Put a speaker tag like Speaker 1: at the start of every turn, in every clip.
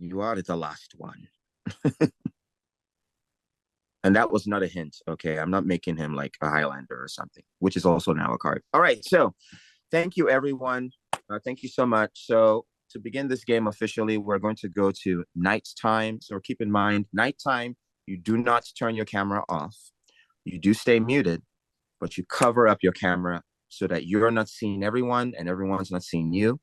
Speaker 1: You are the last one. And that was not a hint. Okay. I'm not making him like a Highlander or something, which is also now a card. All right. So thank you, everyone. Thank you so much. So to begin this game officially, we're going to go to nighttime. So keep in mind, nighttime, you do not turn your camera off. You do stay muted, but you cover up your camera so that you're not seeing everyone and everyone's not seeing you.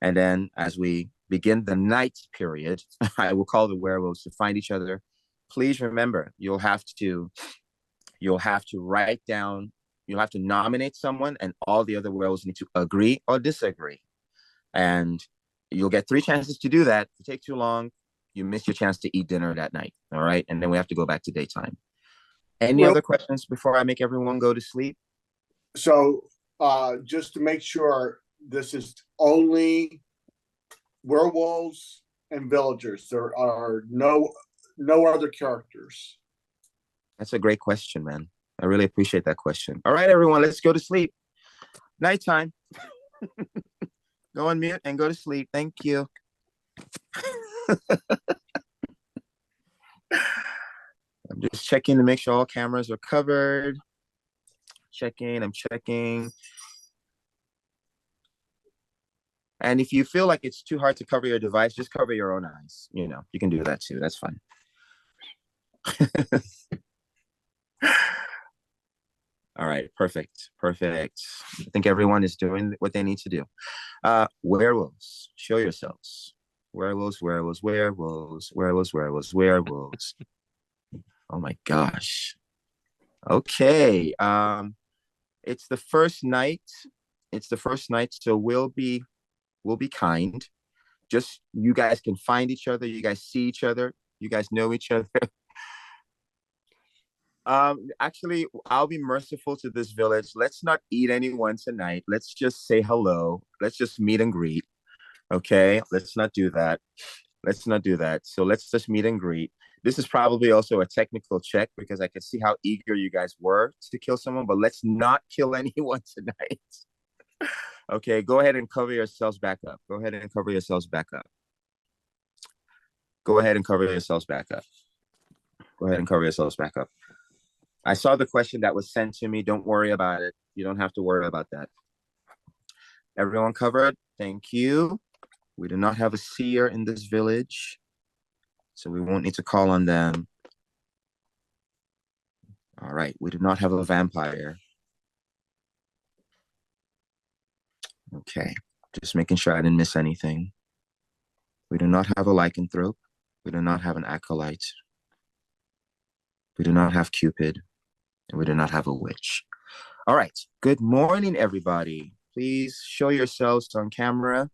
Speaker 1: And then as we begin the night period, I will call the werewolves to find each other. Please remember, you'll have to write down, you'll have to nominate someone, and all the other werewolves need to agree or disagree. And you'll get 3 chances to do that. If it takes too long, you miss your chance to eat dinner that night. All right. And then we have to go back to daytime. Any other questions before I make everyone go to sleep?
Speaker 2: So just to make sure, this is only werewolves and villagers. There are no other characters.
Speaker 1: That's a great question, man. I really appreciate that question. All right, everyone, let's go to sleep. Nighttime. Go on mute and go to sleep. Thank you. I'm just checking to make sure all cameras are covered. I'm checking. And if you feel like it's too hard to cover your device, just cover your own eyes. You know, you can do that too. That's fine. All right, perfect. I think everyone is doing what they need to do. Werewolves, show yourselves. Werewolves. Oh my gosh. Okay. It's the first night. So we'll be kind. Just you guys can find each other. You guys see each other. You guys know each other. Actually, I'll be merciful to this village. Let's not eat anyone tonight. Let's just say hello. Let's just meet and greet. Okay, let's not do that. So let's just meet and greet. This is probably also a technical check because I can see how eager you guys were to kill someone, but let's not kill anyone tonight. Okay, go ahead and cover yourselves back up. I saw the question that was sent to me. Don't worry about it. You don't have to worry about that. Everyone covered? Thank you. We do not have a seer in this village, so we won't need to call on them. All right. We do not have a vampire. Okay. Just making sure I didn't miss anything. We do not have a lycanthrope. We do not have an acolyte. We do not have Cupid. And we do not have a witch. All right. Good morning, everybody. Please show yourselves on camera.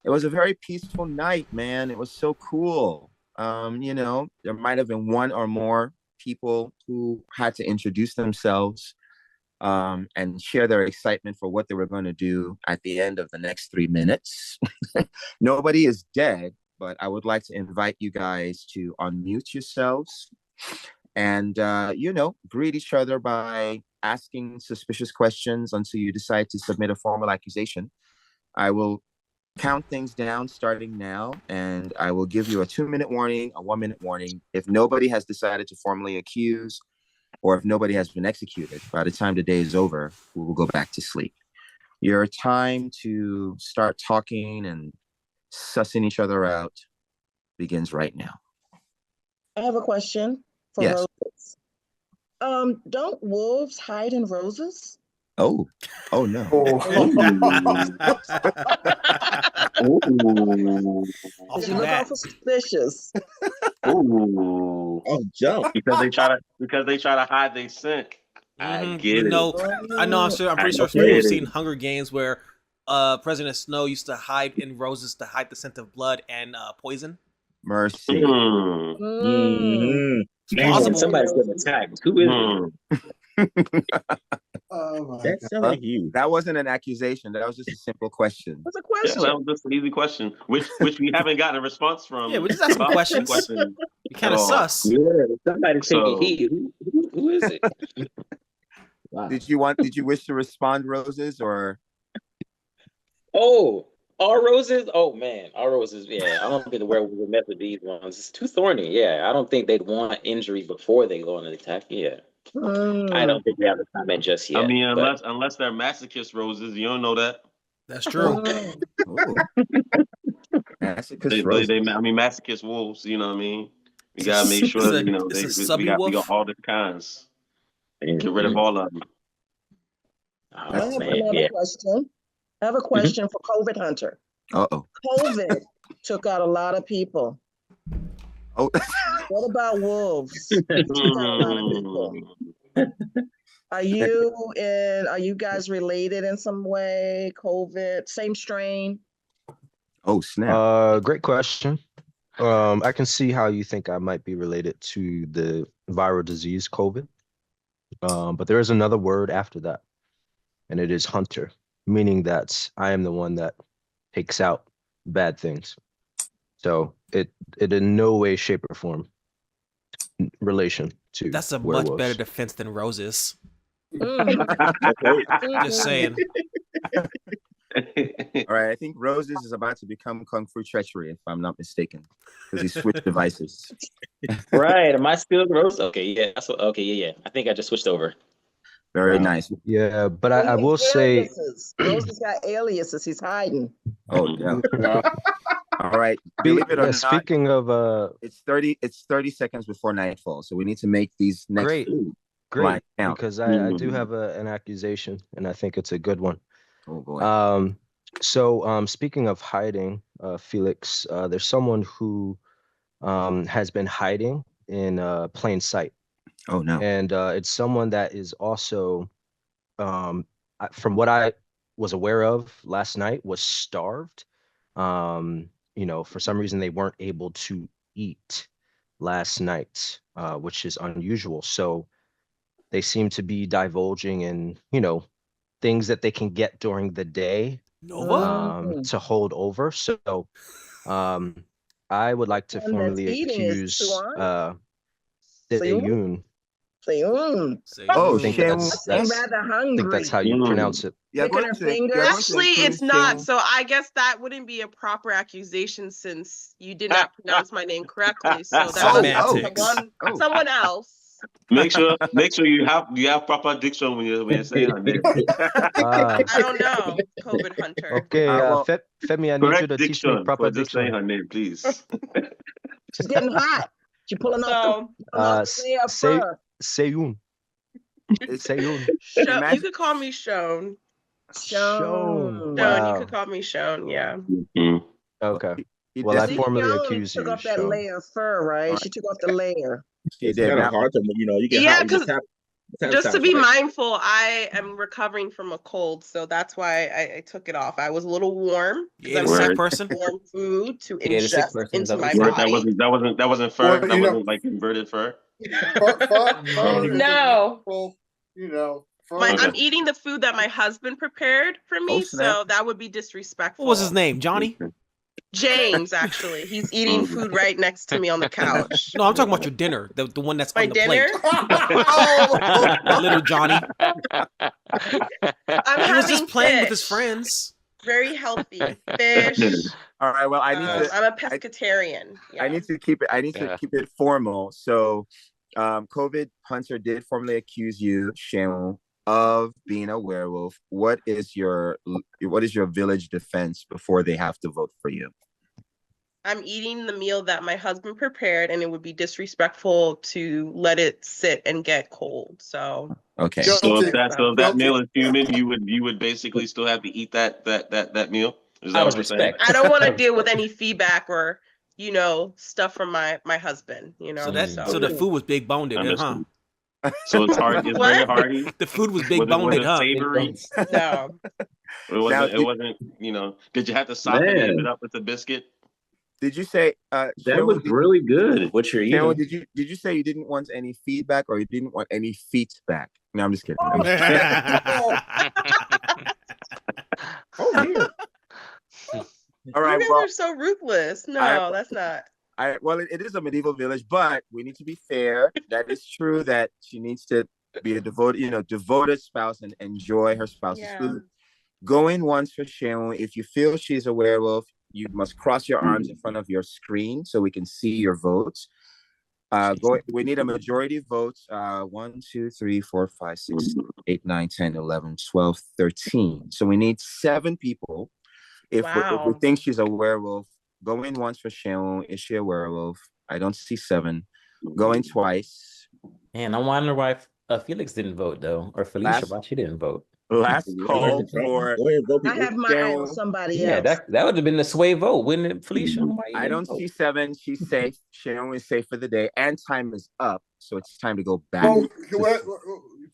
Speaker 1: It was a very peaceful night, man. It was so cool. You know, there might have been one or more people who had to introduce themselves and share their excitement for what they were going to do at the end of the next 3 minutes. Nobody is dead, but I would like to invite you guys to unmute yourselves and, you know, greet each other by asking suspicious questions until you decide to submit a formal accusation. I will count things down starting now, and I will give you a 2-minute warning, a 1-minute warning. If nobody has decided to formally accuse, or if nobody has been executed, by the time the day is over, we will go back to sleep. Your time to start talking and sussing each other out begins right now.
Speaker 3: I have a question for
Speaker 1: Yes.
Speaker 3: Roses. Don't wolves hide in roses?
Speaker 1: Oh no.
Speaker 3: You look all suspicious.
Speaker 1: Oh, jump.
Speaker 4: Because they try to hide their scent. I get it.
Speaker 5: I'm pretty sure people have seen Hunger Games where President Snow used to hide in roses to hide the scent of blood and poison.
Speaker 1: Mercy.
Speaker 6: Man, somebody's getting attacked. Who is it?
Speaker 2: Oh my
Speaker 6: That sounds like you.
Speaker 1: That wasn't an accusation. That was just a simple question.
Speaker 3: What's a question?
Speaker 4: Yeah, that was just an easy question, which we haven't gotten a response from.
Speaker 5: Yeah, we just asking questions. You kind of sus.
Speaker 6: Yeah, somebody's taking heat. Who is it? Wow.
Speaker 1: Did you wish to respond, Roses, or?
Speaker 6: Oh, All roses? Oh man, all roses. Yeah, I don't think the werewolf would mess with these ones. It's too thorny. Yeah, I don't think they'd want injury before they go on an attack. Yeah, I
Speaker 3: Mm,
Speaker 6: don't think we have a comment just
Speaker 4: I
Speaker 6: yet.
Speaker 4: mean,
Speaker 6: But
Speaker 4: unless they're masochist roses, you don't know that.
Speaker 5: That's true.
Speaker 3: mm.
Speaker 1: Oh, masochist
Speaker 4: They,
Speaker 1: roses.
Speaker 4: I mean, masochist wolves. You know what I mean? We
Speaker 5: It's
Speaker 4: gotta make sure that
Speaker 5: it's a
Speaker 4: we
Speaker 5: subby
Speaker 4: got
Speaker 5: wolf.
Speaker 4: all the kinds. Get rid of
Speaker 6: Mhm.
Speaker 4: all of them.
Speaker 3: I
Speaker 6: Oh
Speaker 3: have
Speaker 6: man,
Speaker 3: another
Speaker 6: yeah.
Speaker 3: question. I have a question for COVID Hunter.
Speaker 1: Uh-oh.
Speaker 3: COVID took out a lot of people.
Speaker 1: Oh,
Speaker 3: What about wolves? Took out a lot of people. Are you guys related in some way? COVID, same strain?
Speaker 1: oh, snap.
Speaker 7: Great question. I can see how you think I might be related to the viral disease COVID. But there is another word after that, and it is hunter, meaning that I am the one that takes out bad things. So it in no way, shape, or form relation to
Speaker 5: That's a
Speaker 7: werewolves.
Speaker 5: much better defense than roses.
Speaker 3: Mhm.
Speaker 5: Just saying.
Speaker 1: All right, I think Roses is about to become Kung Fu Treachery, if I'm not mistaken, because he switched devices.
Speaker 6: Right. Am I still rose? Okay, yeah. Okay, yeah. I think I just switched over.
Speaker 1: Very nice.
Speaker 7: Yeah, but
Speaker 3: Well,
Speaker 7: I
Speaker 3: he
Speaker 7: will
Speaker 3: has
Speaker 7: say,
Speaker 3: aliases. Rose has got aliases. He's hiding.
Speaker 1: Oh, yeah.
Speaker 2: Yeah.
Speaker 1: All right. Believe it or not,
Speaker 7: speaking of
Speaker 1: it's 30 seconds before nightfall, so we need to make these next
Speaker 7: great,
Speaker 1: line
Speaker 7: great,
Speaker 1: count.
Speaker 7: because I do have an accusation, and I think it's a good one.
Speaker 1: Oh boy.
Speaker 7: So speaking of hiding, Felix, there's someone who has been hiding in plain sight,
Speaker 1: Oh no.
Speaker 7: and it's someone that is also, from what I was aware of last night, was starved. For some reason they weren't able to eat last night, which is unusual. So they seem to be divulging in, things that they can get during the day
Speaker 5: Nova?
Speaker 7: to hold over. So I would like to
Speaker 3: One that's
Speaker 7: formally
Speaker 3: eating is
Speaker 7: accuse
Speaker 3: Suan.
Speaker 7: Seyun.
Speaker 3: Sayun.
Speaker 1: Oh,
Speaker 7: I think
Speaker 1: Sheung.
Speaker 7: that's
Speaker 3: I'm rather
Speaker 7: I think that's
Speaker 3: hungry.
Speaker 7: how you pronounce it.
Speaker 1: Yeah,
Speaker 3: Licking her fingers.
Speaker 8: Actually, it's not. So I guess that wouldn't be a proper accusation since you did not pronounce my name correctly. So that must be
Speaker 5: Semantics.
Speaker 8: someone else.
Speaker 4: Make sure you have proper diction when you're saying her name.
Speaker 7: Ah,
Speaker 8: I don't know, COVID Hunter.
Speaker 7: okay,
Speaker 1: well,
Speaker 7: Femi, I need you
Speaker 4: Correct
Speaker 7: to teach me
Speaker 4: diction
Speaker 7: proper
Speaker 4: for just saying
Speaker 7: diction.
Speaker 4: her name, please.
Speaker 3: She's getting hot. She's pulling off
Speaker 8: So
Speaker 3: the layer of fur.
Speaker 7: Seyun. Seyun.
Speaker 8: you could call me Shone.
Speaker 7: Shone.
Speaker 3: Shone.
Speaker 8: You
Speaker 7: Wow.
Speaker 8: could call me Shone. Yeah.
Speaker 4: Mhm.
Speaker 7: Okay.
Speaker 1: He
Speaker 7: Well, I
Speaker 1: did-
Speaker 7: formally
Speaker 3: Shone
Speaker 7: accuse
Speaker 3: took
Speaker 7: you,
Speaker 3: off that
Speaker 7: Shone.
Speaker 3: layer of fur, right?
Speaker 1: Alright.
Speaker 3: She took off the layer.
Speaker 1: he
Speaker 9: It's
Speaker 1: did.
Speaker 9: kind
Speaker 1: Now-
Speaker 9: of hard to, you get
Speaker 8: Yeah,
Speaker 9: hot, you
Speaker 8: 'cause
Speaker 9: tap
Speaker 8: Just to
Speaker 9: times,
Speaker 8: be
Speaker 9: right?
Speaker 8: mindful, I am recovering from a cold, so that's why I took it off. I was a little warm
Speaker 5: You
Speaker 8: because
Speaker 5: ate
Speaker 8: I'm
Speaker 5: a sick
Speaker 4: Word.
Speaker 5: person?
Speaker 8: warm food to
Speaker 6: Yeah, the sick
Speaker 8: ingest
Speaker 6: person is
Speaker 8: into my
Speaker 6: always sick.
Speaker 8: body.
Speaker 4: That wasn't fur.
Speaker 2: Well,
Speaker 4: That
Speaker 2: you know-
Speaker 4: wasn't like inverted fur.
Speaker 2: Fur is a
Speaker 8: No.
Speaker 2: natural, fur
Speaker 8: My,
Speaker 2: is-
Speaker 8: I'm eating the food that my husband prepared for me,
Speaker 1: Oh, snap.
Speaker 8: so that would be disrespectful.
Speaker 5: What was his name? Johnny?
Speaker 8: James, actually. He's eating food right next to me on the couch.
Speaker 5: No, I'm talking about your dinner. The one that's
Speaker 8: My
Speaker 5: on the
Speaker 8: dinner?
Speaker 5: plate. Little Johnny.
Speaker 8: I'm
Speaker 5: He was
Speaker 8: having
Speaker 5: just playing with his
Speaker 8: fish.
Speaker 5: friends.
Speaker 8: Very healthy. Fish.
Speaker 1: All right. Well, I need to.
Speaker 8: I'm a pescatarian. Yeah.
Speaker 1: I need to keep it. I need to keep it formal. So, COVID Hunter did formally accuse you, Sheung, of being a werewolf. What is your village defense before they have to vote for you?
Speaker 8: I'm eating the meal that my husband prepared, and it would be disrespectful to let it sit and get cold. So
Speaker 1: Okay.
Speaker 2: Yo,
Speaker 4: So if
Speaker 2: Guilty.
Speaker 4: that meal is human, you would basically still have to eat that meal. Is that
Speaker 6: Out
Speaker 4: what
Speaker 6: of
Speaker 4: you're saying?
Speaker 6: respect.
Speaker 8: I don't want to deal with any feedback or stuff from my husband.
Speaker 5: So the food was big boned, then, huh?
Speaker 4: Understood. So it's hard. It's
Speaker 8: What?
Speaker 4: very hearty.
Speaker 5: The food was big
Speaker 4: Was
Speaker 5: boned,
Speaker 4: it
Speaker 5: huh?
Speaker 4: savory?
Speaker 8: No.
Speaker 4: It wasn't. Did you have to sop it
Speaker 9: Man.
Speaker 4: up with the biscuit?
Speaker 1: Did you say?
Speaker 9: That
Speaker 1: Sheung,
Speaker 9: was really good. What you're
Speaker 1: Sheung,
Speaker 9: eating?
Speaker 1: did you say you didn't want any feedback or you didn't want any feedback? No, I'm just kidding.
Speaker 3: Oh,
Speaker 2: Oh, yeah.
Speaker 1: All right.
Speaker 8: You guys
Speaker 1: Well,
Speaker 8: are so ruthless. No,
Speaker 1: I-
Speaker 8: that's not.
Speaker 1: it is a medieval village, but we need to be fair. That is true that she needs to be a devoted spouse and enjoy her spouse's
Speaker 8: Yeah.
Speaker 1: food. Going once for Sharon. If you feel she's a werewolf, you must cross your arms in front of your screen so we can see your votes. We need a majority vote. 1, 2, 3, 4, 5, 6, 8, 9, 10, 11, 12, 13. So we need 7 people. If we
Speaker 8: Wow.
Speaker 1: think she's a werewolf, going once for Sharon. Is she a werewolf? I don't see 7. Going twice.
Speaker 6: And I wonder why Felix didn't vote though, or Felicia,
Speaker 1: Last-
Speaker 6: why she didn't vote.
Speaker 1: Last call for.
Speaker 9: Go ahead, vote
Speaker 3: I
Speaker 9: people.
Speaker 3: have my eye on somebody
Speaker 6: Yeah,
Speaker 3: else.
Speaker 6: that would have been the sway vote, wouldn't it, Felicia? Why you
Speaker 1: I
Speaker 6: didn't
Speaker 1: don't
Speaker 6: vote?
Speaker 1: see 7. She's safe. Sharon is safe for the day, and time is up. So it's time to go back.
Speaker 2: Oh,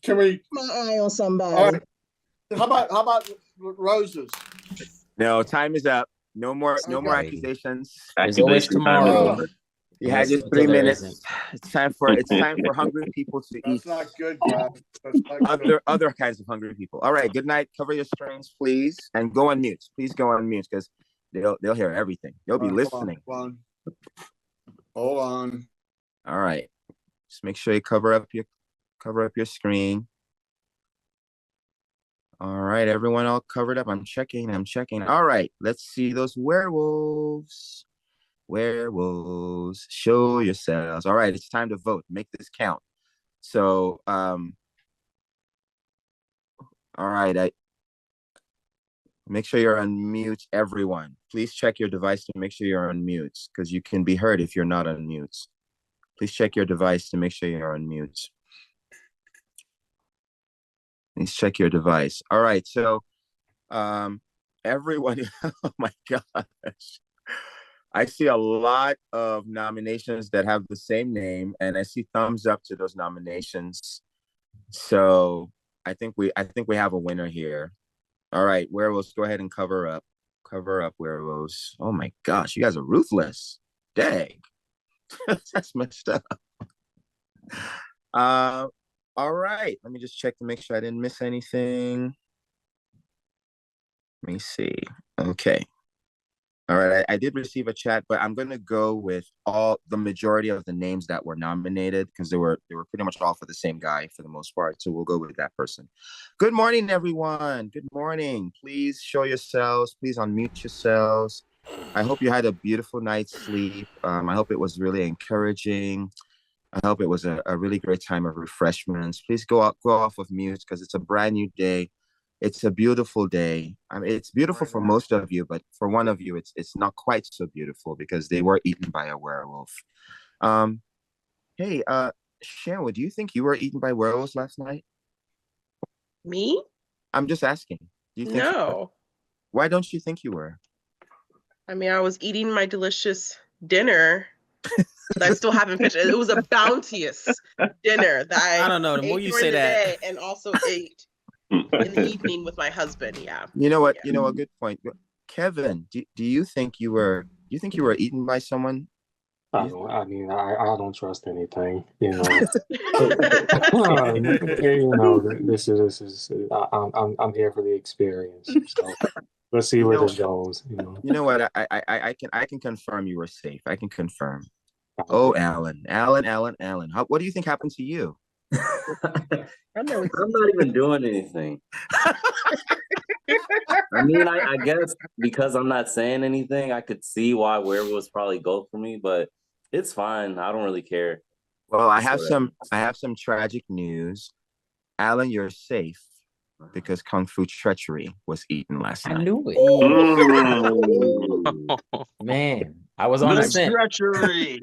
Speaker 2: can we?
Speaker 3: My eye on somebody.
Speaker 2: All right. How about roses?
Speaker 1: No, time is up. No more
Speaker 6: Okay.
Speaker 1: accusations.
Speaker 6: There's always
Speaker 9: Accusation time is
Speaker 6: tomorrow.
Speaker 9: over.
Speaker 1: You had
Speaker 6: Until
Speaker 1: just 3
Speaker 6: there
Speaker 1: minutes.
Speaker 6: isn't.
Speaker 1: It's time for hungry people to eat.
Speaker 2: That's not good, guys. That's not good.
Speaker 1: Other kinds of hungry people. All right. Good night. Cover your screens, please, and go on mute. Please go on mute because they'll hear everything. They'll be listening.
Speaker 2: Hold on.
Speaker 1: All right. Just make sure you cover up your screen. All right, everyone all covered up. I'm checking. All right, let's see those werewolves. Werewolves, show yourselves. All right, it's time to vote. Make this count. So, all right, I make sure you're on mute, everyone. Please check your device to make sure you're on mute because you can be heard if you're not on mute. Please check your device to make sure you're on mute. Please check your device. All right, so everyone, oh my gosh. I see a lot of nominations that have the same name, and I see thumbs up to those nominations. So I think we have a winner here. All right, werewolves, go ahead and cover up. Cover up, werewolves. Oh my gosh, you guys are ruthless. Dang. That's messed up. All right, let me just check to make sure I didn't miss anything. Let me see. Okay. All right, I did receive a chat, but I'm gonna go with the majority of the names that were nominated because they were pretty much all for the same guy for the most part. So we'll go with that person. Good morning, everyone. Good morning. Please show yourselves. Please unmute yourselves. I hope you had a beautiful night's sleep. I hope it was really encouraging. I hope it was a really great time of refreshments. Please go off of mute because it's a brand new day. It's a beautiful day. I mean, it's beautiful for most of you, but for one of you, it's not quite so beautiful because they were eaten by a werewolf. Hey, Sharon, do you think you were eaten by werewolves last night?
Speaker 8: Me?
Speaker 1: I'm just asking. Do you think?
Speaker 8: No.
Speaker 1: Why don't you think you were?
Speaker 8: I mean, I was eating my delicious dinner. I still haven't finished. It was a bounteous dinner that
Speaker 5: I don't know. The more you say that,
Speaker 8: and also ate in the evening with my husband. Yeah.
Speaker 1: You know what?
Speaker 8: Yeah.
Speaker 1: You know, a good point. Kevin, do you think you were eaten by someone?
Speaker 10: I don't trust anything, you know. This is I'm here for the experience. So let's see where this goes.
Speaker 1: You know what? I can confirm you were safe. I can confirm. Oh, Alan. What do you think happened to you?
Speaker 9: I'm not even doing anything. I mean, I guess because I'm not saying anything, I could see why werewolves probably go for me, but it's fine. I don't really care.
Speaker 1: Well, I have some tragic news. Alan, you're safe because Kung Fu Treachery was eaten last night.
Speaker 6: I knew it. Man, I was on the scent.
Speaker 4: Treachery.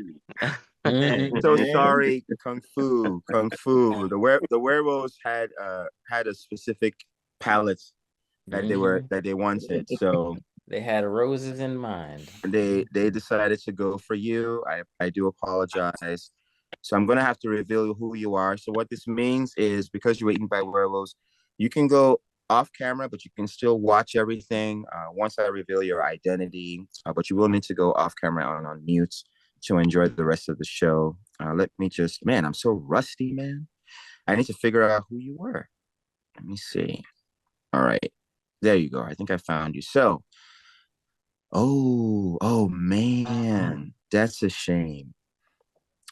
Speaker 1: So sorry, Kung Fu. The werewolves had a specific palette that they wanted. So
Speaker 6: they had roses in mind.
Speaker 1: They decided to go for you. I do apologize. So I'm gonna have to reveal who you are. So what this means is because you were eaten by werewolves, you can go off camera, but you can still watch everything once I reveal your identity. But you will need to go off camera and on mute to enjoy the rest of the show. Let me just, man, I'm so rusty, man. I need to figure out who you were. Let me see. All right, there you go. I think I found you. So, oh man, that's a shame.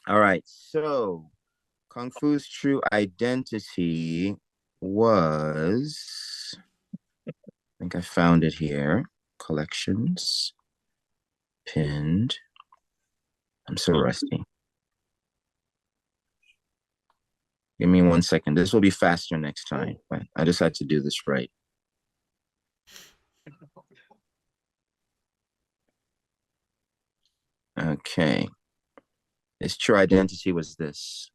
Speaker 1: All right, so Kung Fu's true identity was think I found it here. Collections. Pinned. I'm so rusty. Give me 1 second. This will be faster next time, but I just had to do this right. Okay. His true identity was this.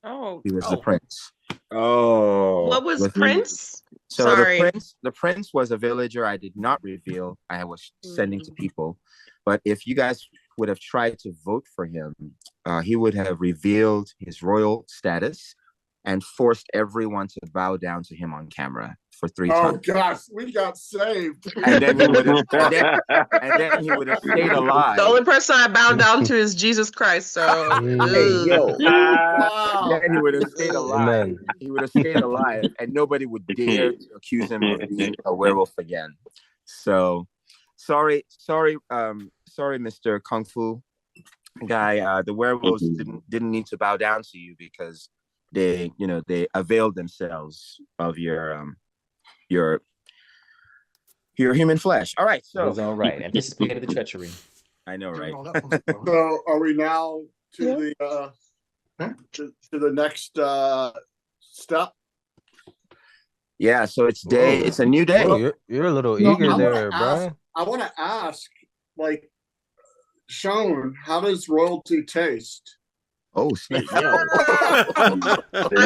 Speaker 8: Oh,
Speaker 1: He was the
Speaker 8: oh.
Speaker 1: prince.
Speaker 8: What was
Speaker 1: With-
Speaker 8: Prince?
Speaker 1: So
Speaker 8: Sorry.
Speaker 1: the prince was a villager I did not reveal. I was sending to people. But if you guys would have tried to vote for him, he would have revealed his royal status and forced everyone to bow down to him on camera for 3
Speaker 2: Oh
Speaker 1: times.
Speaker 2: gosh, we got saved.
Speaker 1: And then he would have stayed alive.
Speaker 8: The only person I bow down to is Jesus Christ. So,
Speaker 3: Hey, yo.
Speaker 2: Wow.
Speaker 1: Then he would have stayed alive.
Speaker 7: Amen.
Speaker 1: He would have stayed alive, and nobody would dare to accuse him of being a werewolf again. So, sorry, Mr. Kung Fu guy. The werewolves didn't need to bow down to you because they availed themselves of your human flesh. All right,
Speaker 11: It was
Speaker 1: so
Speaker 11: all right. Anticipated the treachery.
Speaker 1: I know, right?
Speaker 2: So are we now to the next step?
Speaker 1: Yeah, so it's a new day.
Speaker 7: Oh, you're a little
Speaker 2: No,
Speaker 7: eager
Speaker 2: I wanna
Speaker 7: there,
Speaker 2: ask-
Speaker 7: Brian.
Speaker 2: I want to ask, like, Sean, how does royalty taste?
Speaker 1: Oh, snap.
Speaker 8: I'm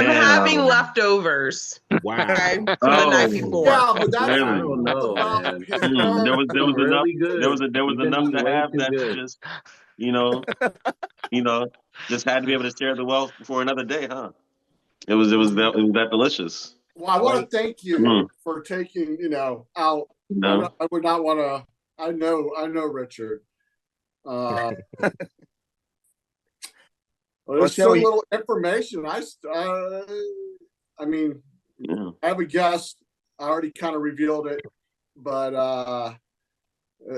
Speaker 8: having leftovers.
Speaker 11: Wow.
Speaker 8: Okay, from the night before.
Speaker 2: Yeah, but that's
Speaker 4: Really?
Speaker 9: I don't know, man.
Speaker 4: There was enough.
Speaker 9: Really good.
Speaker 4: There was
Speaker 9: You can
Speaker 4: enough
Speaker 9: do
Speaker 4: to
Speaker 9: way
Speaker 4: have
Speaker 9: too
Speaker 4: that
Speaker 9: good.
Speaker 4: just just had to be able to share the wealth for another day, huh? It was that delicious.
Speaker 2: Well, I want to thank you
Speaker 4: Mm.
Speaker 2: for taking, out.
Speaker 4: No.
Speaker 2: I would not want to. I know, Richard. Well, there's so little information. I mean,
Speaker 4: Yeah.
Speaker 2: I have a guest. I already kind of revealed it, but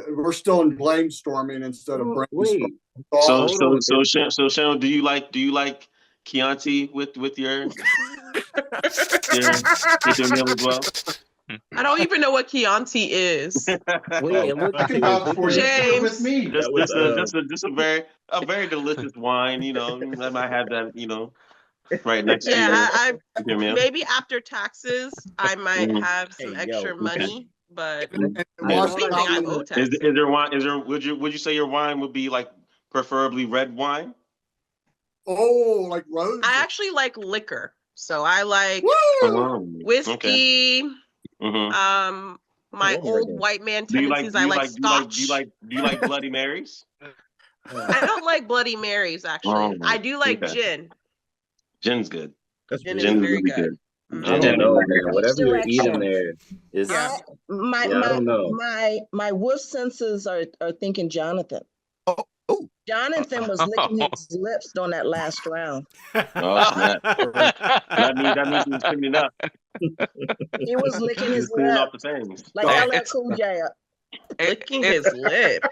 Speaker 2: we're still in blame storming instead of brainstorming.
Speaker 4: So Sharon, do you like Chianti with your meal as well?
Speaker 8: I don't even know what Chianti is.
Speaker 11: Wait, and what
Speaker 2: I can vouch for you.
Speaker 8: James.
Speaker 2: With me.
Speaker 4: Just a very delicious wine. I might have that. Right next to
Speaker 8: Yeah,
Speaker 4: your meal.
Speaker 8: maybe after taxes, I might
Speaker 4: Mhm.
Speaker 8: have some
Speaker 11: Hey, yo,
Speaker 8: extra
Speaker 11: okay.
Speaker 8: money, but
Speaker 2: And
Speaker 8: I
Speaker 2: Washington-
Speaker 8: don't think I owe
Speaker 4: Is
Speaker 8: taxes.
Speaker 4: there wine? Would you say your wine would be like preferably red wine?
Speaker 2: Oh, like rose.
Speaker 8: I actually like liquor, so I like
Speaker 2: Woo!
Speaker 8: whiskey.
Speaker 4: Mm-hmm.
Speaker 8: My
Speaker 11: Okay,
Speaker 8: old
Speaker 11: right
Speaker 8: white man
Speaker 4: Do you like
Speaker 8: tendencies. I like Scotch.
Speaker 4: do you like Bloody Marys?
Speaker 8: I don't like Bloody Marys actually.
Speaker 4: Oh,
Speaker 8: I do like
Speaker 4: okay.
Speaker 8: gin.
Speaker 4: Gin's good.
Speaker 11: That's
Speaker 8: Gin
Speaker 11: weird.
Speaker 8: is
Speaker 4: Gin's
Speaker 8: very
Speaker 4: really
Speaker 8: good.
Speaker 4: good.
Speaker 9: I don't know, man. Whatever you're
Speaker 3: Direction.
Speaker 9: eating there is.
Speaker 8: Yeah.
Speaker 3: My
Speaker 9: Yeah, I don't know.
Speaker 3: my wolf senses are thinking Jonathan.
Speaker 1: Oh.
Speaker 3: Jonathan was licking his lips on that last round.
Speaker 4: Oh, snap. that means he was cleaning up.
Speaker 3: He was licking his
Speaker 4: Cleaning off
Speaker 3: lips
Speaker 4: the things.
Speaker 3: like
Speaker 2: Oh.
Speaker 3: LL Cool J.
Speaker 8: Licking his lips.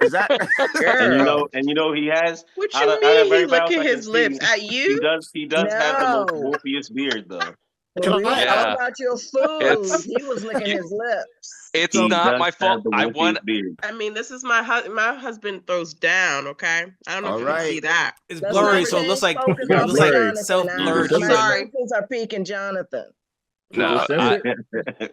Speaker 1: Is that?
Speaker 8: Girl.
Speaker 4: And he has.
Speaker 8: What
Speaker 4: out
Speaker 8: you
Speaker 4: of
Speaker 8: mean he
Speaker 4: everybody else
Speaker 8: licking
Speaker 4: I can
Speaker 8: his lips?
Speaker 4: see,
Speaker 8: At you?
Speaker 4: He does have the most
Speaker 3: No.
Speaker 4: wolfiest beard though.
Speaker 2: Can I
Speaker 3: How
Speaker 12: Yeah.
Speaker 3: about your food?
Speaker 12: It's-
Speaker 3: He was licking his lips.
Speaker 12: It's
Speaker 4: He
Speaker 12: not
Speaker 4: does
Speaker 12: my
Speaker 4: have
Speaker 12: fault.
Speaker 4: the
Speaker 12: I
Speaker 4: wolfiest
Speaker 12: want.
Speaker 4: beard.
Speaker 8: I mean, this is my husband throws down, okay? I don't know
Speaker 1: All
Speaker 8: if you can
Speaker 1: right.
Speaker 8: see that.
Speaker 5: It's
Speaker 3: Let's
Speaker 5: blurry,
Speaker 3: not
Speaker 5: so it looks like
Speaker 3: focus
Speaker 5: it
Speaker 3: on
Speaker 5: looks like
Speaker 3: Jonathan
Speaker 5: self-blurred
Speaker 3: now.
Speaker 8: I'm
Speaker 5: human.
Speaker 8: sorry.
Speaker 3: Focus are peeking Jonathan.
Speaker 12: No,
Speaker 2: Can
Speaker 12: I,
Speaker 2: Can
Speaker 12: see
Speaker 2: I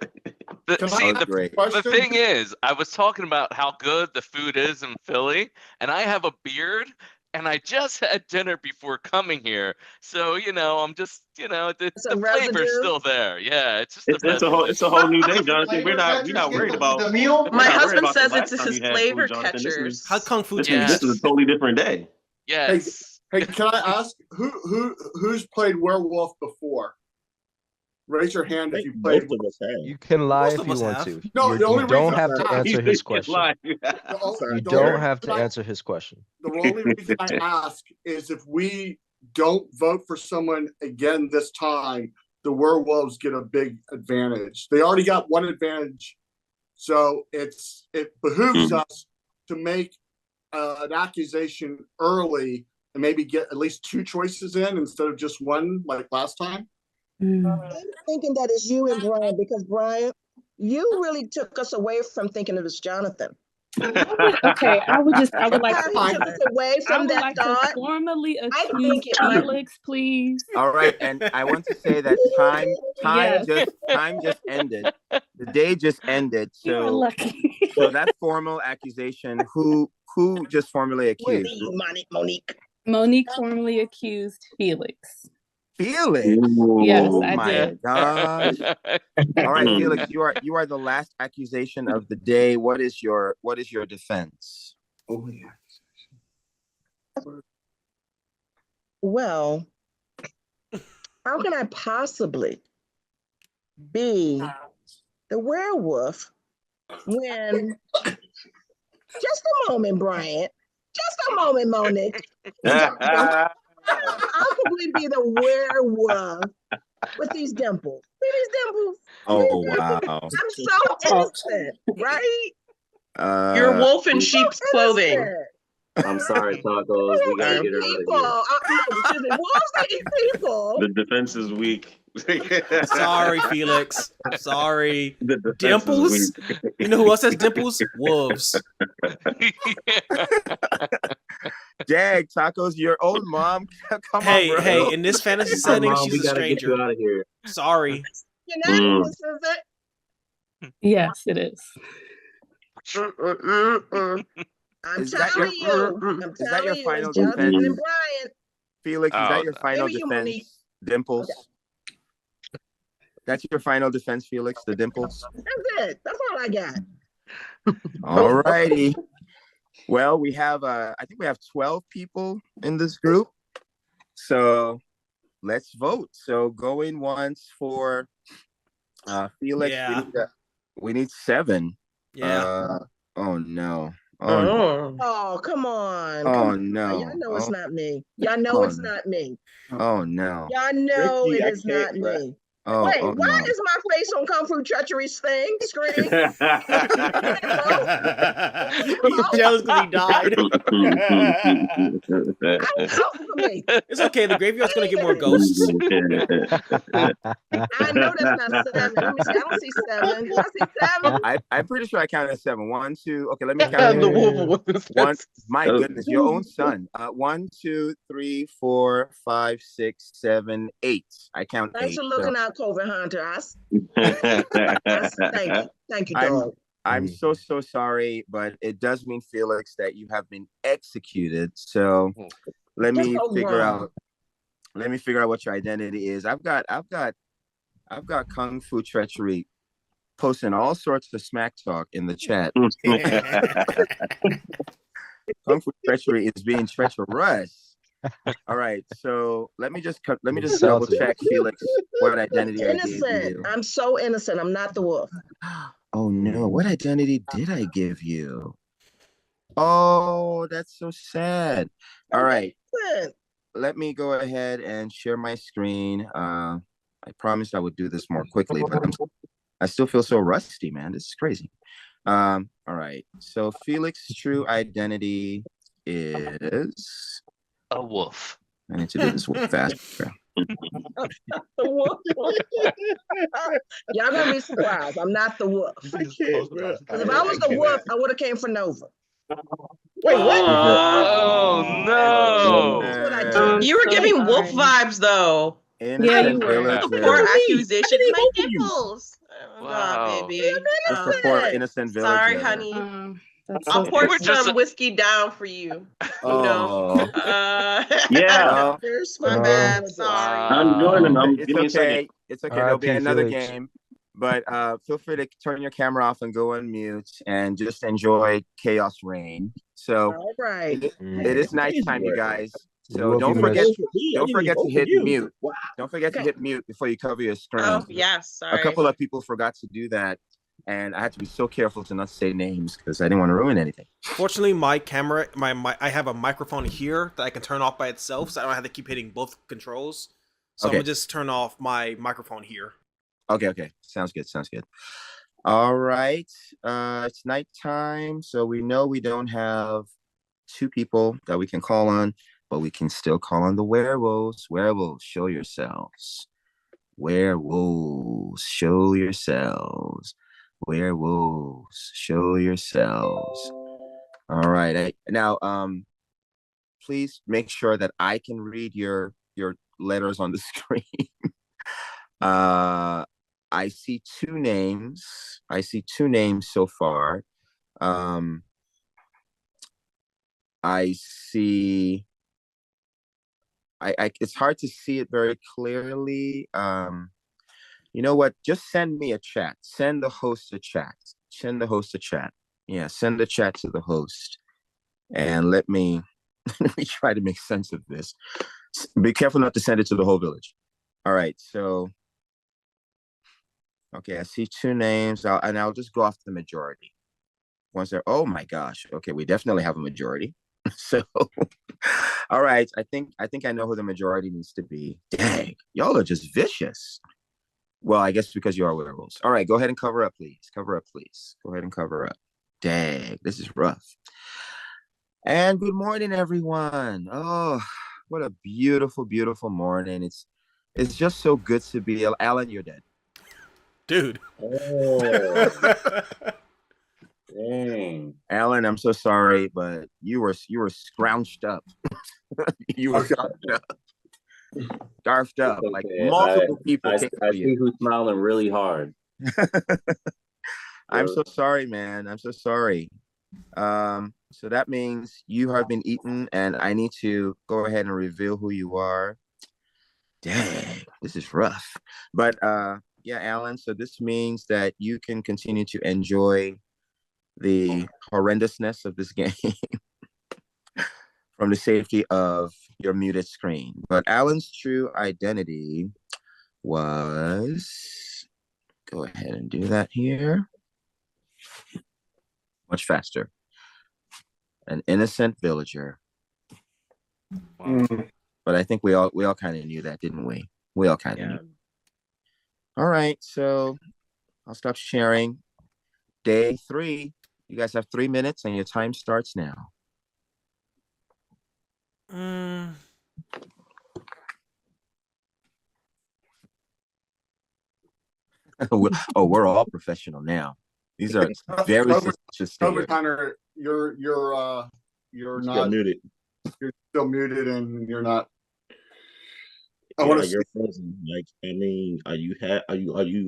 Speaker 1: That was
Speaker 12: the
Speaker 1: great.
Speaker 12: the thing is, I was talking about how good the food is in Philly, and I have a beard, and I just had dinner before coming here, so I'm just the
Speaker 3: Some
Speaker 12: flavor's
Speaker 3: residue?
Speaker 12: still there. Yeah, it's just the
Speaker 4: It's a whole new day, Jonathan. We're not worried about
Speaker 2: the meal.
Speaker 8: My
Speaker 4: not worried
Speaker 8: husband
Speaker 4: about the
Speaker 8: says
Speaker 4: last
Speaker 8: it's
Speaker 4: time
Speaker 8: his
Speaker 4: you had
Speaker 8: flavor
Speaker 4: food, Jonathan.
Speaker 8: catchers.
Speaker 5: How kung fu
Speaker 4: This
Speaker 5: tastes?
Speaker 4: is a totally different day.
Speaker 12: Yes.
Speaker 2: Hey, can I ask who's played werewolf before? Raise your hand if you played.
Speaker 11: Most of us have.
Speaker 7: You can lie
Speaker 5: Most
Speaker 7: if
Speaker 5: of
Speaker 7: you
Speaker 5: us
Speaker 7: want
Speaker 5: have.
Speaker 7: to.
Speaker 2: No, the only
Speaker 7: You don't
Speaker 2: reason
Speaker 7: have
Speaker 2: I'm
Speaker 7: to
Speaker 2: asking-
Speaker 7: answer his question. You
Speaker 2: The
Speaker 7: don't
Speaker 2: only
Speaker 7: have to
Speaker 2: reason I-
Speaker 7: answer his question.
Speaker 2: The only reason I ask is if we don't vote for someone again this time, the werewolves get a big advantage. They already got one advantage, so it behooves us to make an accusation early and maybe get at least 2 choices in instead of just one like last time.
Speaker 3: I'm thinking that it's you and Brian because Brian, you really took us away from thinking it was Jonathan.
Speaker 13: Okay, I would like
Speaker 3: How he took us away
Speaker 13: I
Speaker 3: from
Speaker 13: would
Speaker 3: that
Speaker 13: like
Speaker 3: thought.
Speaker 13: to formally
Speaker 3: I
Speaker 13: accuse
Speaker 3: think it might.
Speaker 13: Felix, please.
Speaker 1: All right, and I want to say that time
Speaker 13: Yes.
Speaker 1: just ended. The day just ended.
Speaker 13: You are
Speaker 1: So
Speaker 13: lucky.
Speaker 1: so that formal accusation, who just formally accused?
Speaker 3: Monique.
Speaker 13: Monique formally accused Felix.
Speaker 1: Felix.
Speaker 13: Yes,
Speaker 1: Oh
Speaker 13: I
Speaker 1: my
Speaker 13: did.
Speaker 1: gosh. All right, Felix, you are the last accusation of the day. What is your defense?
Speaker 2: Oh yeah.
Speaker 3: Well, how can I possibly be the werewolf when just a moment, Bryant. Just a moment, Monique. How can we be the werewolf with these dimples? See these dimples?
Speaker 1: Oh wow.
Speaker 3: I'm so innocent, right?
Speaker 8: You're wolf in sheep's clothing.
Speaker 9: I'm sorry, Tacos. We gotta get her out of
Speaker 3: People, excuse me, wolves that eat people.
Speaker 4: The defense is weak.
Speaker 5: Sorry, Felix. Sorry.
Speaker 4: The defense
Speaker 5: Dimples?
Speaker 4: is weak.
Speaker 5: You know who else has dimples? Wolves.
Speaker 1: Dag, Tacos, your own mom. Come
Speaker 5: Hey,
Speaker 1: on, bro.
Speaker 5: hey, in this fantasy setting,
Speaker 9: Mom, we
Speaker 5: she's a
Speaker 9: gotta get you
Speaker 5: stranger.
Speaker 9: out of here.
Speaker 5: Sorry.
Speaker 3: You're not innocent, is it?
Speaker 13: Yes, it is.
Speaker 3: I'm
Speaker 1: Is that
Speaker 3: telling
Speaker 1: your-
Speaker 3: you. I'm
Speaker 1: is that
Speaker 3: telling
Speaker 1: your
Speaker 3: you.
Speaker 1: final
Speaker 3: It's Jonathan
Speaker 1: defense?
Speaker 3: and Brian.
Speaker 1: Felix, is that your final
Speaker 3: Maybe you,
Speaker 1: defense?
Speaker 3: Monique.
Speaker 1: Dimples. That's your final defense, Felix, the dimples.
Speaker 3: That's it. That's all I got.
Speaker 1: All righty. Well, we have I think we have 12 people in this group. So let's vote. So going once for Felix.
Speaker 5: Yeah.
Speaker 1: We need 7.
Speaker 5: Yeah.
Speaker 1: Oh no. Oh no.
Speaker 3: Oh, come on.
Speaker 1: Oh,
Speaker 3: Come on.
Speaker 1: no.
Speaker 3: Y'all know it's
Speaker 1: Oh.
Speaker 3: not me. Y'all know
Speaker 1: Oh,
Speaker 3: it's
Speaker 1: no.
Speaker 3: not me.
Speaker 1: Oh no.
Speaker 3: Y'all know
Speaker 2: Ricky,
Speaker 3: it
Speaker 2: I
Speaker 3: is not
Speaker 2: can't, bruh.
Speaker 3: me.
Speaker 1: Oh,
Speaker 3: Wait,
Speaker 1: oh
Speaker 3: why
Speaker 1: no.
Speaker 3: is my face on Kung Fu Treachery's thing screen?
Speaker 5: He's jealous because he died. It's okay. The graveyard's gonna get more ghosts.
Speaker 3: I know that's not 7. Let me see. I don't see 7. Do I see 7?
Speaker 1: I'm pretty sure I counted 7. 1, 2. Okay, let me count.
Speaker 8: The wolf was
Speaker 1: One. My goodness, your own son. 1, 2, 3, 4, 5, 6, 7, 8. I count 8.
Speaker 3: Thanks for looking out, COVID Hunter. Thank you. Thank you, dog.
Speaker 1: I'm so sorry, but it does mean, Felix, that you have been executed. So let me figure out what your identity is. I've got Kung Fu Treachery posting all sorts of smack talk in the chat. Kung Fu Treachery is being treacherous. All right, so let me just double check, Felix, what identity I gave
Speaker 3: Innocent.
Speaker 1: you.
Speaker 3: I'm so innocent. I'm not the wolf.
Speaker 1: Oh no, what identity did I give you? Oh, that's so sad. All right, let me go ahead and share my screen. I promised I would do this more quickly, but I still feel so rusty, man. This is crazy. All right, so Felix's true identity is
Speaker 12: a wolf.
Speaker 1: I need to do this fast.
Speaker 3: The wolf. Y'all gonna be surprised. I'm not the wolf.
Speaker 2: I can't, bro.
Speaker 3: Because if I was the wolf, I would have came for Nova.
Speaker 8: Wait, what?
Speaker 12: Oh no!
Speaker 3: That's what I did.
Speaker 8: You were giving wolf vibes though.
Speaker 1: Yeah, you were.
Speaker 8: Poor accusation. My nipples.
Speaker 12: Wow.
Speaker 8: Oh, baby.
Speaker 1: Just a poor innocent villager.
Speaker 8: Sorry, honey. I'll
Speaker 12: so
Speaker 8: pour
Speaker 12: sad.
Speaker 8: some whiskey down for you.
Speaker 1: Oh.
Speaker 4: Yeah.
Speaker 3: There's
Speaker 8: my bad. Sorry.
Speaker 4: I'm joining.
Speaker 1: It's
Speaker 4: Give me a
Speaker 1: okay.
Speaker 4: second.
Speaker 1: It's okay. There'll be another
Speaker 7: Felix.
Speaker 1: game. But feel free to turn your camera off and go on mute and just enjoy Chaos Reign. So
Speaker 3: all right.
Speaker 1: it is nighttime, you guys. So
Speaker 7: We'll
Speaker 1: don't
Speaker 7: give it
Speaker 1: forget to hit mute. Don't forget to hit mute before you cover your screen.
Speaker 8: Oh, yes. Sorry.
Speaker 1: A couple of people forgot to do that. And I had to be so careful to not say names because I didn't want to ruin anything.
Speaker 5: Fortunately, my camera, I have a microphone here that I can turn off by itself, so I don't have to keep hitting both controls. So I'm gonna just turn off my microphone here.
Speaker 1: Okay. Sounds good. All right. It's nighttime, so we know we don't have 2 people that we can call on, but we can still call on the werewolves. Werewolves, show yourselves. Werewolves, show yourselves. Werewolves, show yourselves. All right. Now, please make sure that I can read your letters on the screen. I see two names. I see two names so far. I see. It's hard to see it very clearly. You know what? Just send me a chat. Send the host a chat. Send the host a chat. Yeah, send the chat to the host, and let me let me try to make sense of this. Be careful not to send it to the whole village. All right. So, okay, I see two names, and I'll just go off the majority. Once they're, oh my gosh. Okay, we definitely have a majority. So, all right. I think I know who the majority needs to be. Dang, y'all are just vicious. Well, I guess because you are werewolves. All right, go ahead and cover up, please. Cover up, please. Go ahead and cover up. Dang, this is rough. And good morning, everyone. Oh, what a beautiful, beautiful morning. It's just so good to be. Alan, you're dead.
Speaker 5: Dude.
Speaker 9: Oh, dang.
Speaker 1: Alan, I'm so sorry, but you were scrounched up. You were scarfed up. Like
Speaker 9: Okay.
Speaker 1: multiple people came
Speaker 9: I
Speaker 1: for
Speaker 9: see
Speaker 1: you.
Speaker 9: who's smiling really hard.
Speaker 1: I'm so sorry, man. I'm so sorry. So that means you have been eaten, and I need to go ahead and reveal who you are. Dang, this is rough. But yeah, Alan, so this means that you can continue to enjoy the horrendousness of this game from the safety of your muted screen. But Alan's true identity was, go ahead and do that here. Much faster. An innocent villager.
Speaker 12: Wow.
Speaker 1: But I think we all kind of knew that, didn't we? We all kind of knew. All right, so I'll stop sharing. Day 3. You guys have 3 minutes, and your time starts now. Oh, we're all professional now. These are very suspicious.
Speaker 2: Hunter, you're not
Speaker 14: muted.
Speaker 2: You're still muted, and you're not.
Speaker 14: You're frozen. Like, I mean, are you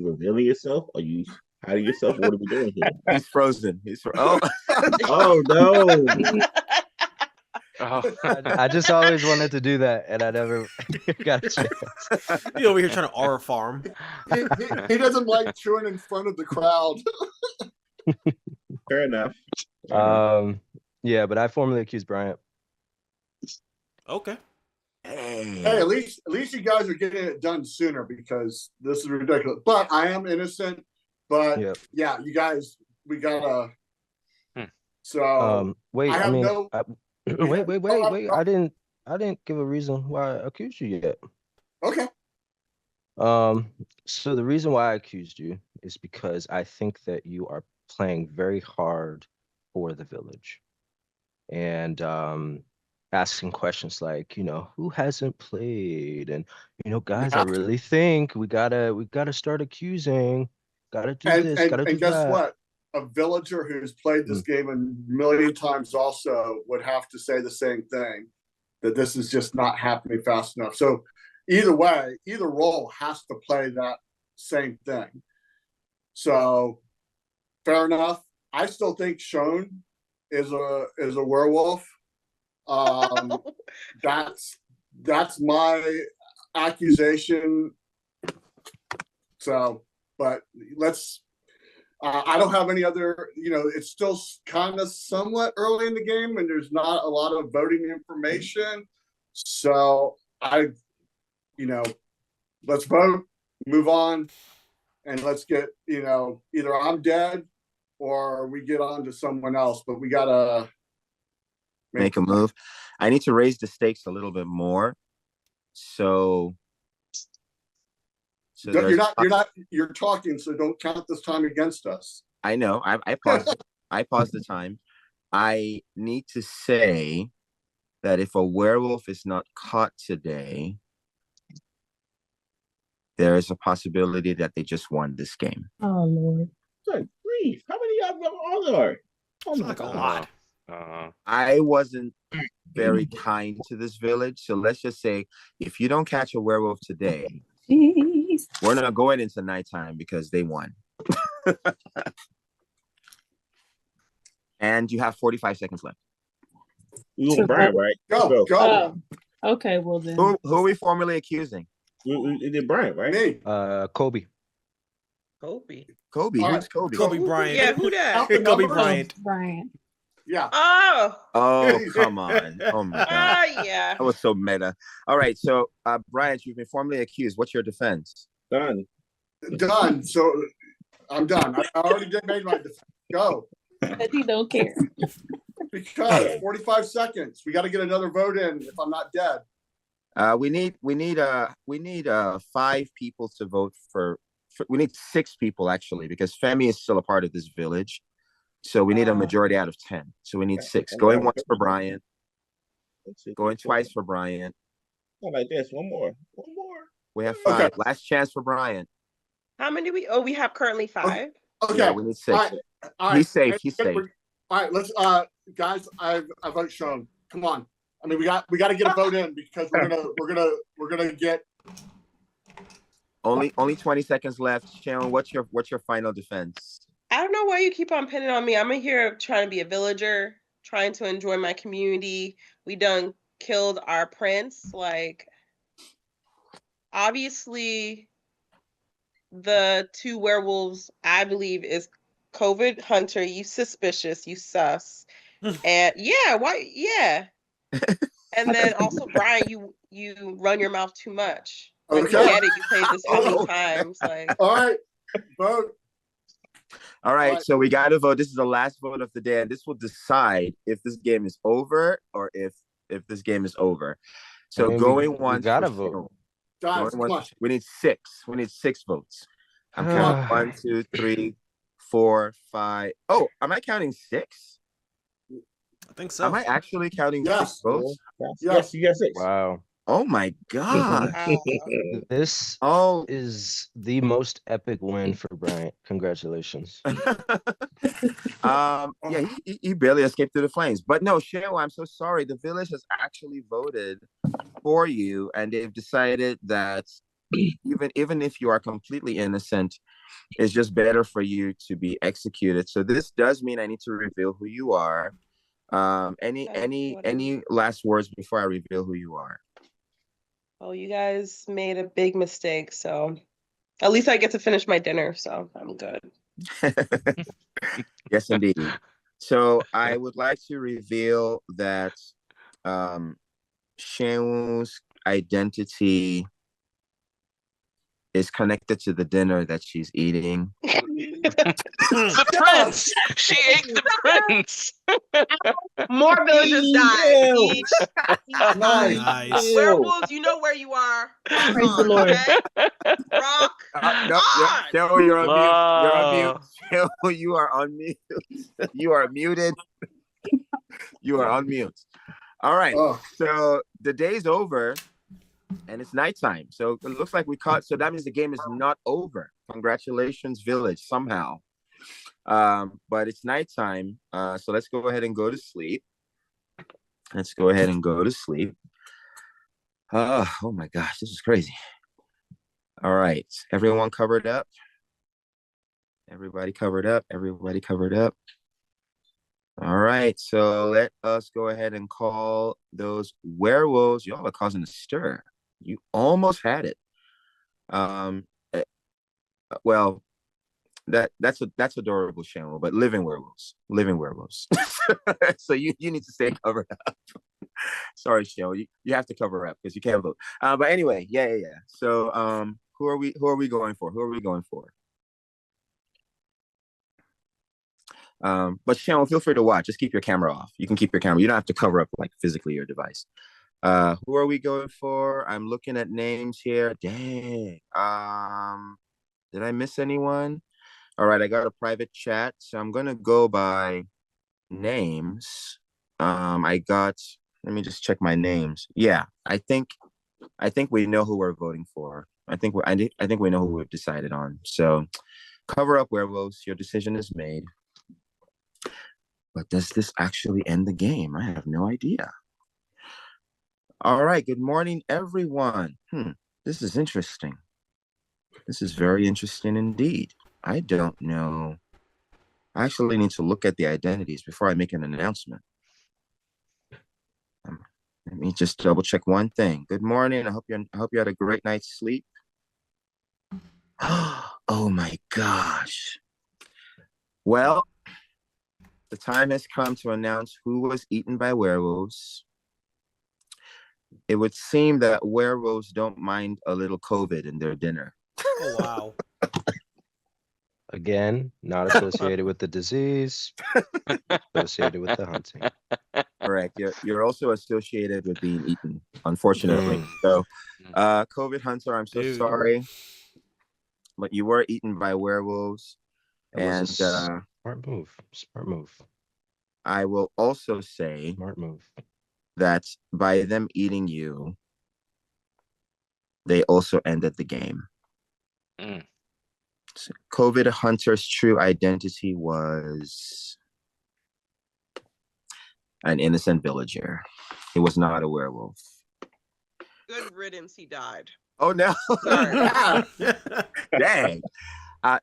Speaker 14: revealing yourself? Are you hiding yourself? What are we doing here?
Speaker 1: He's frozen. Oh,
Speaker 14: oh no!
Speaker 7: I just always wanted to do that, and I never got a chance.
Speaker 5: You over here trying to aura farm.
Speaker 2: He doesn't like chewing in front of the crowd.
Speaker 14: Fair enough.
Speaker 7: Yeah, but I formally accused Bryant.
Speaker 5: Okay.
Speaker 2: Hey, at least you guys are getting it done sooner, because this is ridiculous. But I am innocent. But yeah, you guys, we gotta. So
Speaker 7: wait,
Speaker 2: I have
Speaker 7: wait. I didn't give a reason why I accused you yet.
Speaker 2: Okay.
Speaker 7: So the reason why I accused you is because I think that you are playing very hard for the village, and asking questions like, who hasn't played, and guys, I really think we gotta start accusing, gotta do this, gotta do
Speaker 2: and guess
Speaker 7: that.
Speaker 2: what? A villager who's played this game a million times also would have to say the same thing, that this is just not happening fast enough. So either way, either role has to play that same thing. So fair enough. I still think Shone is a werewolf. That's my accusation. So, but let's. I don't have any other. It's still kind of somewhat early in the game, and there's not a lot of voting information. So let's vote, move on, and let's get. Either I'm dead, or we get on to someone else. But we gotta
Speaker 1: make a move. I need to raise the stakes a little bit more. So
Speaker 2: you're talking, so don't count this time against us.
Speaker 1: I know. I paused. I paused the time. I need to say that if a werewolf is not caught today, there is a possibility that they just won this game.
Speaker 13: Oh Lord.
Speaker 14: Good grief. How many of them are there? Oh
Speaker 5: It's
Speaker 14: my
Speaker 5: like a
Speaker 14: God.
Speaker 5: lot.
Speaker 1: I wasn't very kind to this village, so let's just say if you don't catch a werewolf today,
Speaker 13: Jeez.
Speaker 1: we're not going into nighttime because they won. And you have 45 seconds left.
Speaker 14: You gonna Brian, right?
Speaker 2: Go.
Speaker 13: Oh, okay, well then.
Speaker 1: Who are we formally accusing?
Speaker 14: We did Brian, right?
Speaker 2: Me.
Speaker 7: Kobe.
Speaker 8: Kobe.
Speaker 1: Kobe.
Speaker 2: All
Speaker 1: Who's
Speaker 2: right.
Speaker 1: Kobe?
Speaker 5: Kobe Bryant.
Speaker 8: Yeah, who that?
Speaker 2: Out the
Speaker 5: Kobe
Speaker 2: number?
Speaker 5: Bryant.
Speaker 13: Brian.
Speaker 2: Yeah.
Speaker 8: Oh.
Speaker 1: Oh, come on. Oh my God.
Speaker 8: Yeah.
Speaker 1: That was so meta. All right, so Bryant, you've been formally accused. What's your defense?
Speaker 14: Done.
Speaker 2: Done. So I'm done. I already made my defense. Go.
Speaker 13: But he don't care.
Speaker 2: Because 45 seconds. We got to get another vote in if I'm not dead.
Speaker 1: We need 5 people to vote for we need 6 people actually, because Femi is still a part of this village. So we need a majority out of 10. So we need 6. Going once for Brian. Going twice for Brian.
Speaker 14: Not like this. One more.
Speaker 1: We have 5. Okay. Last chance for Brian.
Speaker 8: How many we have currently 5?
Speaker 2: Okay.
Speaker 1: Yeah, we need 6.
Speaker 2: All right.
Speaker 1: He's safe. He's safe.
Speaker 2: All right, let's guys, I vote shown. Come on. I mean, we got to get a vote in because we're gonna get
Speaker 1: only 20 seconds left. Sharon, what's your final defense?
Speaker 8: I don't know why you keep on pinning on me. I'm in here trying to be a villager, trying to enjoy my community. We done killed our prince. Like, obviously, the 2 werewolves, I believe, is COVID Hunter. You suspicious, you sus. And yeah, why? Yeah. And then also, Brian, you run your mouth too much. Like,
Speaker 2: Okay.
Speaker 8: you get it. You played this so many times. Like,
Speaker 2: all right, vote.
Speaker 1: All right, so we got to vote. This is the last vote of the day, and this will decide if this game is over or if this game is over. So going once,
Speaker 7: we gotta vote.
Speaker 2: Guys, come on.
Speaker 1: We need 6. We need 6 votes. I'm counting 1, 2, 3, 4, 5. Oh, am I counting 6?
Speaker 5: I think so.
Speaker 1: Am I actually counting 6 votes?
Speaker 14: Yes, you got 6.
Speaker 7: Wow.
Speaker 1: Oh my God.
Speaker 7: This is the most epic win for Bryant. Congratulations.
Speaker 1: Yeah, he barely escaped through the flames. But no, Cheryl, I'm so sorry. The village has actually voted for you, and they've decided that even if you are completely innocent, it's just better for you to be executed. So this does mean I need to reveal who you are. Any last words before I reveal who you are?
Speaker 8: oh, you guys made a big mistake. So at least I get to finish my dinner. So I'm good.
Speaker 1: Yes, indeed. So I would like to reveal that Shewu's identity is connected to the dinner that she's eating.
Speaker 12: The prince! She ate the prince!
Speaker 8: More villagers died. Each.
Speaker 5: Nice.
Speaker 8: Werewolves, you know where you are.
Speaker 13: Praise the Lord.
Speaker 8: Okay? Rock.
Speaker 1: No, Cheryl, you're on mute. You're on mute. Cheryl, you are on mute. You are muted. You are on mute. All right. So the day's over. And it's nighttime. So it looks like we caught. So that means the game is not over. Congratulations, village, somehow. But it's nighttime. So let's go ahead and go to sleep. Let's go ahead and go to sleep. Oh my gosh, this is crazy. All right. Everyone covered up. Everybody covered up. Everybody covered up. All right. So let us go ahead and call those werewolves. Y'all are causing a stir. You almost had it. Well, that's adorable, Cheryl, but living werewolves. So you need to stay covered up. Sorry, Cheryl, you have to cover up because you can't vote. But anyway, yeah. So who are we going for? But Cheryl, feel free to watch. Just keep your camera off. You can keep your camera. You don't have to cover up like physically your device. Who are we going for? I'm looking at names here. Dang. Did I miss anyone? All right, I got a private chat, so I'm gonna go by names. Let me just check my names. Yeah, I think we know who we're voting for. I think we know who we've decided on. So, cover up werewolves. Your decision is made. But does this actually end the game? I have no idea. All right. Good morning, everyone. This is interesting. This is very interesting indeed. I don't know. I actually need to look at the identities before I make an announcement. Let me just double check one thing. Good morning. I hope you had a great night's sleep. Oh my gosh. Well, the time has come to announce who was eaten by werewolves. It would seem that werewolves don't mind a little COVID in their dinner.
Speaker 5: Oh wow.
Speaker 7: Again, not associated with the disease, associated with the hunting.
Speaker 1: Correct. You're also associated with being eaten, unfortunately. So, COVID hunter, I'm so sorry, but you were eaten by werewolves.
Speaker 7: And smart move. Smart move.
Speaker 1: I will also say
Speaker 7: smart move
Speaker 1: that by them eating you, they also ended the game. So COVID hunter's true identity was an innocent villager. He was not a werewolf.
Speaker 8: Good riddance, he died.
Speaker 1: Oh no.
Speaker 8: Sorry.
Speaker 1: Dang.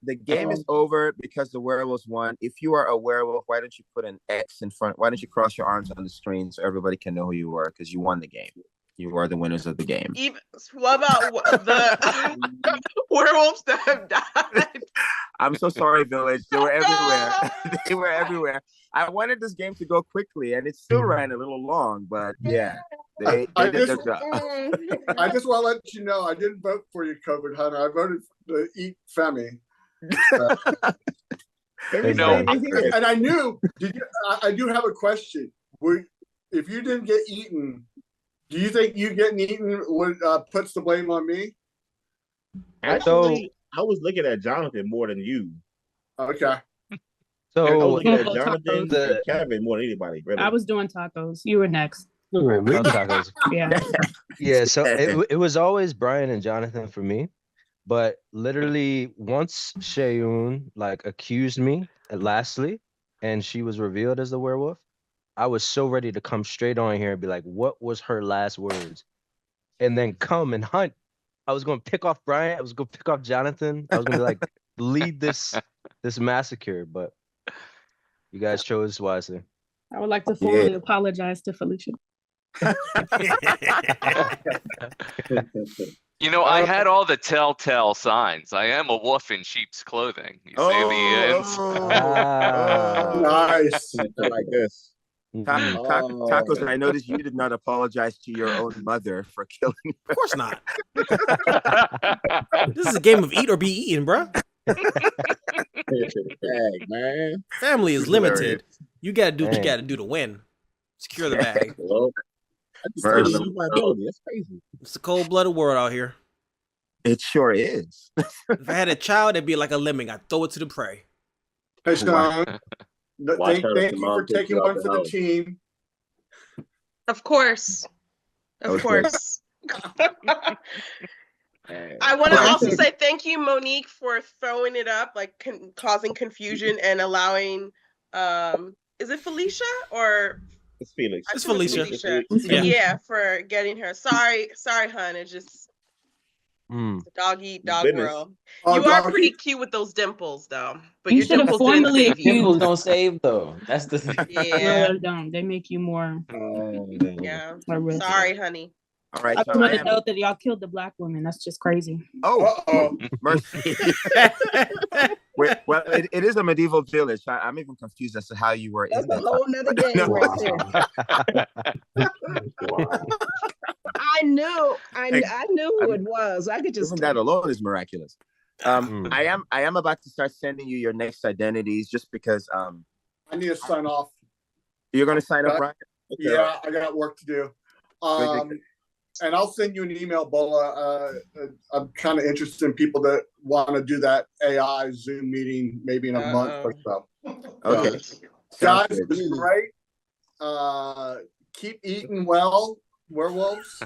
Speaker 1: The game is over because the werewolves won. If you are a werewolf, why don't you put an X in front? Why don't you cross your arms on the screen so everybody can know who you were? Because you won the game. You are the winners of the game.
Speaker 8: Even what about the werewolves that have died?
Speaker 1: I'm so sorry, Village. They were everywhere. They were everywhere. I wanted this game to go quickly, and it still ran a little long, but yeah, they did their job.
Speaker 2: I just want to let you know I didn't vote for you, COVID Hunter. I voted to eat Femi. And I knew. I do have a question. If you didn't get eaten, do you think you getting eaten would puts the blame on me?
Speaker 14: Actually, I was looking at Jonathan more than you.
Speaker 2: Okay.
Speaker 14: So I was looking at
Speaker 13: Oh,
Speaker 14: Jonathan
Speaker 13: tacos.
Speaker 14: and Kevin more than anybody. Really.
Speaker 13: I was doing tacos. You were next.
Speaker 7: Tacos.
Speaker 13: Yeah.
Speaker 7: Yeah, so it was always Brian and Jonathan for me, but literally once Shayun like accused me, lastly, and she was revealed as the werewolf, I was so ready to come straight on here and be like, what was her last words? And then come and hunt. I was going to pick off Brian. I was going to pick off Jonathan. I was going to like lead this massacre, but you guys chose wisely.
Speaker 13: I would like to formally apologize to Felicia.
Speaker 12: You know, I had all the telltale signs. I am a wolf in sheep's clothing. You see the ends?
Speaker 2: Nice.
Speaker 14: Like this.
Speaker 1: Tacos, I noticed you did not apologize to your own mother for killing her.
Speaker 5: Of course not. This is a game of eat or be eaten, bro.
Speaker 14: Dang, man.
Speaker 5: Family is limited. You gotta do what you gotta do to win. Secure the bag.
Speaker 14: That's crazy.
Speaker 5: It's a cold-blooded world out here.
Speaker 1: It sure is.
Speaker 5: If I had a child, it'd be like a lemming. I'd throw it to the prey.
Speaker 2: Hey, Sean. Thank you for taking one for the team.
Speaker 8: Of course. Of course. I want to also say thank you, Monique, for throwing it up, like causing confusion and allowing. Is it Felicia or?
Speaker 14: It's Felix.
Speaker 5: It's Felicia.
Speaker 8: Yeah, for getting her. Sorry, hun. It's just the dog eat dog world. You are pretty cute with those dimples, though. But your dimples didn't save you.
Speaker 11: Dimples don't save though. That's the thing.
Speaker 8: Yeah.
Speaker 13: No, they don't. They make you more.
Speaker 8: Yeah. Sorry, honey.
Speaker 1: All right.
Speaker 13: I just want to note that y'all killed the black woman. That's just crazy.
Speaker 1: Oh, mercy. Well, it is a medieval village. I'm even confused as to how you were in
Speaker 3: That's a whole nother game right there. I knew who it was. I could just
Speaker 1: even that alone is miraculous. I am about to start sending you your next identities just because
Speaker 2: I need to sign off.
Speaker 1: You're gonna sign up, Brian? Okay.
Speaker 2: Yeah, I got work to do. And I'll send you an email, Bola. I'm kind of interested in people that want to do that AI Zoom meeting maybe in a month or so.
Speaker 1: Okay.
Speaker 2: Guys, it's great. Keep eating well. werewolves.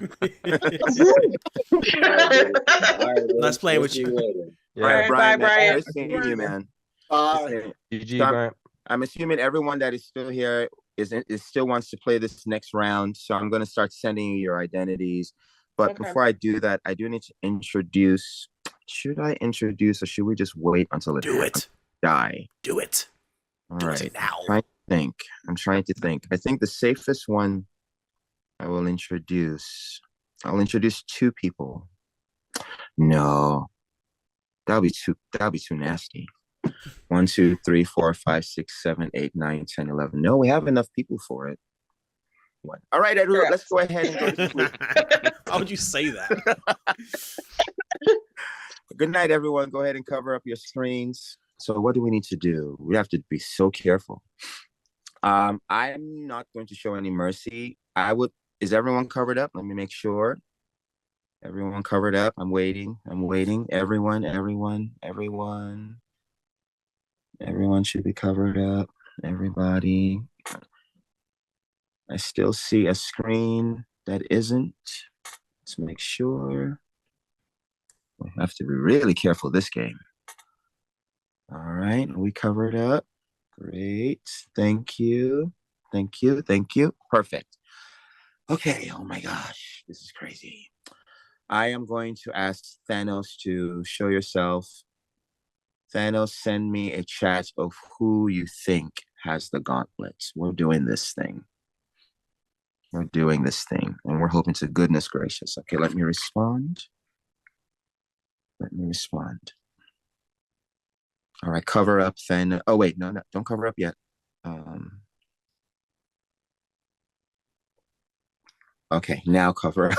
Speaker 5: Nice playing with you.
Speaker 1: All right,
Speaker 8: Bye,
Speaker 1: Brian, man,
Speaker 8: Brian.
Speaker 1: nice seeing you, man.
Speaker 2: Bye.
Speaker 7: GG,
Speaker 1: So
Speaker 7: Brian.
Speaker 1: I'm assuming everyone that is still here is still wants to play this next round. So I'm going to start sending you your identities. But
Speaker 8: Okay.
Speaker 1: before I do that, I do need to introduce. Should I introduce or should we just wait until
Speaker 5: Do it.
Speaker 1: die?
Speaker 5: Do it.
Speaker 1: All
Speaker 5: Do
Speaker 1: right.
Speaker 5: it now.
Speaker 1: I'm trying to think. I think the safest one I will introduce. I'll introduce two people. No, that'll be too nasty. 1, 2, 3, 4, 5, 6, 7, 8, 9, 10, 11. No, we have enough people for it. What? All right, everyone, let's go ahead and go to sleep.
Speaker 5: How would you say that?
Speaker 1: Good night, everyone. Go ahead and cover up your screens. So what do we need to do? We have to be so careful. I'm not going to show any mercy. Is everyone covered up? Let me make sure. Everyone covered up. I'm waiting. Everyone should be covered up. Everybody. I still see a screen that isn't. Let's make sure. We have to be really careful this game. All right, we covered up. Great. Thank you. Perfect. Okay, oh my gosh, this is crazy. I am going to ask Thanos to show yourself. Thanos, send me a chat of who you think has the gauntlets. We're doing this thing. And we're hoping to goodness gracious. Okay, let me respond. All right, cover up Thanos. Oh, wait, no, don't cover up yet. Okay, now cover up.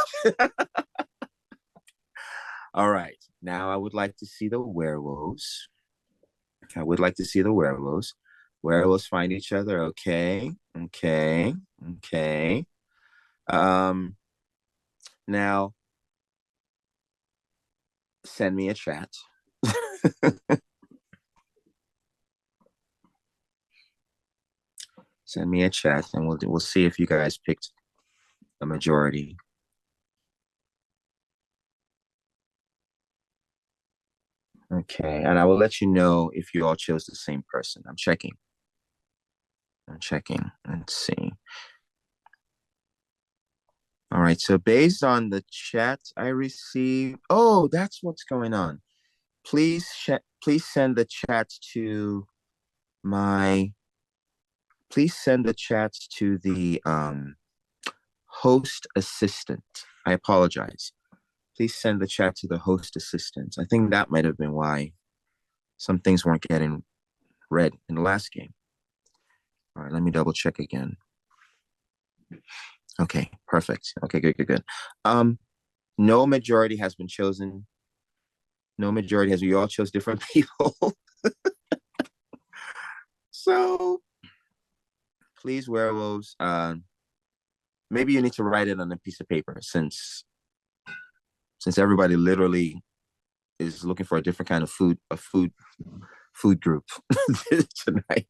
Speaker 1: All right, now I would like to see the werewolves. Werewolves find each other. Okay. Now send me a chat. Send me a chat, and we'll see if you guys picked a majority. Okay, and I will let you know if you all chose the same person. I'm checking. Let's see. All right, so based on the chat I received, oh, that's what's going on. Please send the chat to my. Please send the chat to the host assistant. I apologize. Please send the chat to the host assistant. I think that might have been why some things weren't getting read in the last game. All right, let me double check again. Okay, perfect. Okay, good. No majority has been chosen. We all chose different people. So please, werewolves, maybe you need to write it on a piece of paper since everybody literally is looking for a different kind of food group tonight.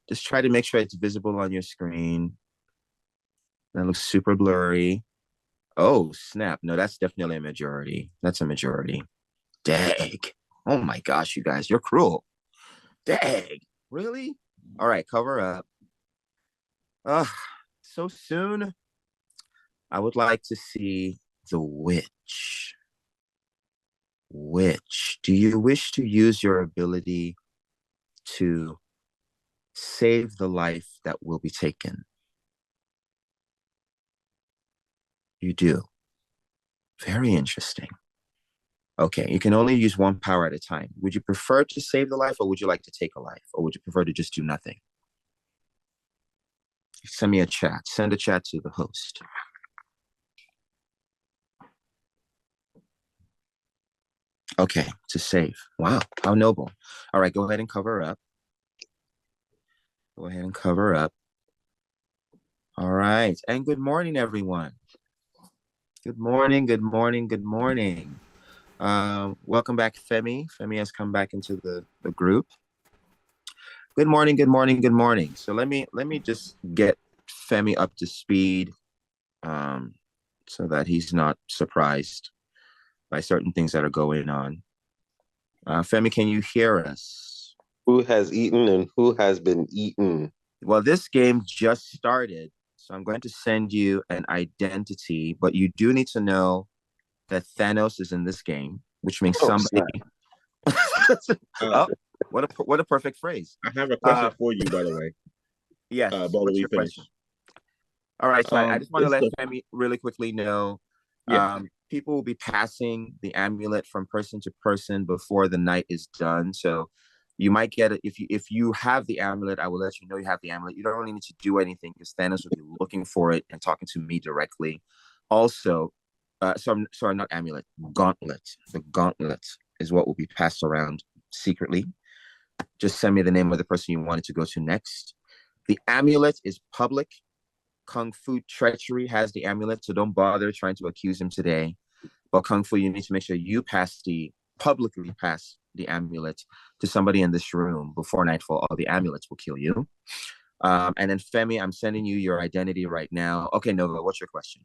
Speaker 1: Just try to make sure it's visible on your screen. That looks super blurry. Oh, snap. No, that's definitely a majority. That's a majority. Dang. Oh my gosh, you guys, you're cruel. Dang. Really? All right, cover up. So soon. I would like to see the witch. Witch, do you wish to use your ability to save the life that will be taken? You do. Very interesting. Okay, you can only use one power at a time. Would you prefer to save the life, or would you like to take a life? Or would you prefer to just do nothing? Send me a chat. Send a chat to the host. Okay, to save. Wow, how noble. All right, go ahead and cover up. All right, and good morning, everyone. Good morning. Welcome back, Femi. Femi has come back into the group. Good morning, good morning, good morning. So let me just get Femi up to speed, so that he's not surprised by certain things that are going on. Femi, can you hear us?
Speaker 15: Who has eaten and who has been eaten?
Speaker 1: Well, this game just started, so I'm going to send you an identity, but you do need to know that Thanos is in this game, which means somebody. Oh, what a perfect phrase.
Speaker 14: I have a question for you, by the way.
Speaker 1: Yes.
Speaker 14: What's your
Speaker 1: question? All right, so I just want to let Femi really quickly know. People will be passing the amulet from person to person before the night is done. So you might get it if you have the amulet. I will let you know you have the amulet. You don't really need to do anything because Thanos will be looking for it and talking to me directly. Also, sorry, not amulet, gauntlet. The gauntlet is what will be passed around secretly. Just send me the name of the person you wanted to go to next. The amulet is public. Kung Fu Treachery has the amulet, so don't bother trying to accuse him today. But Kung Fu, you need to make sure you publicly pass the amulet to somebody in this room before nightfall, or the amulets will kill you. And then Femi, I'm sending you your identity right now. Okay, Nova, what's your question?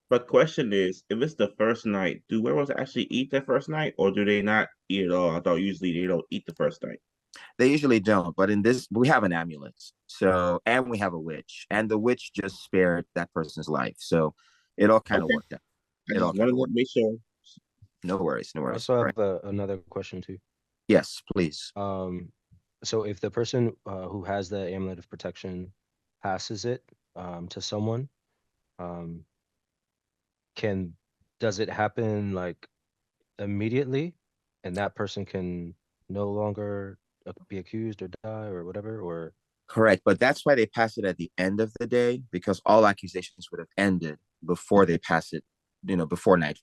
Speaker 14: But question is, if it's the first night, do werewolves actually eat the first night, or do they not eat at all? I thought usually they don't eat the first night.
Speaker 1: They usually don't, but in this, we have an amulet. So, and we have a witch, and the witch just spared that person's life. So it all kind of worked out. It all kind of worked.
Speaker 14: Make sure.
Speaker 1: No worries, no
Speaker 7: I
Speaker 1: worries.
Speaker 7: also have another question too.
Speaker 1: Yes, please.
Speaker 7: So if the person who has the amulet of protection passes it to someone, does it happen like immediately, and that person can no longer be accused or die or whatever, or?
Speaker 1: Correct, but that's why they pass it at the end of the day, because all accusations would have ended before they pass it, before night.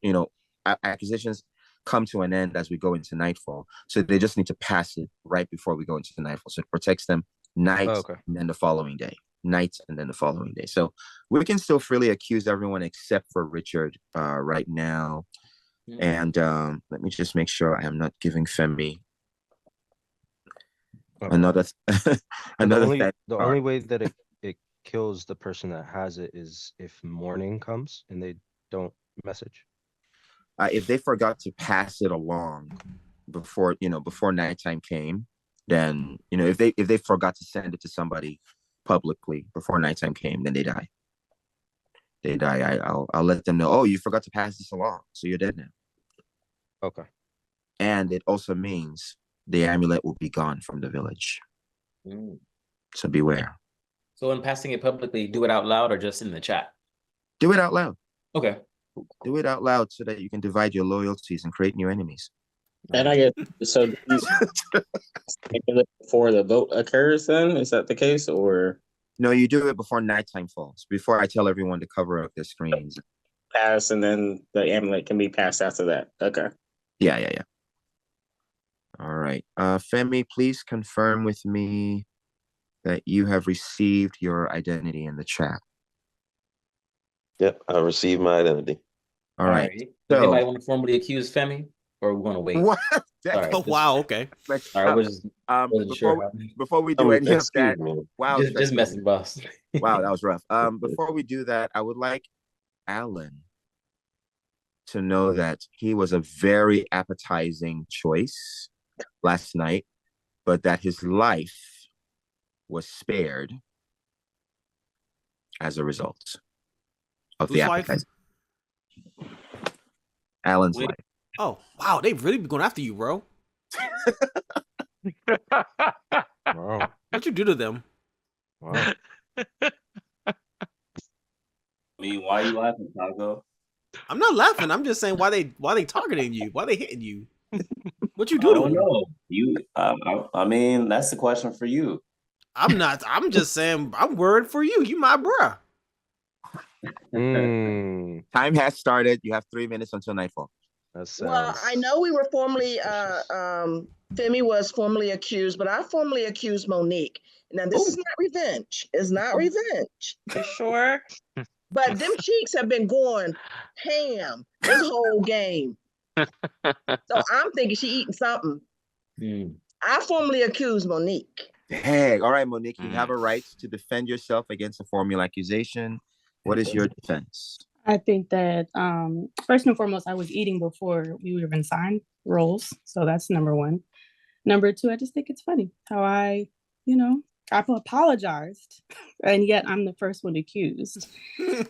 Speaker 1: Accusations come to an end as we go into nightfall, so they just need to pass it right before we go into nightfall, so it protects them night and then the following day, night and then the following day. So we can still freely accuse everyone except for Richard right now. And let me just make sure I am not giving Femi another
Speaker 7: the only way that it kills the person that has it is if morning comes and they don't message.
Speaker 1: If they forgot to pass it along before nighttime came, then if they forgot to send it to somebody publicly before nighttime came, then they die. I'll let them know, oh, you forgot to pass this along, so you're dead now.
Speaker 7: Okay.
Speaker 1: And it also means the amulet will be gone from the village. So beware.
Speaker 11: So in passing it publicly, do it out loud or just in the chat?
Speaker 1: Do it out loud.
Speaker 11: Okay.
Speaker 1: Do it out loud so that you can divide your loyalties and create new enemies.
Speaker 6: And I guess so. Before the vote occurs, then is that the case, or
Speaker 1: no? You do it before nighttime falls. Before I tell everyone to cover up their screens.
Speaker 6: Pass, and then the amulet can be passed after that. Okay.
Speaker 1: Yeah. All right. Femi, please confirm with me that you have received your identity in the chat.
Speaker 15: Yep, I received my identity.
Speaker 1: All right.
Speaker 11: Does anybody want to formally accuse Femi, or we want to wait?
Speaker 1: What?
Speaker 11: Sorry,
Speaker 5: wow. Okay.
Speaker 11: Sorry,
Speaker 1: before we do any of that, wow,
Speaker 11: just messing, boss.
Speaker 1: Wow, that was rough. Before we do that, I would like Alan to know that he was a very appetizing choice last night, but that his life was spared as a result of the appetizing. Alan's life.
Speaker 5: Oh, wow, they've really been going after you, bro.
Speaker 7: Wow.
Speaker 5: What'd you do to them?
Speaker 7: Wow.
Speaker 9: I mean, why are you laughing, Taco?
Speaker 5: I'm not laughing. I'm just saying why they targeting you? Why they hitting you? What you do to them?
Speaker 9: No, you. I mean, that's the question for you.
Speaker 5: I'm not. I'm just saying. I'm worried for you. You my bruh.
Speaker 1: Time has started. You have 3 minutes until nightfall.
Speaker 3: Well, I know we were formerly, Femi was formerly accused, but I formally accused Monique. Now, this is not revenge. It's not revenge.
Speaker 8: For sure.
Speaker 3: But them cheeks have been going ham this whole game. So I'm thinking she eating something. I formally accuse Monique.
Speaker 1: Dang. All right, Monique, you have a right to defend yourself against a formal accusation. What is your defense?
Speaker 13: I think that first and foremost, I was eating before we were even signed roles. So that's number one. Number two, I just think it's funny how I apologized, and yet I'm the first one accused.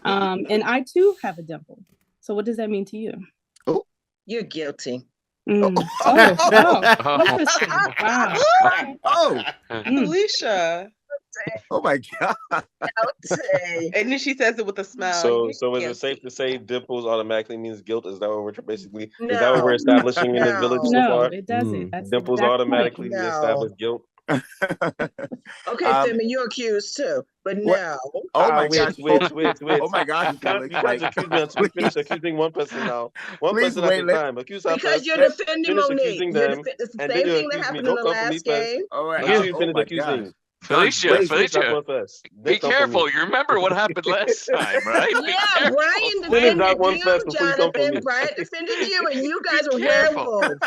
Speaker 13: And I too have a dimple. So what does that mean to you?
Speaker 1: Oh,
Speaker 3: you're guilty.
Speaker 13: Interesting. Wow.
Speaker 1: Oh,
Speaker 8: Alicia.
Speaker 1: Oh my God.
Speaker 8: And then she says it with a smile.
Speaker 15: So is it safe to say dimples automatically means guilt? Is that what is that
Speaker 3: No.
Speaker 15: what we're establishing in this village so
Speaker 13: No,
Speaker 15: far?
Speaker 13: it doesn't. That's the
Speaker 15: Dimples
Speaker 13: exact point.
Speaker 15: automatically
Speaker 3: No.
Speaker 15: establish guilt.
Speaker 3: Okay, Femi, you're accused too, but no.
Speaker 1: Oh my
Speaker 15: wait.
Speaker 1: gosh. Oh my gosh.
Speaker 15: You can't accuse me until we finish accusing one person now. One
Speaker 1: Please
Speaker 15: person
Speaker 1: wait,
Speaker 15: at a time. Accuse her
Speaker 3: Because
Speaker 15: first.
Speaker 3: you're defending
Speaker 15: Finish
Speaker 3: Monique.
Speaker 15: accusing them,
Speaker 3: It's the
Speaker 15: and
Speaker 3: same
Speaker 15: then you
Speaker 3: thing that
Speaker 15: accuse me.
Speaker 3: happened in
Speaker 15: Don't
Speaker 3: the
Speaker 15: come for me
Speaker 3: last
Speaker 15: first.
Speaker 3: game.
Speaker 1: All right.
Speaker 15: Until you
Speaker 1: Oh
Speaker 15: finish
Speaker 1: my
Speaker 15: accusing.
Speaker 1: gosh.
Speaker 12: Felicia,
Speaker 15: Wait, finish that one first. Then
Speaker 12: be
Speaker 15: come for me.
Speaker 12: careful. You remember what happened last time, right? Be
Speaker 3: Yeah,
Speaker 12: careful.
Speaker 3: Brian
Speaker 15: Finish
Speaker 3: defended
Speaker 15: that one
Speaker 3: you,
Speaker 15: first before you come for me.
Speaker 3: Jonathan. Brian defended you, and you guys were
Speaker 12: careful.
Speaker 3: werewolves.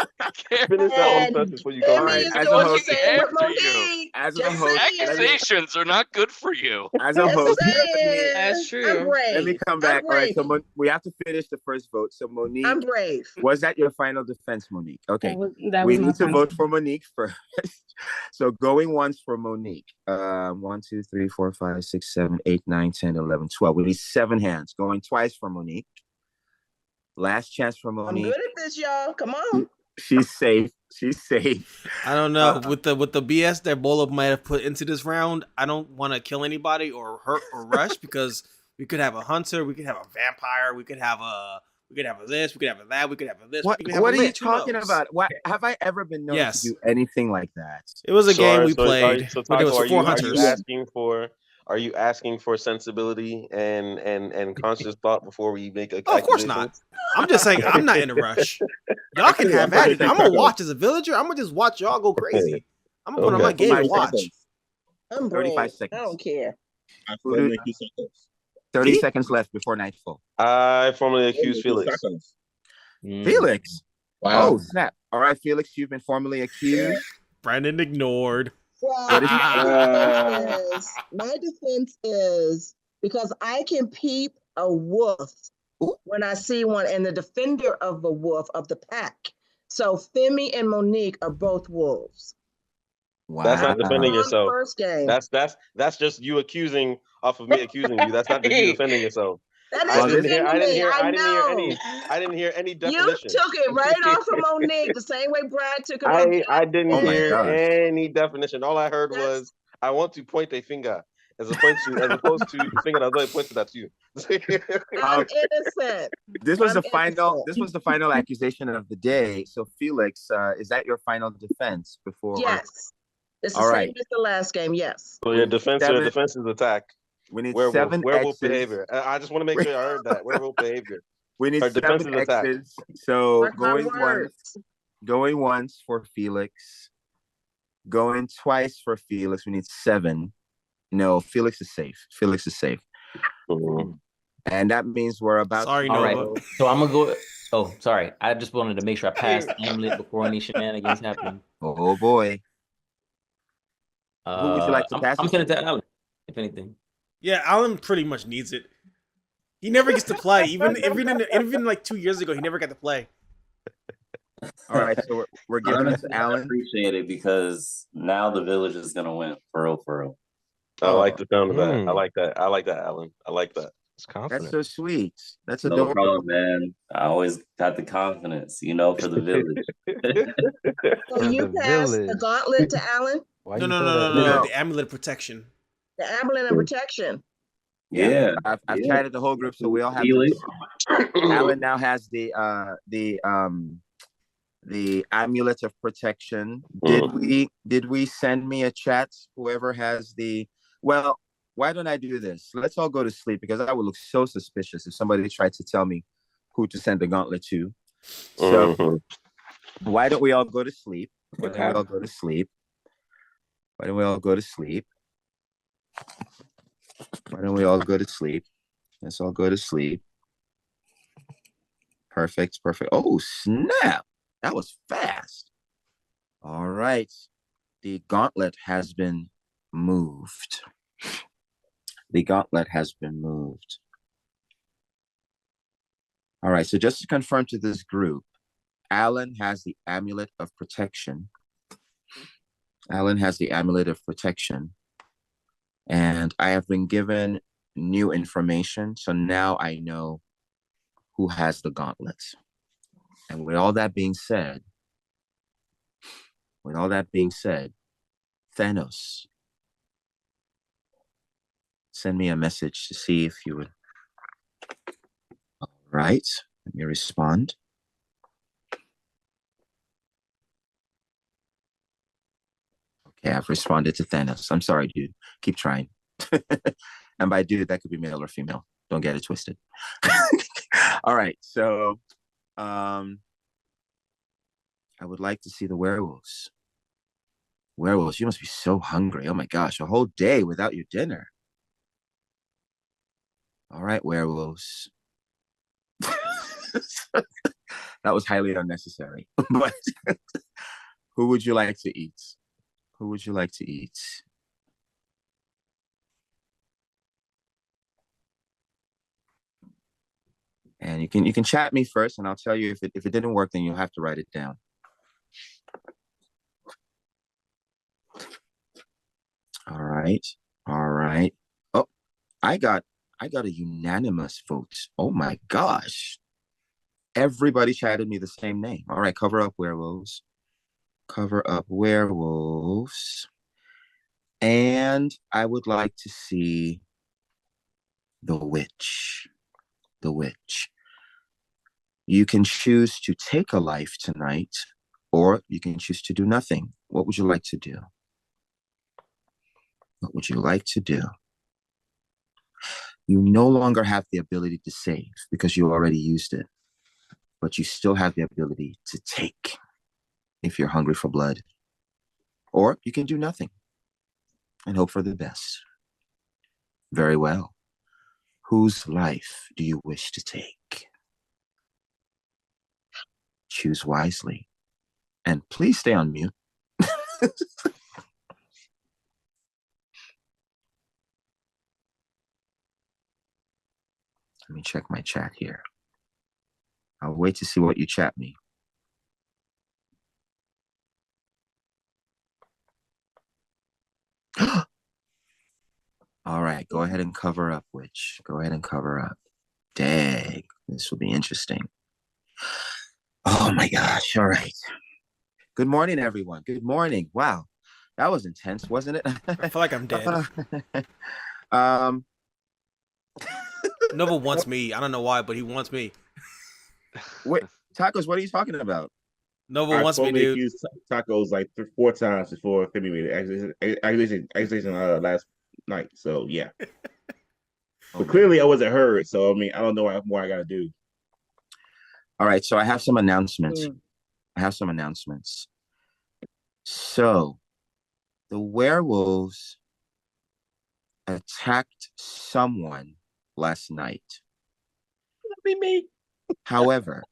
Speaker 15: Finish that one
Speaker 3: And
Speaker 15: first before you come for
Speaker 3: Femi
Speaker 15: me.
Speaker 3: is
Speaker 1: as a
Speaker 3: doing the
Speaker 1: host-
Speaker 3: same with
Speaker 12: After you.
Speaker 3: Monique.
Speaker 1: As a
Speaker 3: Just
Speaker 1: host,
Speaker 3: saying.
Speaker 12: Accusations are not good for you.
Speaker 1: As a
Speaker 3: Just
Speaker 1: host,
Speaker 3: saying.
Speaker 8: That's
Speaker 3: I'm
Speaker 8: true.
Speaker 3: brave.
Speaker 1: let me come
Speaker 3: I'm
Speaker 1: back. All right,
Speaker 3: brave.
Speaker 1: so we have to finish the first vote. So Monique,
Speaker 3: I'm brave.
Speaker 1: was that your final defense, Monique? Okay.
Speaker 13: That
Speaker 1: We
Speaker 13: was my
Speaker 1: need to
Speaker 13: final.
Speaker 1: vote for Monique first. So going once for Monique. 1, 2, 3, 4, 5, 6, 7, 8, 9, 10, 11, 12. We need 7 hands. Going twice for Monique. Last chance for
Speaker 3: I'm
Speaker 1: Monique.
Speaker 3: good at this, y'all. Come on.
Speaker 1: She's safe. She's safe.
Speaker 5: I don't know. With the BS that Bolo might have put into this round, I don't want to kill anybody or hurt or rush because we could have a hunter, we could have a vampire, we could have a this, we could have a that, we could have a this.
Speaker 1: What
Speaker 5: we could have
Speaker 1: are
Speaker 5: a
Speaker 1: you
Speaker 5: lich, who
Speaker 1: talking
Speaker 5: knows?
Speaker 1: about? What have I ever been known
Speaker 5: Yes.
Speaker 1: to do anything like that?
Speaker 5: It was a game we
Speaker 15: So
Speaker 5: played.
Speaker 15: So
Speaker 5: But it was
Speaker 15: Taco,
Speaker 5: for 4
Speaker 15: are you
Speaker 5: hunters.
Speaker 15: asking for sensibility and conscious thought before we make a
Speaker 5: Oh, of course not. I'm just saying I'm not in a rush. Y'all can have at it. I'm gonna watch as a villager. I'm gonna just watch y'all go crazy. I'm gonna put on my game and watch.
Speaker 3: I'm
Speaker 1: 35
Speaker 3: brave.
Speaker 1: seconds.
Speaker 3: I don't care.
Speaker 1: 30 seconds left before nightfall.
Speaker 15: I formally accuse Felix.
Speaker 1: Felix.
Speaker 15: Wow.
Speaker 1: Oh, snap. All right, Felix, you've been formally accused.
Speaker 5: Brandon ignored.
Speaker 3: Well, my defense is because I can peep a wolf when I see one, and the defender of the wolf of the pack. So Femi and Monique are both wolves.
Speaker 1: Wow.
Speaker 15: That's not defending
Speaker 3: On the
Speaker 15: yourself.
Speaker 3: first game.
Speaker 15: That's just you accusing off of me accusing you. That's not just you defending yourself.
Speaker 3: That is
Speaker 15: I didn't
Speaker 3: defending me.
Speaker 15: I didn't hear any
Speaker 3: You
Speaker 15: definition.
Speaker 3: took it right off of Monique, the same way Brad took it off.
Speaker 15: I didn't
Speaker 1: Oh my
Speaker 15: hear
Speaker 1: gosh.
Speaker 15: any definition. All I heard was I want to point a finger as opposed to the finger that's already pointed at you.
Speaker 3: I'm innocent.
Speaker 1: This was
Speaker 3: I'm
Speaker 1: the final accusation of the day. So Felix, is that your final defense before?
Speaker 3: Yes. It's the
Speaker 1: All
Speaker 3: same
Speaker 1: right.
Speaker 3: as the last game. Yes.
Speaker 15: So your defense is attack.
Speaker 1: We need
Speaker 15: Werewolf
Speaker 1: 7
Speaker 15: werewolf
Speaker 1: X's.
Speaker 15: behavior. I just want to make sure I heard that. Werewolf behavior.
Speaker 1: We need
Speaker 15: Her defense
Speaker 1: 7
Speaker 15: is attack.
Speaker 1: X's. So
Speaker 3: Mark my words.
Speaker 1: going once for Felix. Going twice for Felix. We need 7. No, Felix is safe. Felix is safe.
Speaker 15: Mm-hmm.
Speaker 1: And that means we're about
Speaker 5: Sorry,
Speaker 1: to
Speaker 11: All right.
Speaker 5: Nova.
Speaker 11: So I'm gonna go. Oh, sorry. I just wanted to make sure I passed the amulet before any shenanigans happen.
Speaker 1: Oh boy. Who would you like to pass
Speaker 11: I'm
Speaker 1: it
Speaker 11: sending it
Speaker 1: to?
Speaker 11: to Alan, if anything.
Speaker 5: Yeah, Alan pretty much needs it. He never gets to play. Even like 2 years ago, he never got to play.
Speaker 1: All right, so we're giving it to
Speaker 9: I
Speaker 1: Alan.
Speaker 9: appreciate it because now the village is gonna win for real, for real.
Speaker 15: I like the sound of that. I like that. I like that, Alan. I like that.
Speaker 7: It's confident.
Speaker 1: That's so sweet. That's
Speaker 9: No
Speaker 1: adorable.
Speaker 9: problem, man. I always got the confidence, for the village.
Speaker 3: So you passed the gauntlet to Alan?
Speaker 5: No. The amulet of protection.
Speaker 3: The amulet of protection.
Speaker 9: Yeah.
Speaker 1: I've chatted the whole group, so we all have
Speaker 9: Felix.
Speaker 1: Alan now has the amulet of protection. Did we send me a chat? Whoever has well, why don't I do this? Let's all go to sleep because I would look so suspicious if somebody tried to tell me who to send the gauntlet to. So why don't we all go to sleep? Why don't we all go to sleep? Why don't we all go to sleep? Why don't we all go to sleep? Let's all go to sleep. Perfect. Oh, snap. That was fast. All right. The gauntlet has been moved. The gauntlet has been moved. All right. So just to confirm to this group, Alan has the amulet of protection. Alan has the amulet of protection. And I have been given new information. So now I know who has the gauntlet. And with all that being said, Thanos, send me a message to see if you would. All right, let me respond. Okay, I've responded to Thanos. I'm sorry, dude. Keep trying. And by dude, that could be male or female. Don't get it twisted. All right, so I would like to see the werewolves. Werewolves, you must be so hungry. Oh my gosh, a whole day without your dinner. All right, werewolves. That was highly unnecessary. But who would you like to eat? Who would you like to eat? And you can chat me first, and I'll tell you if it didn't work, then you'll have to write it down. All right. All right. Oh, I got a unanimous vote. Oh my gosh. Everybody chatted me the same name. All right, cover up werewolves. Cover up werewolves. And I would like to see the witch. The witch. You can choose to take a life tonight, or you can choose to do nothing. What would you like to do? What would you like to do? You no longer have the ability to save because you already used it, but you still have the ability to take if you're hungry for blood. Or you can do nothing and hope for the best. Very well. Whose life do you wish to take? Choose wisely. And please stay on mute. Let me check my chat here. I'll wait to see what you chat me. All right, go ahead and cover up, witch. Go ahead and cover up. Dang, this will be interesting. Oh my gosh, all right. Good morning, everyone. Good morning. Wow, that was intense, wasn't it?
Speaker 5: I feel like I'm dead. Nova wants me. I don't know why, but he wants me.
Speaker 1: Wait, Tacos, what are you talking about?
Speaker 5: Nova wants me, dude.
Speaker 14: Used tacos like 4 times before Femi made it. Accusation last night. So yeah. But clearly I wasn't heard. So I mean, I don't know what more I gotta do.
Speaker 1: All right, so I have some announcements. So the werewolves attacked someone last night.
Speaker 6: That'd be me.
Speaker 1: However,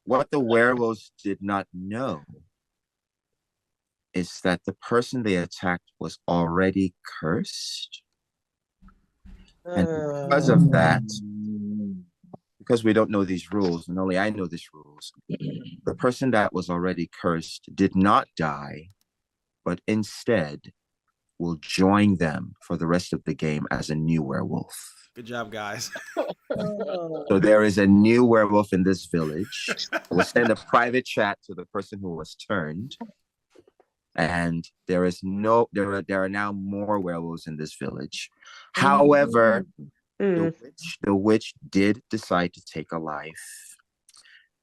Speaker 1: what the werewolves did not know is that the person they attacked was already cursed. And because of that, because we don't know these rules, and only I know these rules, the person that was already cursed did not die, but instead will join them for the rest of the game as a new werewolf.
Speaker 5: Good job, guys.
Speaker 1: So there is a new werewolf in this village. We'll send a private chat to the person who was turned. And there are now more werewolves in this village. However, the witch did decide to take a life.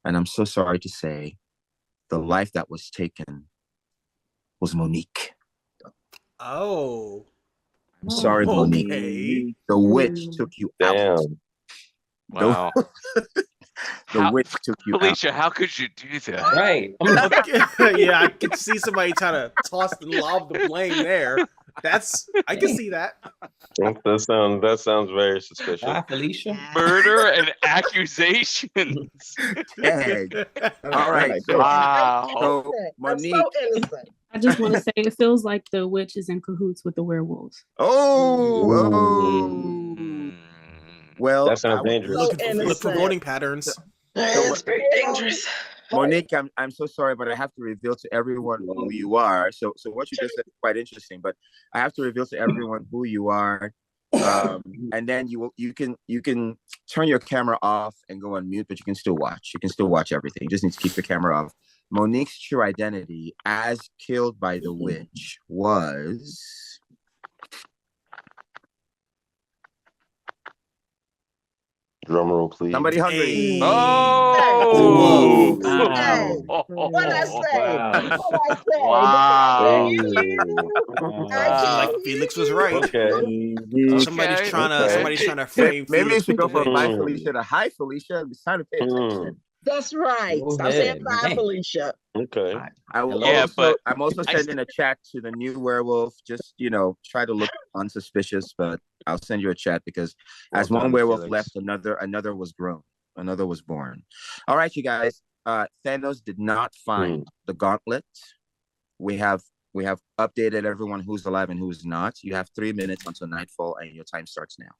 Speaker 1: And I'm so sorry to say, the life that was taken was Monique.
Speaker 5: Oh.
Speaker 1: I'm sorry, Monique.
Speaker 5: Okay.
Speaker 1: The witch took you out.
Speaker 12: Wow.
Speaker 1: The witch took you
Speaker 12: Felicia,
Speaker 1: out.
Speaker 12: how could you do that?
Speaker 6: Right.
Speaker 5: Yeah, I could see somebody trying to toss and lob the blame there. I can see that.
Speaker 15: That sounds very suspicious.
Speaker 11: Hi, Felicia.
Speaker 12: Murder and accusations.
Speaker 1: Dang. All right. So,
Speaker 12: Wow.
Speaker 1: so
Speaker 3: I'm
Speaker 1: Monique.
Speaker 3: so innocent.
Speaker 13: I just want to say it feels like the witch is in cahoots with the werewolves.
Speaker 1: Well,
Speaker 15: That sounds dangerous.
Speaker 5: Look for voting patterns.
Speaker 8: It's very dangerous.
Speaker 1: Monique, I'm so sorry, but I have to reveal to everyone who you are. So what you just said is quite interesting, but I have to reveal to everyone who you are, and then you can turn your camera off and go on mute, but you can still watch. You can still watch everything. You just need to keep your camera off. Monique's true identity, as killed by the witch, was.
Speaker 15: Drum roll, please.
Speaker 1: Somebody hungry.
Speaker 12: Oh!
Speaker 3: What I say? What I say?
Speaker 12: Wow.
Speaker 5: Like Felix was right.
Speaker 15: Okay.
Speaker 5: Somebody's trying to frame.
Speaker 1: Maybe you
Speaker 5: Felix
Speaker 1: should go
Speaker 5: with the
Speaker 1: from bye
Speaker 5: witch.
Speaker 1: Felicia to hi Felicia. It's time to pay attention.
Speaker 3: That's right.
Speaker 11: Go
Speaker 3: Stop saying
Speaker 11: ahead.
Speaker 3: bye,
Speaker 11: Hey.
Speaker 3: Felicia.
Speaker 15: Okay.
Speaker 1: I'm also sending a chat to the new werewolf. Just try to look unsuspicious, but I'll send you a chat because as one werewolf left, another was grown, another was born. All right, you guys. Thanos did not find the gauntlet. We have updated everyone who's alive and who's not. You have 3 minutes until nightfall, and your time starts now.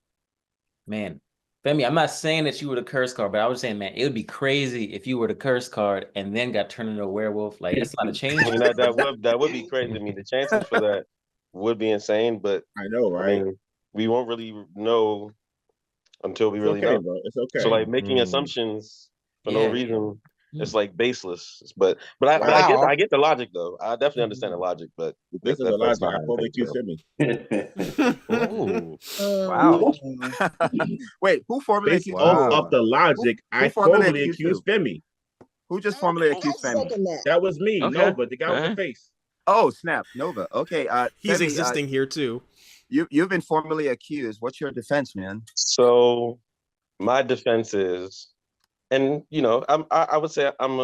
Speaker 11: Man, Femi, I'm not saying that you were the curse card, but I was saying, man, it would be crazy if you were the curse card and then got turned into a werewolf. Like, that's a lot of change.
Speaker 15: I mean, that would be crazy. I mean, the chances for that would be insane, but
Speaker 14: I know, right?
Speaker 15: I mean, we won't really know until we really know.
Speaker 14: Bro. It's okay.
Speaker 15: So, like, making assumptions for no reason, it's like baseless. But I get the logic though. I definitely understand the logic. But
Speaker 14: this is the logic. I fully accuse me.
Speaker 1: Wow. Wait, who formally
Speaker 14: Based
Speaker 1: accused
Speaker 14: off the logic, I formally accused Femi.
Speaker 1: Who just formally accused Femi?
Speaker 14: That was me,
Speaker 1: Okay.
Speaker 14: Nova, the guy with the face.
Speaker 1: Oh, snap, Nova. Okay,
Speaker 5: He's
Speaker 1: Femi,
Speaker 5: existing here too.
Speaker 1: You've been formally accused. What's your defense, man?
Speaker 15: So my defense is, and I would say I'm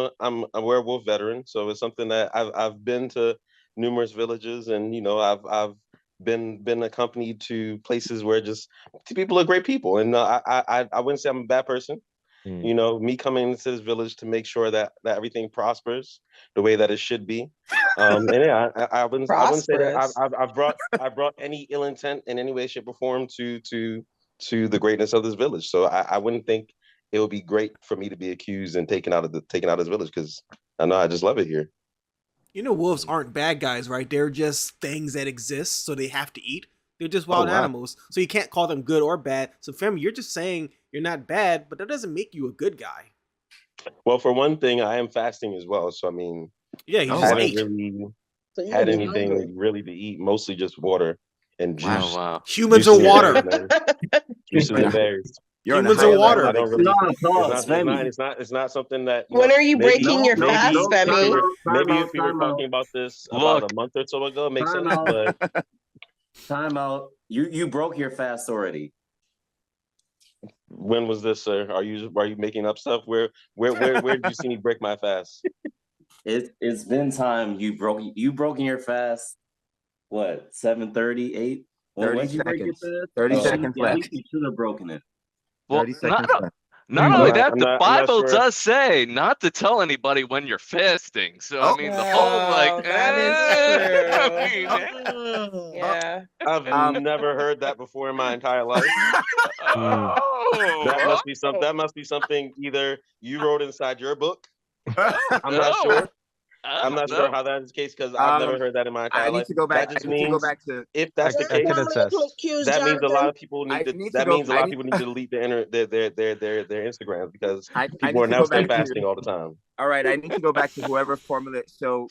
Speaker 15: a werewolf veteran, so it's something that I've been to numerous villages, and I've been accompanied to places where just people are great people, and I wouldn't say I'm a bad person. Me coming into this village to make sure that everything prospers the way that it should be. And yeah, I wouldn't say that I brought any ill intent in any way, shape, or form to the greatness of this village. So I wouldn't think it would be great for me to be accused and taken out of this village, because I know I just love it here.
Speaker 5: Wolves aren't bad guys, right? They're just things that exist, so they have to eat. They're just wild animals, so you can't call them good or bad. So, Femi, you're just saying you're not bad, but that doesn't make you a good guy.
Speaker 15: Well, for one thing, I am fasting as well, so I mean,
Speaker 5: yeah, you
Speaker 15: I
Speaker 5: just
Speaker 15: haven't
Speaker 5: ate.
Speaker 15: really had anything really to eat. Mostly just water and juice.
Speaker 12: Wow.
Speaker 5: Humans are water.
Speaker 15: Juices and berries.
Speaker 5: Humans are water.
Speaker 15: I don't really. It's not something that.
Speaker 8: When are you breaking your fast, Femi?
Speaker 15: Maybe if we were talking about this about a month or so ago, it makes sense. But
Speaker 9: time out. You broke your fast already.
Speaker 15: When was this, sir? Are you making up stuff? Where did you see me break my fast?
Speaker 9: It's been time. You broken your fast. What, 7:30, 8?
Speaker 1: 30 seconds. 30 seconds
Speaker 9: yeah,
Speaker 1: left.
Speaker 9: You should have broken it.
Speaker 12: Well,
Speaker 1: 30 seconds left.
Speaker 12: Not only that,
Speaker 15: I'm
Speaker 12: the
Speaker 15: not
Speaker 12: Bible
Speaker 15: sure.
Speaker 12: does say not to tell anybody when you're fasting. So I mean, the whole
Speaker 8: yeah.
Speaker 15: I've never heard that before in my entire life. That must be something either you wrote inside your book. I'm not sure. I'm not sure how that is the case, because I've never heard that in my entire life.
Speaker 1: I need to go back.
Speaker 15: That just
Speaker 1: I need to
Speaker 15: means
Speaker 1: go back to.
Speaker 15: if that's the case, that means a lot of people need to. That means a lot of people need to delete their Instagrams, because people are now still fasting all the time.
Speaker 1: All right, I need to go back to whoever formally. So,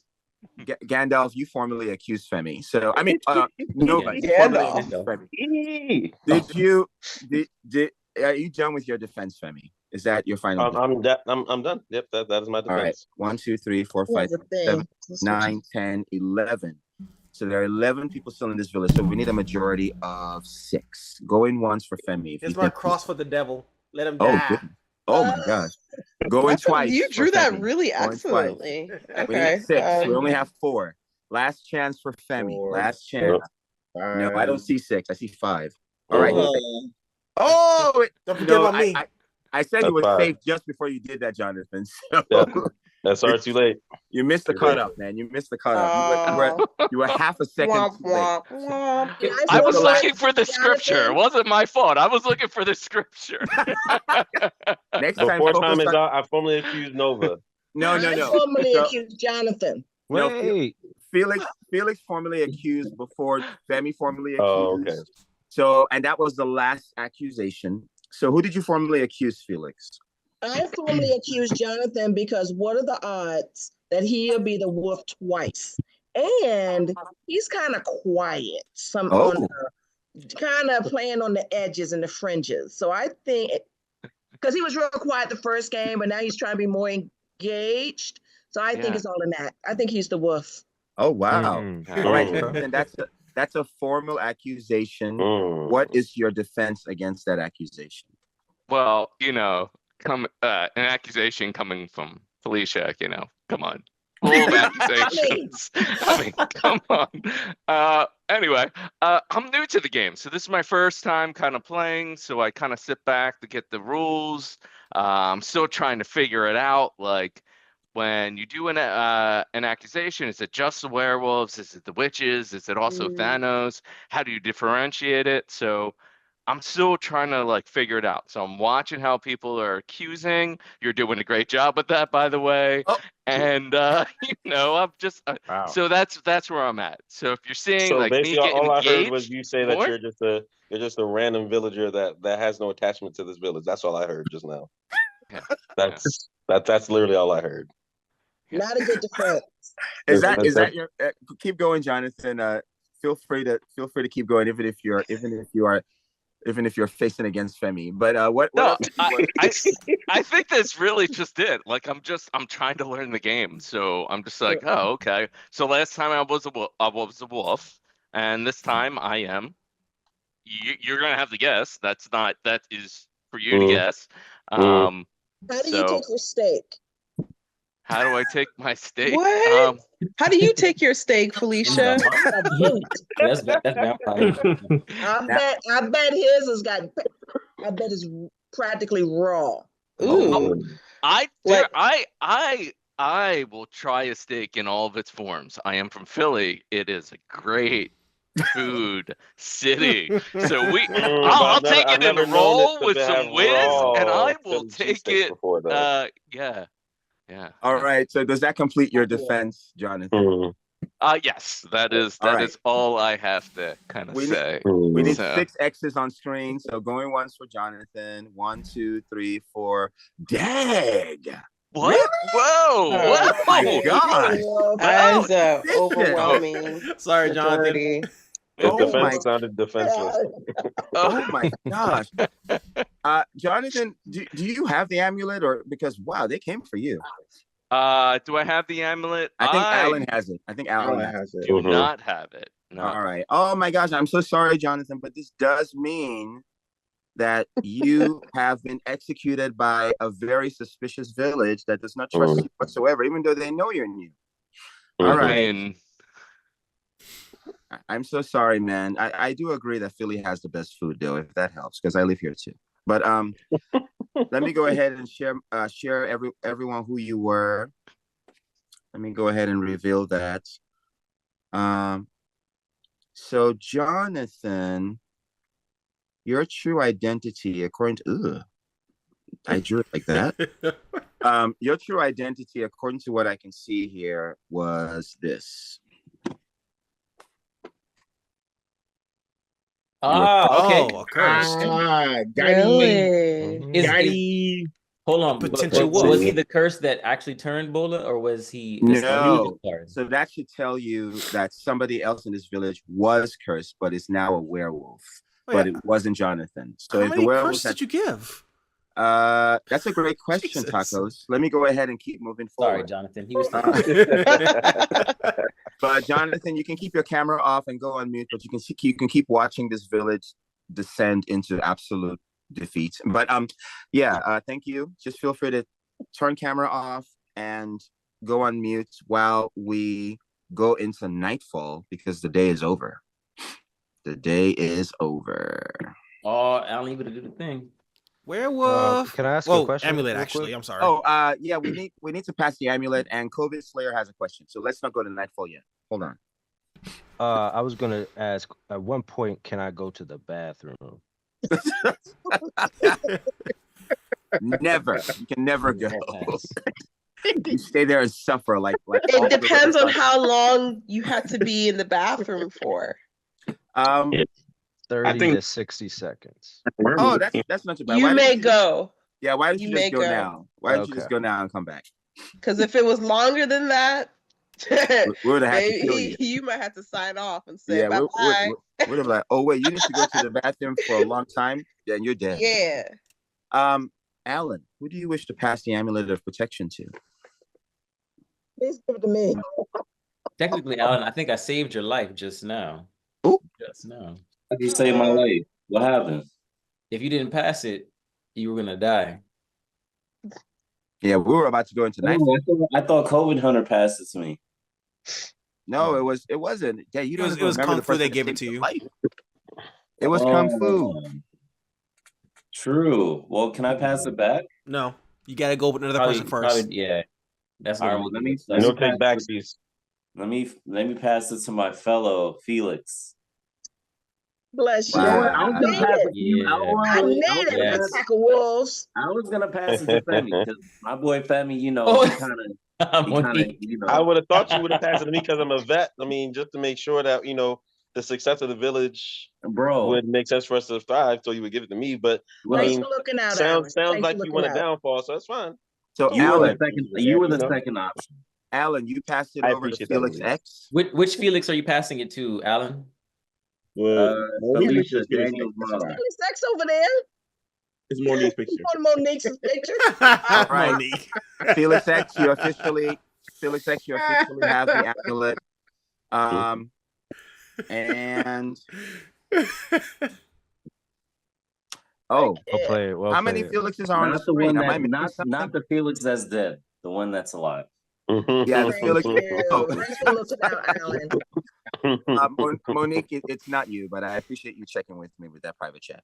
Speaker 1: Gandalf, you formally accused Femi. So I mean, Nova, you formally accused Femi. Did are you done with your defense, Femi? Is that your final?
Speaker 15: I'm done. Yep, that is my defense.
Speaker 1: All right, 1, 2, 3, 4, 5, 6, 7, 9, 10, 11. So there are 11 people still in this village. So we need a majority of 6. Going once for Femi.
Speaker 5: Here's my cross for the devil. Let him die.
Speaker 1: Good. Oh my gosh. Going twice.
Speaker 8: You drew that
Speaker 1: Femi.
Speaker 8: really
Speaker 1: Going
Speaker 8: excellently.
Speaker 1: twice. We
Speaker 8: Okay.
Speaker 1: need 6. We only have 4. Last chance for Femi. Last chance. No, I don't see 6. I see 5. All
Speaker 15: Oh,
Speaker 1: right.
Speaker 2: Oh,
Speaker 1: Oh,
Speaker 5: Don't forget
Speaker 1: no,
Speaker 5: about me.
Speaker 1: I said
Speaker 15: That's
Speaker 1: you were
Speaker 15: 5.
Speaker 1: safe just before you did that, Jonathan. So
Speaker 15: Yeah. That's already too late.
Speaker 1: you missed the
Speaker 15: Too late.
Speaker 1: cutoff, man. You missed the cutoff. You were half a second
Speaker 8: Womp,
Speaker 1: too late.
Speaker 8: womp, womp.
Speaker 3: Nice
Speaker 12: I
Speaker 3: one,
Speaker 12: was looking for the
Speaker 3: Jonathan.
Speaker 12: scripture. It wasn't my fault. I was looking for the scripture.
Speaker 1: Next time,
Speaker 15: Before
Speaker 1: focus
Speaker 15: time is
Speaker 1: on.
Speaker 15: out, I formally accused Nova.
Speaker 1: No.
Speaker 3: I formally
Speaker 1: So,
Speaker 3: accused Jonathan.
Speaker 1: no,
Speaker 7: Wait.
Speaker 1: Felix formally accused before Femi formally
Speaker 15: Oh,
Speaker 1: accused.
Speaker 15: okay.
Speaker 1: So, and that was the last accusation. So, who did you formally accuse, Felix?
Speaker 3: I formally accused Jonathan because what are the odds that he'll be the wolf twice? And he's kind of quiet,
Speaker 1: Oh,
Speaker 3: kind of playing on the edges and the fringes. So I think because he was real quiet the first game, but now he's trying to be more engaged. So I think
Speaker 12: Yeah.
Speaker 3: it's all in that. I think he's the wolf.
Speaker 1: oh, wow.
Speaker 7: Mm.
Speaker 1: All right,
Speaker 15: Mm.
Speaker 1: Jonathan, that's a formal accusation.
Speaker 15: Mm.
Speaker 1: What is your defense against that accusation?
Speaker 12: Well, an accusation coming from Felicia, come on. Full of accusations. I mean, come on. Anyway, I'm new to the game, so this is my first time kind of playing, so I kind of sit back to get the rules. I'm still trying to figure it out, like when you do an accusation, is it just the werewolves? Is it the witches? Is it also Thanos? How do you differentiate it? So I'm still trying to like figure it out. So I'm watching how people are accusing. You're doing a great job with that, by the way.
Speaker 1: Oh.
Speaker 12: And I'm just
Speaker 15: Wow.
Speaker 12: so that's where I'm at. So if you're seeing
Speaker 15: So
Speaker 12: like me
Speaker 15: basically,
Speaker 12: getting
Speaker 15: all I heard
Speaker 12: engaged
Speaker 15: was you say that
Speaker 12: more,
Speaker 15: you're just a random villager that has no attachment to this village. That's all I heard just now.
Speaker 12: yeah,
Speaker 15: That's literally all I heard.
Speaker 12: Yeah.
Speaker 3: Not a good defense.
Speaker 1: Is that your? Keep going, Jonathan. Feel free to keep going, even if you're facing against Femi. But what?
Speaker 12: No,
Speaker 1: else
Speaker 12: I think that's really just it. Like I'm trying to learn the game, so I'm just like, oh, okay. So last time I was a wolf, and this time I am. You're gonna have to guess. That is for you to guess.
Speaker 3: How do you
Speaker 12: So
Speaker 3: take your steak?
Speaker 12: how do I take my steak?
Speaker 8: What? How do you take your steak, Felicia?
Speaker 11: That's vampire.
Speaker 3: I bet his has got. I bet it's practically raw.
Speaker 8: Ooh.
Speaker 12: I will try a steak in all of its forms. I am from Philly. It is a great food city. So I'll take it in a roll with some whiz, and I will take it. Yeah.
Speaker 1: All right. So does that complete your defense, Jonathan?
Speaker 12: Yes, that is all I have to kind of say.
Speaker 1: We need 6 X's on screen. So going once for Jonathen. 1, 2, 3, 4. Dag.
Speaker 12: What?
Speaker 1: Really?
Speaker 12: Whoa!
Speaker 1: Oh my gosh!
Speaker 8: That is overwhelming.
Speaker 5: Sorry, Jonathan.
Speaker 15: His defense sounded defenseless.
Speaker 1: Oh my gosh. Jonathan, do you have the amulet, or because wow, they came for you?
Speaker 12: Do I have the amulet?
Speaker 1: I think Alan has it. I think Alan has it.
Speaker 12: Do not have it. No.
Speaker 1: All right. Oh my gosh, I'm so sorry, Jonathan, but this does mean that you have been executed by a very suspicious village that does not trust you whatsoever, even though they know you're new. All right. I'm so sorry, man. I do agree that Philly has the best food, though, if that helps, because I live here too. But let me go ahead and share everyone who you were. Let me go ahead and reveal that. So Jonathan, your true identity, according to I drew it like that. Your true identity, according to what I can see here, was this.
Speaker 11: Okay.
Speaker 5: Oh, accursed.
Speaker 8: Really?
Speaker 11: Hold on.
Speaker 5: Potential
Speaker 11: was he
Speaker 5: wolf.
Speaker 11: the curse that actually turned Bola, or was he?
Speaker 1: No. So that should tell you that somebody else in this village was cursed, but is now a werewolf. But it wasn't Jonathan. So
Speaker 5: How
Speaker 1: if
Speaker 5: many
Speaker 1: the werewolf
Speaker 5: curses did you give?
Speaker 1: That's a great question,
Speaker 5: Jesus.
Speaker 1: Tacos. Let me go ahead and keep moving forward.
Speaker 11: Sorry, Jonathan. He was.
Speaker 1: But Jonathan, you can keep your camera off and go on mute, but you can keep watching this village descend into absolute defeat. But thank you. Just feel free to turn camera off and go on mute while we go into nightfall because the day is over. The day is over.
Speaker 11: Oh, I don't even do the thing.
Speaker 5: Werewolf.
Speaker 7: Can I ask a
Speaker 5: Whoa,
Speaker 7: question?
Speaker 5: amulet.
Speaker 7: real
Speaker 5: Actually,
Speaker 7: quick?
Speaker 5: I'm sorry.
Speaker 1: Oh, yeah, we need to pass the amulet, and COVID Slayer has a question. So let's not go to Nightfall yet. Hold on.
Speaker 7: I was gonna ask. At one point, can I go to the bathroom?
Speaker 1: Never. You can never go. You stay there and suffer like all
Speaker 8: It
Speaker 1: the
Speaker 8: depends on
Speaker 1: rest of-
Speaker 8: how long you had to be in the bathroom for.
Speaker 7: I 30
Speaker 15: think-
Speaker 7: to 60 seconds.
Speaker 1: Oh, that's not too bad.
Speaker 8: You
Speaker 1: Why
Speaker 8: may
Speaker 1: didn't
Speaker 8: go.
Speaker 1: Yeah, why don't
Speaker 8: You
Speaker 1: you
Speaker 8: may
Speaker 1: just go
Speaker 8: go.
Speaker 1: now? Why don't you just
Speaker 7: Okay.
Speaker 1: go now and come back?
Speaker 8: Because if it was longer than that,
Speaker 1: We would have had to kill
Speaker 8: maybe
Speaker 1: you.
Speaker 8: you might have to sign off and say
Speaker 1: Yeah,
Speaker 8: bye bye.
Speaker 1: we'd have like, oh wait, you need to go to the bathroom for a long time. Then you're dead.
Speaker 8: Yeah.
Speaker 1: Alan, who do you wish to pass the amulet of protection to?
Speaker 3: Please give it to me.
Speaker 11: Technically, Alan, I think I saved your life just now.
Speaker 1: Oh,
Speaker 11: Just now.
Speaker 9: You saved my life. What happened?
Speaker 11: If you didn't pass it, you were gonna die.
Speaker 1: yeah, we were about to go into night.
Speaker 9: I thought COVID Hunter passed it to me.
Speaker 1: No, it wasn't. Yeah, you don't
Speaker 5: It
Speaker 1: even
Speaker 5: was
Speaker 1: remember
Speaker 5: Kung
Speaker 1: the
Speaker 5: Fu.
Speaker 1: person
Speaker 5: They
Speaker 1: that
Speaker 5: gave it
Speaker 1: saved
Speaker 5: to
Speaker 1: your
Speaker 5: you.
Speaker 1: life. It was Kung Fu.
Speaker 9: True. Well, can I pass it back?
Speaker 5: No, you gotta go with another person first.
Speaker 11: Yeah, that's
Speaker 9: All
Speaker 11: what
Speaker 9: right. Well, let me
Speaker 15: take backsies.
Speaker 9: Let me pass it to my fellow Felix.
Speaker 3: Bless you.
Speaker 1: Wow.
Speaker 9: I was gonna pass it to you.
Speaker 3: I needed a pack of wolves.
Speaker 9: I was gonna pass it to Femi because my boy Femi, you know,
Speaker 11: Oh.
Speaker 9: he kind of, you know.
Speaker 15: I would have thought you would have passed it to me because I'm a vet. I mean, just to make sure that the success of the village would make sense for us to thrive. So you would give it to me, but
Speaker 3: Thanks for looking out, Alan.
Speaker 15: sounds
Speaker 3: Thanks
Speaker 15: like
Speaker 3: for
Speaker 15: you
Speaker 3: looking
Speaker 15: want a
Speaker 3: out.
Speaker 15: downfall, so that's fine.
Speaker 1: So
Speaker 9: You
Speaker 1: Alan,
Speaker 9: were the second option.
Speaker 1: Alan, you passed it
Speaker 15: I
Speaker 1: over to
Speaker 15: appreciate that,
Speaker 1: Felix
Speaker 15: Louise.
Speaker 1: X.
Speaker 11: Which Felix are you passing it to, Alan?
Speaker 9: Felicia Daniels Mara.
Speaker 3: Felix X over there.
Speaker 14: It's Monique's picture.
Speaker 3: On Monique's picture.
Speaker 1: All right,
Speaker 5: Monique.
Speaker 1: Felix X, you officially have the amulet. And
Speaker 7: Play it. Well
Speaker 1: how many
Speaker 7: played.
Speaker 1: Felixes are on the
Speaker 9: Not the
Speaker 1: screen?
Speaker 9: one
Speaker 1: Am I
Speaker 9: that
Speaker 1: missing
Speaker 9: not
Speaker 1: something?
Speaker 9: the Felix that's dead. The one that's alive.
Speaker 1: Yeah, the Felix. Oh.
Speaker 3: Thanks for looking out, Alan.
Speaker 1: Monique, it's not you, but I appreciate you checking with me with that private chat.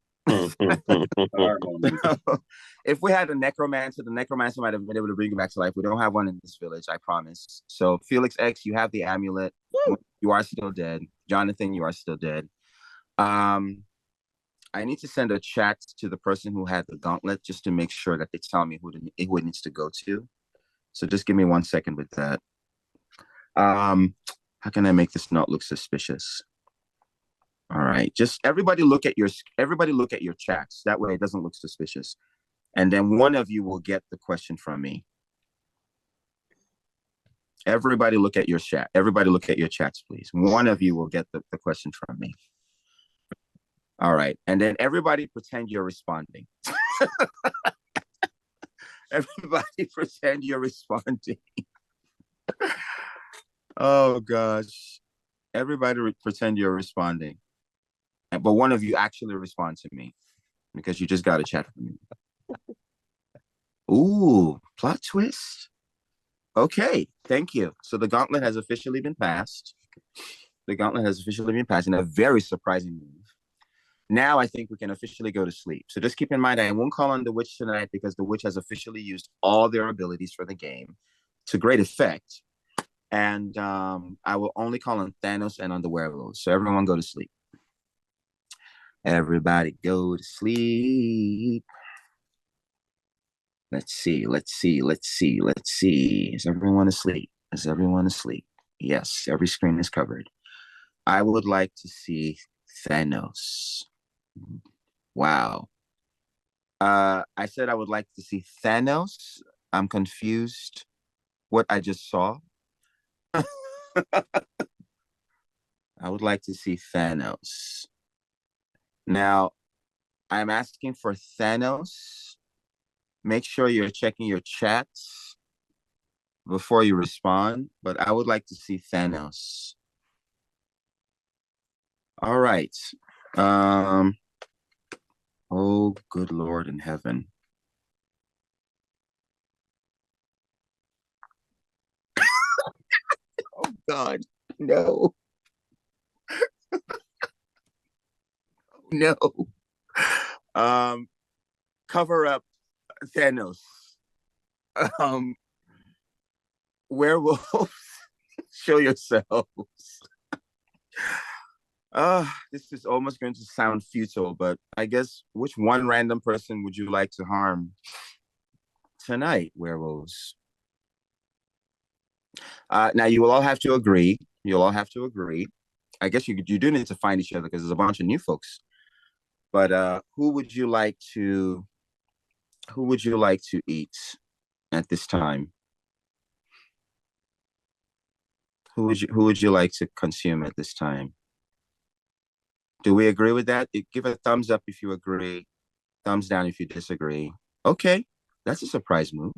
Speaker 1: If we had a necromancer, the necromancer might have been able to bring you back to life. We don't have one in this village, I promise. So Felix X, you have the amulet. You are still dead. Jonathan, you are still dead. I need to send a chat to the person who had the gauntlet just to make sure that they tell me who it needs to go to. So just give me 1 second with that. How can I make this not look suspicious? All right, just everybody look at your chats. That way it doesn't look suspicious. And then one of you will get the question from me. Everybody look at your chat. Everybody look at your chats, please. One of you will get the question from me. All right, and then everybody pretend you're responding. Everybody pretend you're responding. Oh gosh. Everybody pretend you're responding. But one of you actually respond to me because you just got a chat from me. Ooh, plot twist. Okay, thank you. So the gauntlet has officially been passed. The gauntlet has officially been passed in a very surprising move. Now I think we can officially go to sleep. So just keep in mind, I won't call on the witch tonight because the witch has officially used all their abilities for the game to great effect. And I will only call on Thanos and on the werewolves. So everyone go to sleep. Everybody go to sleep. Let's see. Is everyone asleep? Yes, every screen is covered. I would like to see Thanos. Wow. I said I would like to see Thanos. I'm confused what I just saw. I would like to see Thanos. Now, I'm asking for Thanos. Make sure you're checking your chats before you respond, but I would like to see Thanos. All right. Oh, good Lord in heaven. Oh, God. No. no. Cover up Thanos. Werewolves, show yourselves. This is almost going to sound futile, but I guess which one random person would you like to harm tonight, werewolves? Now you will all have to agree. You'll all have to agree. I guess you do need to find each other because there's a bunch of new folks. But who would you like to eat at this time? Who would you like to consume at this time? Do we agree with that? Give a thumbs up if you agree, thumbs down if you disagree. Okay, that's a surprise move.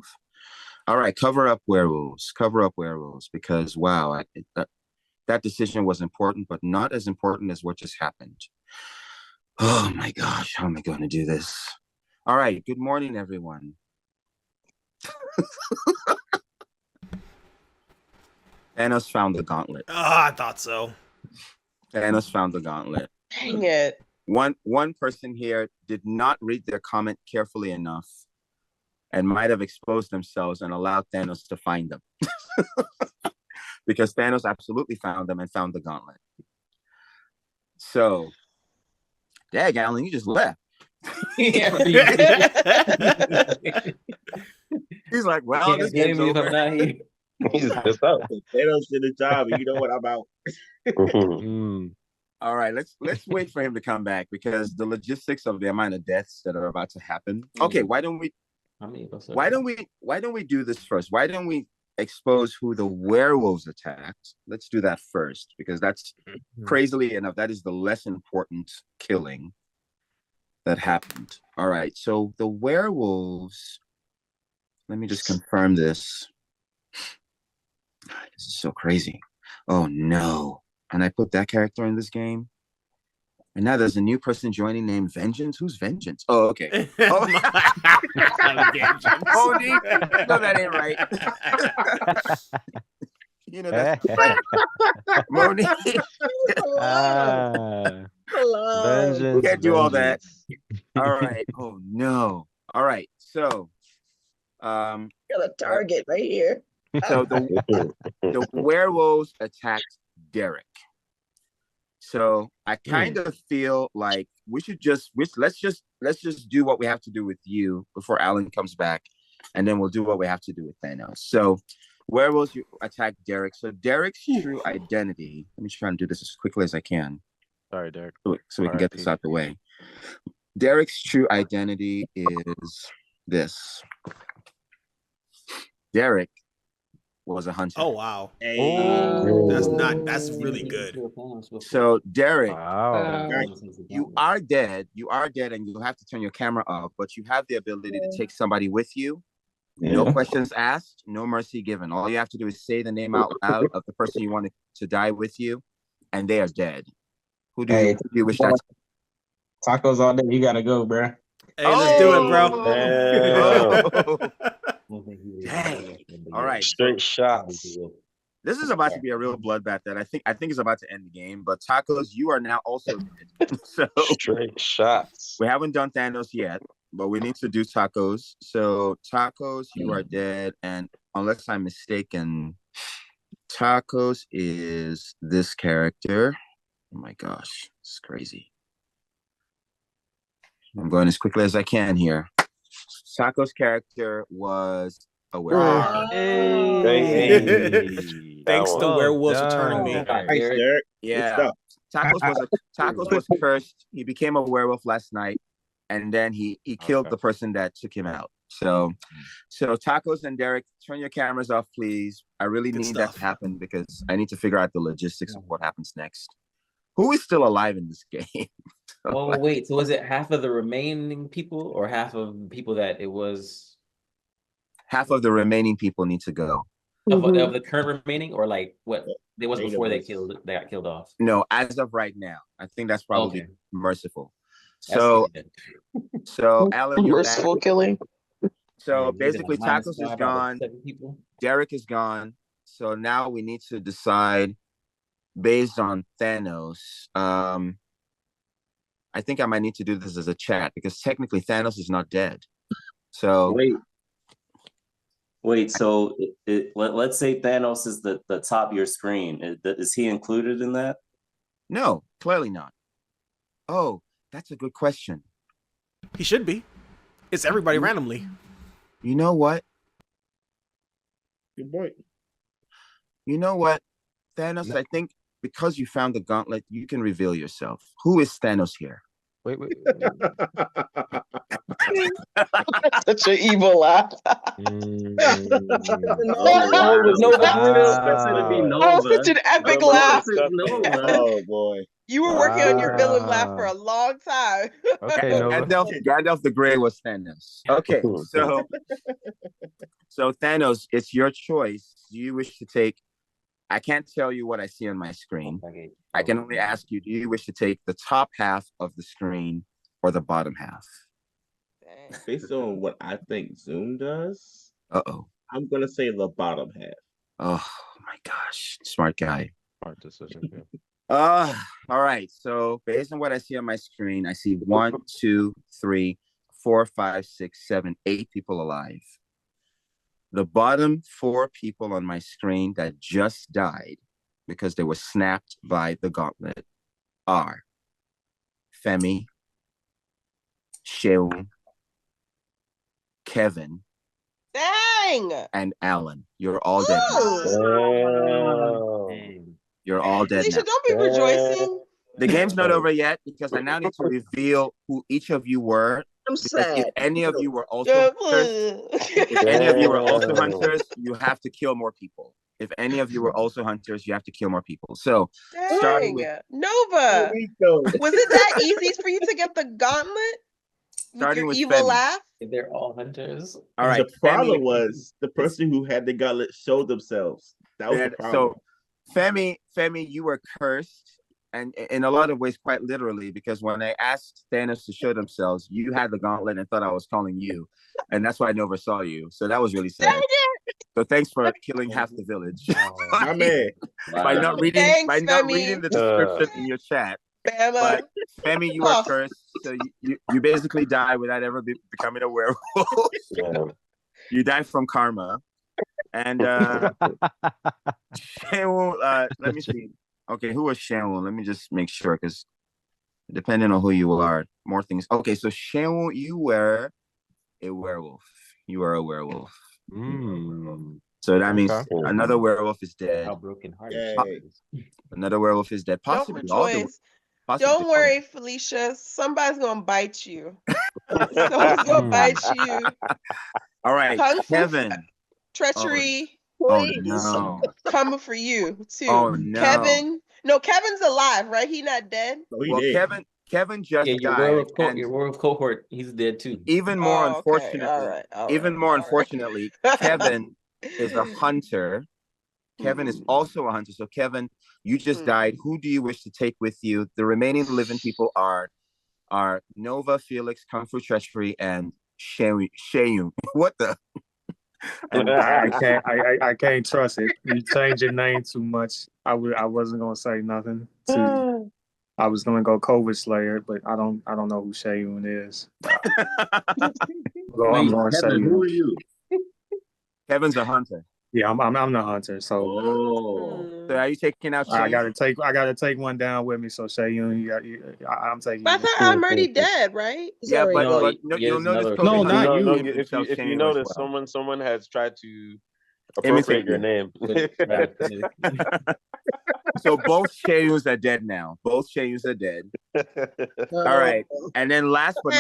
Speaker 1: All right, cover up werewolves, because wow, that decision was important, but not as important as what just happened. Oh my gosh, how am I going to do this? All right, good morning, everyone. Thanos found the gauntlet.
Speaker 5: I thought so.
Speaker 1: Thanos found the gauntlet.
Speaker 8: Dang it.
Speaker 1: One person here did not read their comment carefully enough and might have exposed themselves and allowed Thanos to find them. Because Thanos absolutely found them and found the gauntlet. So, dag, Alan, you just left. He's like, well, this game's over.
Speaker 15: He's just out.
Speaker 14: Thanos did the job, and you know what I'm out.
Speaker 1: All right, let's wait for him to come back because the logistics of the amount of deaths that are about to happen. Okay, why don't we do this first? Why don't we expose who the werewolves attacked? Let's do that first because that's crazily enough, that is the less important killing that happened. All right, so the werewolves, let me just confirm this. This is so crazy. Oh no. And I put that character in this game. And now there's a new person joining named Vengeance. Who's Vengeance? Oh, okay. Oh, Monique. No, that ain't right. You know, that's Monique.
Speaker 7: Vengeance.
Speaker 1: Can't do all that. All right. Oh no. All right. So
Speaker 3: got a target right here.
Speaker 1: So the werewolves attacked Derek. So I kind of feel like let's just do what we have to do with you before Alan comes back, and then we'll do what we have to do with Thanos. So werewolves attack Derek. So Derek's true identity. Let me try and do this as quickly as I can.
Speaker 7: Sorry, Derek.
Speaker 1: So we can get this out the way. Derek's true identity is this. Derek was a hunter.
Speaker 5: Oh wow.
Speaker 1: Hey.
Speaker 5: That's really good.
Speaker 1: So Derek, you are dead. You are dead and you'll have to turn your camera off, but you have the ability to take somebody with you. No questions asked, no mercy given. All you have to do is say the name out loud of the person you want to die with you, and they are dead. Who do you wish that?
Speaker 16: Tacos all day. You gotta go, bro.
Speaker 5: Hey, let's do it, bro.
Speaker 1: Dang. All right.
Speaker 15: Straight shots.
Speaker 1: This is about to be a real bloodbath that I think is about to end the game. But Tacos, you are now also dead. So
Speaker 15: straight shots.
Speaker 1: We haven't done Thanos yet, but we need to do Tacos. So Tacos, you are dead, and unless I'm mistaken, Tacos is this character. Oh my gosh, it's crazy. I'm going as quickly as I can here. Tacos' character was a werewolf.
Speaker 5: Thanks to werewolves for turning me.
Speaker 14: Thanks, Derek.
Speaker 1: Yeah. Tacos was cursed. He became a werewolf last night, and then he killed the person that took him out. So Tacos and Derek, turn your cameras off, please. I really need that to happen because I need to figure out the logistics of what happens next. Who is still alive in this game?
Speaker 11: Oh wait, so was it half of the remaining people or half of people that it was?
Speaker 1: Half of the remaining people need to go.
Speaker 11: Of the current remaining, or like what it was before they got killed off?
Speaker 1: No, as of right now. I think that's probably merciful. So Alan,
Speaker 8: merciful killing.
Speaker 1: So basically Tacos is gone. Derek is gone. So now we need to decide based on Thanos. I think I might need to do this as a chat because technically Thanos is not dead. So
Speaker 9: Wait. So let's say Thanos is the top of your screen. Is he included in that?
Speaker 1: no, clearly not. Oh, that's a good question.
Speaker 5: He should be. It's everybody randomly.
Speaker 1: You know what?
Speaker 14: Good boy.
Speaker 1: You know what, Thanos? I think because you found the gauntlet, you can reveal yourself. Who is Thanos here?
Speaker 7: Wait.
Speaker 4: Such an evil laugh.
Speaker 9: That's gonna be
Speaker 8: Oh,
Speaker 9: Nova.
Speaker 8: such an epic
Speaker 9: Nova
Speaker 8: laugh.
Speaker 9: is Nova.
Speaker 14: Oh boy.
Speaker 8: You were working on your villain laugh for a long time.
Speaker 7: Okay, Nova.
Speaker 1: Gandalf the Grey was Thanos. Okay, so Thanos, it's your choice. Do you wish to take? I can't tell you what I see on my screen. I can only ask you: do you wish to take the top half of the screen or the bottom half?
Speaker 14: Based on what I think Zoom does,
Speaker 1: I'm
Speaker 14: gonna say the bottom half.
Speaker 1: Oh my gosh, smart guy.
Speaker 7: Smart decision.
Speaker 1: All right. So based on what I see on my screen, I see 1, 2, 3, 4, 5, 6, 7, 8 people alive. The bottom 4 people on my screen that just died because they were snapped by the gauntlet are Femi, Sheung, Kevin,
Speaker 8: Dang!
Speaker 1: and Alan. You're all dead. You're all dead
Speaker 8: Felicia,
Speaker 1: now.
Speaker 8: don't be rejoicing.
Speaker 1: The game's not over yet because I now need to reveal who each of you were.
Speaker 3: I'm
Speaker 1: Because
Speaker 3: sad.
Speaker 1: if any of you were also hunters, if any of you were also hunters, you have to kill more people. If any of you were also hunters, you have to kill more people. So, starting with
Speaker 8: Nova, was it that easy for you to get the gauntlet?
Speaker 1: starting
Speaker 8: with
Speaker 1: with
Speaker 8: your evil
Speaker 1: Femi.
Speaker 8: laugh?
Speaker 11: They're all hunters.
Speaker 1: All right.
Speaker 14: The problem
Speaker 1: Femi,
Speaker 14: was the person who had the gauntlet showed themselves. That was the problem.
Speaker 1: So, Femi, you were cursed, and in a lot of ways, quite literally, because when I asked Thanos to show themselves, you had the gauntlet and thought I was calling you, and that's why I never saw you. So that was really sad. So thanks for killing half the village.
Speaker 14: My man.
Speaker 1: by not reading the description in your chat. But Femi, you are cursed, so you basically die without ever becoming a werewolf. You die from karma. And Shenwu, let me see. Okay, who was Shenwu? Let me just make sure, because depending on who you are, more things. Okay, so Shenwu, you were a werewolf. You are a werewolf. So that means another werewolf is dead.
Speaker 11: How broken hearted
Speaker 1: Another werewolf is dead. Possibly
Speaker 8: Don't
Speaker 1: all the.
Speaker 8: rejoice.
Speaker 1: Possibly
Speaker 8: Don't worry, Felicia. Somebody's gonna bite you. Someone's gonna bite you.
Speaker 1: All right,
Speaker 8: Kung fu
Speaker 1: Kevin.
Speaker 8: treachery.
Speaker 1: Oh no.
Speaker 8: Coming for you too.
Speaker 1: Oh no.
Speaker 8: Kevin. No, Kevin's alive, right? He not dead.
Speaker 1: Well, Kevin just
Speaker 11: your
Speaker 1: died.
Speaker 11: your werewolf cohort, he's dead too.
Speaker 1: Even more unfortunately,
Speaker 8: unfortunately,
Speaker 1: Kevin is a hunter. Kevin is also a hunter. So Kevin, you just died. Who do you wish to take with you? The remaining living people are Nova, Felix, Kung Fu Treachery, and Sheyun. What the?
Speaker 10: I can't trust it. You changed your name too much. I wasn't gonna say nothing. I was gonna go COVID Slayer, but I don't know who Shayun is.
Speaker 9: Wait, Kevin, who are you?
Speaker 1: Kevin's a hunter.
Speaker 10: Yeah, I'm the hunter. So,
Speaker 1: so are you taking out?
Speaker 10: I gotta take one down with me. So Shayun, I'm taking.
Speaker 8: But I thought I'm already dead, right?
Speaker 1: Yeah, but you'll notice.
Speaker 10: No, not you.
Speaker 15: If you notice, someone has tried to appropriate your name.
Speaker 1: So both Shayus are dead now. Both Shayus are dead. All right, and then last but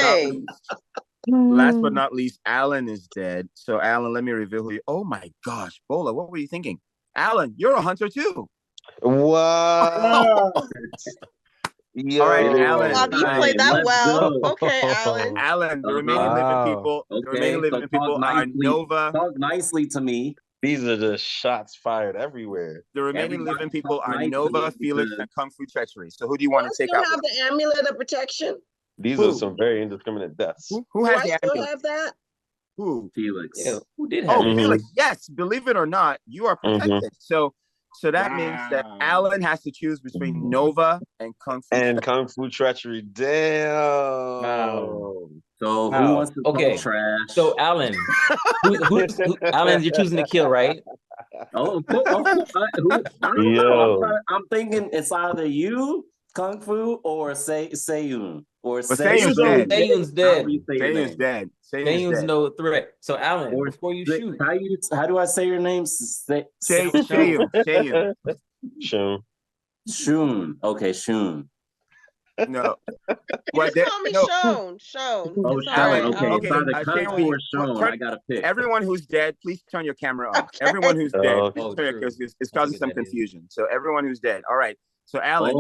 Speaker 1: not least, Alan is dead. So Alan, let me reveal who you. Oh my gosh, Bola, what were you thinking? Alan, you're a hunter too.
Speaker 15: Wow.
Speaker 1: All right, Alan.
Speaker 8: You played that well. Okay, Alan.
Speaker 1: Alan, the remaining living people.
Speaker 9: Okay,
Speaker 1: the remaining living people are Nova.
Speaker 9: Talk nicely to me.
Speaker 15: These are just shots fired everywhere.
Speaker 1: The remaining living people are Nova, Felix, and Kung Fu Treachery. So who do you want to take out?
Speaker 3: Have the amulet of protection.
Speaker 15: These are some very indiscriminate deaths.
Speaker 1: Who has
Speaker 3: Do
Speaker 1: the
Speaker 3: I still
Speaker 1: amulet?
Speaker 3: have that?
Speaker 1: Who?
Speaker 9: Felix.
Speaker 11: Yeah, who did have
Speaker 1: Felix. Yes, believe it or not, you are protected. So So that means that Alan has to choose between Nova and Kung Fu.
Speaker 15: And Kung Fu Treachery. Damn.
Speaker 9: So who wants to
Speaker 11: Okay.
Speaker 9: talk trash?
Speaker 11: So Alan, Alan, you're choosing to kill, right?
Speaker 9: Oh, I don't know. I'm thinking it's either you, Kung Fu, or Seiyun. Or
Speaker 1: Seiyun's dead.
Speaker 11: Seiyun's dead.
Speaker 1: Seiyun's dead.
Speaker 11: Seiyun's no threat. So Alan, before you shoot,
Speaker 9: how do I say your name?
Speaker 1: Seiyun.
Speaker 9: Shun. Okay, Shun.
Speaker 1: No.
Speaker 8: Well, call me Sean.
Speaker 9: Oh,
Speaker 1: Alan,
Speaker 9: okay.
Speaker 1: okay.
Speaker 9: Kung Fu or Sean. I gotta pick.
Speaker 1: Everyone who's dead, please turn your camera off. Everyone who's dead, because it's causing some confusion. So everyone who's dead. All right. So Alan.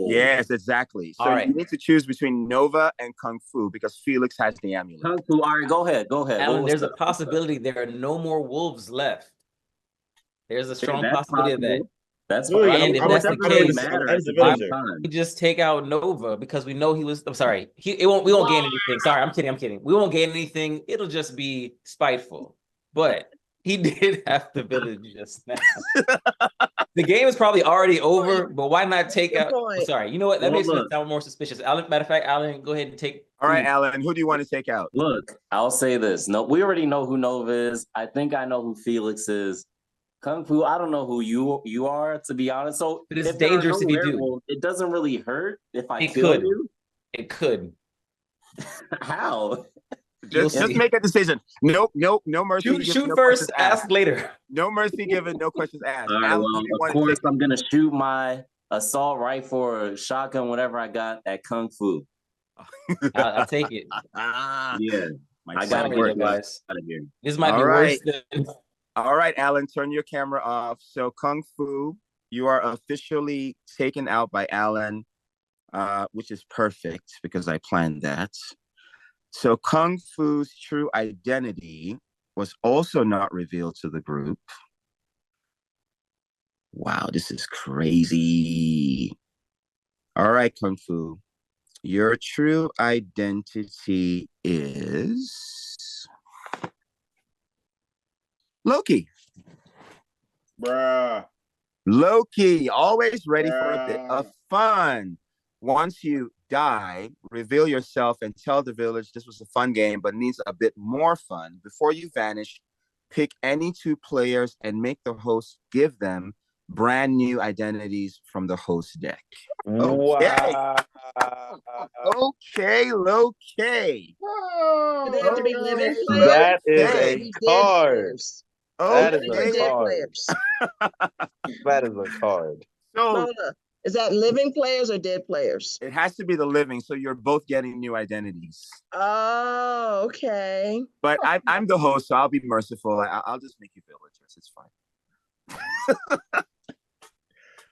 Speaker 1: Yes, exactly. So you need to choose between Nova and Kung Fu because Felix has the amulet.
Speaker 9: Kung Fu. All right, go ahead.
Speaker 11: Alan, there's a possibility there are no more wolves left. There's a strong possibility of that.
Speaker 9: That's
Speaker 11: right. And if that's the case,
Speaker 9: why
Speaker 11: we just take out Nova because we know he was. I'm sorry. We won't gain anything. Sorry, I'm kidding. We won't gain anything. It'll just be spiteful. But he did have the village just now. The game is probably already over, but why not take out? Sorry, you know what? That makes me sound more suspicious. Alan, matter of fact, Alan, go ahead and take.
Speaker 1: All right, Alan, who do you want to take out?
Speaker 9: Look, I'll say this. No, we already know who Nova is. I think I know who Felix is. Kung Fu, I don't know who you are, to be honest. So
Speaker 11: but it's dangerous if you do.
Speaker 9: It doesn't really hurt if I kill you.
Speaker 11: It could.
Speaker 9: How?
Speaker 1: Just make a decision. Nope, no mercy.
Speaker 11: Shoot first, ask later.
Speaker 1: No mercy given, no questions asked.
Speaker 9: All right, well, of course, I'm gonna shoot my assault rifle or shotgun, whatever I got at Kung Fu.
Speaker 11: I'll take it.
Speaker 9: Yeah, I gotta get it out of here.
Speaker 11: This might be worse than.
Speaker 1: All right, Alan, turn your camera off. So Kung Fu, you are officially taken out by Alan, which is perfect because I planned that. So Kung Fu's true identity was also not revealed to the group. Wow, this is crazy. All right, Kung Fu, your true identity is Loki.
Speaker 14: Bruh.
Speaker 1: Loki, always ready for a bit of fun. Once you die, reveal yourself and tell the village this was a fun game, but needs a bit more fun. Before you vanish, pick any two players and make the host give them brand new identities from the host deck. Okay. Okay, Loki.
Speaker 3: They have to be living players.
Speaker 15: That is a card. That is a card. That is a card.
Speaker 1: So,
Speaker 3: is that living players or dead players?
Speaker 1: It has to be the living, so you're both getting new identities.
Speaker 3: Oh, okay.
Speaker 1: But I'm the host, so I'll be merciful. I'll just make you villagers. It's fine.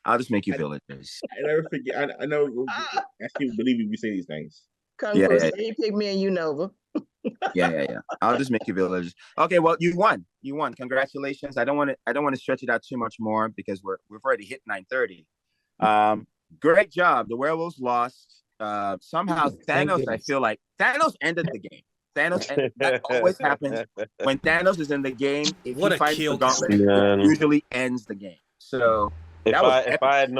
Speaker 1: I'll just make you villagers.
Speaker 14: I never forget. I know. I can't believe you say these things.
Speaker 3: He picked me and you, Nova.
Speaker 1: Yeah. I'll just make you villagers. Okay, well, you won. Congratulations. I don't want to stretch it out too much more because we've already hit 9:30. Great job. The werewolves lost. Somehow Thanos, I feel like Thanos ended the game. That always happens when Thanos is in the game. If he fights the gauntlet, it usually ends the game. So
Speaker 15: if I had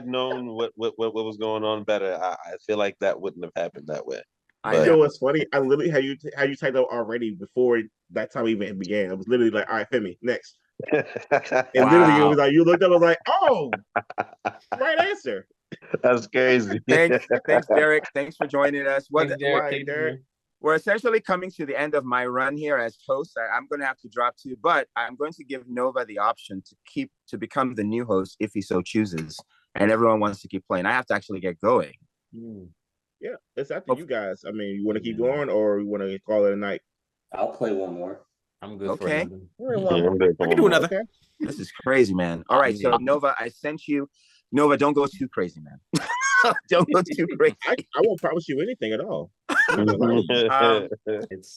Speaker 15: known what was going on better, I feel like that wouldn't have happened that way.
Speaker 14: I know what's funny. I literally had you typed out already before that time even began. I was literally like, all right, Femi, next. And literally it was like you looked up, I was like, oh, right answer.
Speaker 15: That's crazy.
Speaker 1: Thanks, Derek. Thanks for joining us.
Speaker 14: Derek.
Speaker 1: We're essentially coming to the end of my run here as host. I'm going to have to drop too, but I'm going to give Nova the option to become the new host if he so chooses, and everyone wants to keep playing. I have to actually get going.
Speaker 14: Yeah, it's up to you guys. I mean, you want to keep going or you want to call it a night?
Speaker 9: I'll play one more.
Speaker 11: I'm good.
Speaker 1: Okay.
Speaker 5: I can do another.
Speaker 1: Okay. This is crazy, man. All right, so Nova, I sent you. Nova, don't go too crazy, man. Don't go too crazy.
Speaker 14: I won't promise you anything at all. All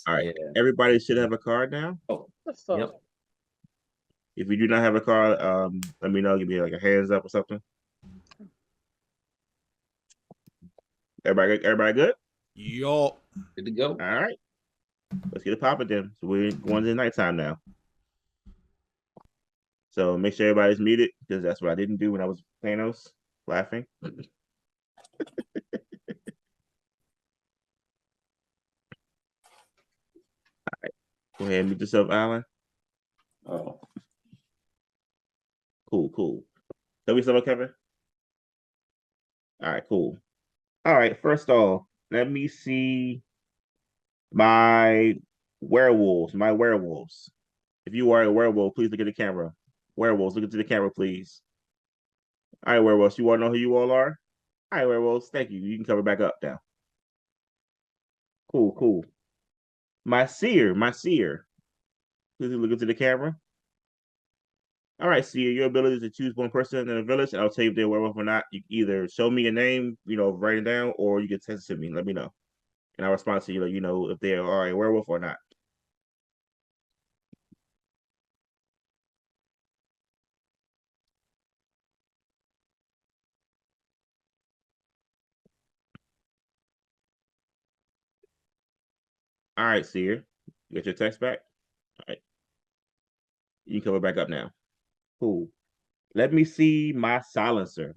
Speaker 14: right. Everybody should have a card now.
Speaker 11: Yep.
Speaker 14: If you do not have a card, let me know. Give me like a hands up or something. Everybody good?
Speaker 5: Yo.
Speaker 11: Good to go.
Speaker 14: All right. Let's get it popping then. So we're going to nighttime now. So make sure everybody's muted because that's what I didn't do when I was Thanos laughing. All right. Go ahead and mute yourself, Alan.
Speaker 9: Oh.
Speaker 14: Cool. Tell me something, Kevin. All right, cool. All right, first off, let me see my werewolves. If you are a werewolf, please look at the camera. Werewolves, look into the camera, please. All right, werewolves, you want to know who you all are? All right, werewolves, thank you. You can cover back up now. Cool. My seer. Please look into the camera. All right, seer, your ability is to choose one person in a village, and I'll tell you if they're a werewolf or not. You can either show me a name, write it down, or you can text it to me. Let me know. And I'll respond to you, if they are a werewolf or not. All right, seer. You get your text back? All right. You can cover back up now. Cool. Let me see my silencer.